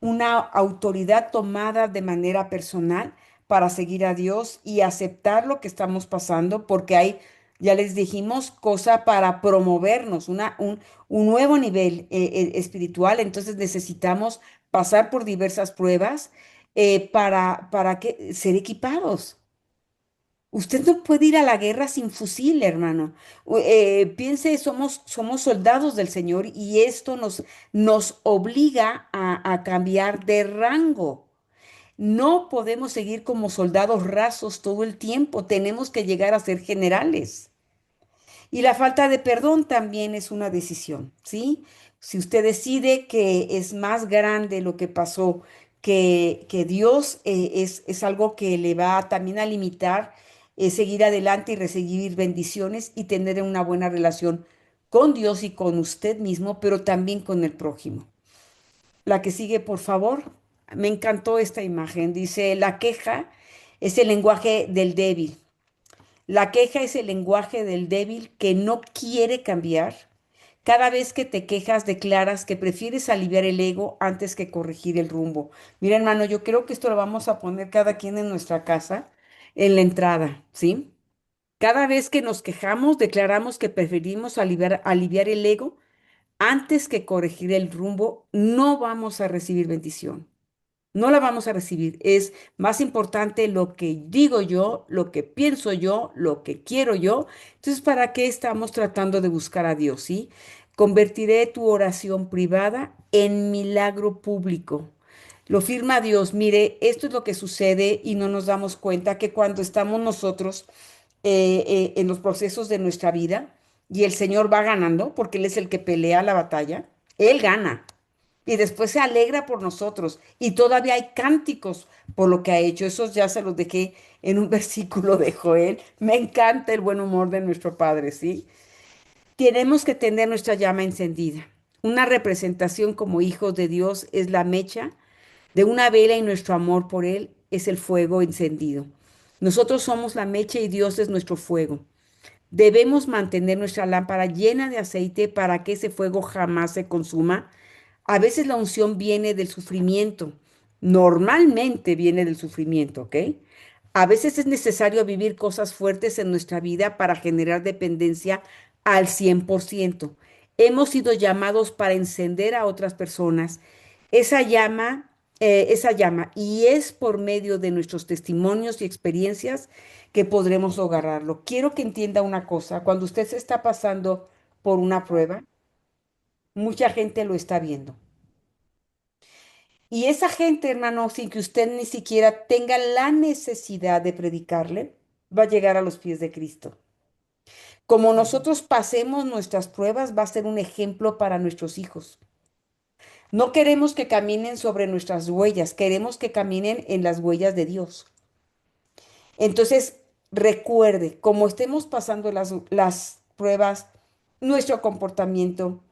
[SPEAKER 2] una autoridad tomada de manera personal para seguir a Dios y aceptar lo que estamos pasando, porque hay, ya les dijimos, cosa para promovernos, un nuevo nivel espiritual. Entonces necesitamos pasar por diversas pruebas para ser equipados. Usted no puede ir a la guerra sin fusil, hermano. Piense, somos soldados del Señor y esto nos obliga a cambiar de rango. No podemos seguir como soldados rasos todo el tiempo. Tenemos que llegar a ser generales. Y la falta de perdón también es una decisión, ¿sí? Si usted decide que es más grande lo que pasó, que Dios es algo que le va también a limitar seguir adelante y recibir bendiciones y tener una buena relación con Dios y con usted mismo, pero también con el prójimo. La que sigue, por favor. Me encantó esta imagen. Dice, la queja es el lenguaje del débil. La queja es el lenguaje del débil que no quiere cambiar. Cada vez que te quejas, declaras que prefieres aliviar el ego antes que corregir el rumbo. Mira, hermano, yo creo que esto lo vamos a poner cada quien en nuestra casa, en la entrada, ¿sí? Cada vez que nos quejamos, declaramos que preferimos aliviar el ego antes que corregir el rumbo. No vamos a recibir bendición. No la vamos a recibir. Es más importante lo que digo yo, lo que pienso yo, lo que quiero yo. Entonces, ¿para qué estamos tratando de buscar a Dios, sí? Convertiré tu oración privada en milagro público. Lo firma Dios. Mire, esto es lo que sucede y no nos damos cuenta que cuando estamos nosotros en los procesos de nuestra vida y el Señor va ganando, porque Él es el que pelea la batalla, Él gana y después se alegra por nosotros. Y todavía hay cánticos por lo que ha hecho. Esos ya se los dejé en un versículo de Joel. Me encanta el buen humor de nuestro Padre, ¿sí? Tenemos que tener nuestra llama encendida. Una representación como hijos de Dios es la mecha de una vela y nuestro amor por Él es el fuego encendido. Nosotros somos la mecha y Dios es nuestro fuego. Debemos mantener nuestra lámpara llena de aceite para que ese fuego jamás se consuma. A veces la unción viene del sufrimiento, normalmente viene del sufrimiento, ¿ok? A veces es necesario vivir cosas fuertes en nuestra vida para generar dependencia al 100%. Hemos sido llamados para encender a otras personas esa llama, y es por medio de nuestros testimonios y experiencias que podremos lograrlo. Quiero que entienda una cosa, cuando usted se está pasando por una prueba, mucha gente lo está viendo. Y esa gente, hermano, sin que usted ni siquiera tenga la necesidad de predicarle, va a llegar a los pies de Cristo. Como nosotros pasemos nuestras pruebas, va a ser un ejemplo para nuestros hijos. No queremos que caminen sobre nuestras huellas, queremos que caminen en las huellas de Dios. Entonces, recuerde, como estemos pasando las pruebas, nuestro comportamiento,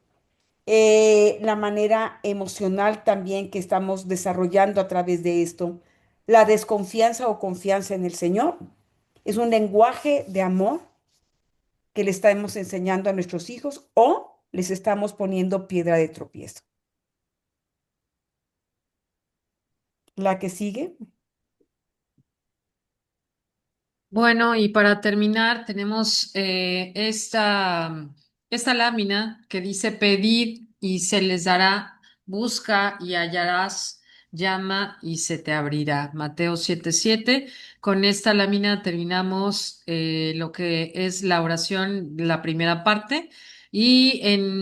[SPEAKER 2] la manera emocional también que estamos desarrollando a través de esto, la desconfianza o confianza en el Señor, es un lenguaje de amor que le estamos enseñando a nuestros hijos o les estamos poniendo piedra de tropiezo. La que sigue,
[SPEAKER 1] Bueno, y para terminar, tenemos esta lámina que dice: pedid y se les dará, busca y hallarás, llama y se te abrirá. Mateo 7:7. Con esta lámina terminamos lo que es la oración, la primera parte. Y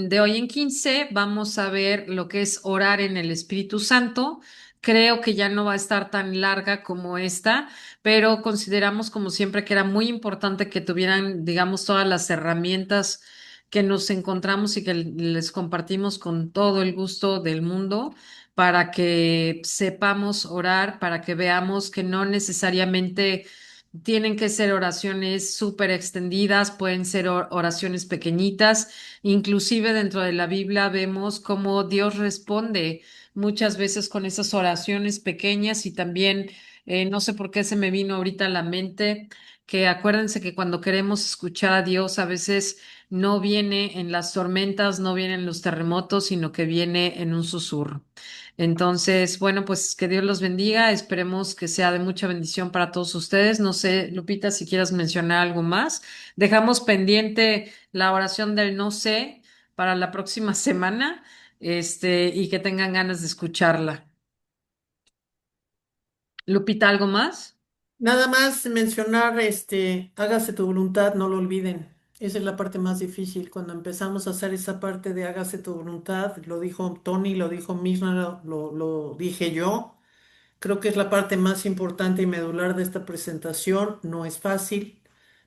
[SPEAKER 1] de hoy en 15 vamos a ver lo que es orar en el Espíritu Santo. Creo que ya no va a estar tan larga como esta, pero consideramos como siempre que era muy importante que tuvieran, digamos, todas las herramientas que nos encontramos y que les compartimos con todo el gusto del mundo para que sepamos orar, para que veamos que no necesariamente tienen que ser oraciones súper extendidas, pueden ser oraciones pequeñitas. Inclusive dentro de la Biblia vemos cómo Dios responde muchas veces con esas oraciones pequeñas. Y también no sé por qué se me vino ahorita a la mente que acuérdense que cuando queremos escuchar a Dios a veces no viene en las tormentas, no viene en los terremotos, sino que viene en un susurro. Entonces, bueno, pues que Dios los bendiga. Esperemos que sea de mucha bendición para todos ustedes. No sé, Lupita, si quieras mencionar algo más. Dejamos pendiente la oración del no sé para la próxima semana, y que tengan ganas de escucharla. Lupita, ¿algo más?
[SPEAKER 3] Nada más mencionar, hágase tu voluntad, no lo olviden. Esa es la parte más difícil. Cuando empezamos a hacer esa parte de hágase tu voluntad, lo dijo Tony, lo dijo Mirna, lo dije yo. Creo que es la parte más importante y medular de esta presentación. No es fácil,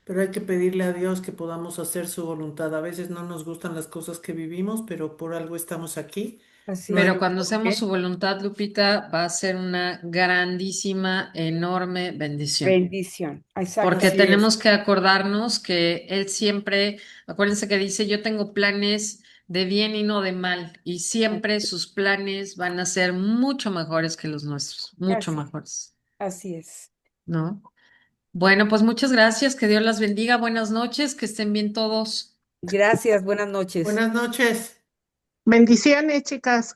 [SPEAKER 3] pero hay que pedirle a Dios que podamos hacer su voluntad. A veces no nos gustan las cosas que vivimos, pero por algo estamos aquí.
[SPEAKER 2] así
[SPEAKER 3] No hay
[SPEAKER 2] es,
[SPEAKER 1] Pero
[SPEAKER 3] un
[SPEAKER 1] cuando
[SPEAKER 3] por
[SPEAKER 1] hacemos su
[SPEAKER 3] qué.
[SPEAKER 1] voluntad, Lupita, va a ser una grandísima, enorme bendición.
[SPEAKER 2] bendición,
[SPEAKER 1] Porque
[SPEAKER 3] Así
[SPEAKER 2] exactamente,
[SPEAKER 3] es.
[SPEAKER 1] tenemos que acordarnos que Él siempre, acuérdense que dice: yo tengo planes de bien y no de mal, y siempre sus planes van a ser mucho mejores que los nuestros, mucho
[SPEAKER 2] así,
[SPEAKER 1] mejores,
[SPEAKER 2] así es.
[SPEAKER 1] ¿no? Bueno, pues muchas gracias, que Dios las bendiga, buenas noches, que estén bien todos.
[SPEAKER 2] Gracias, buenas noches.
[SPEAKER 3] Buenas noches.
[SPEAKER 4] Bendiciones, chicas.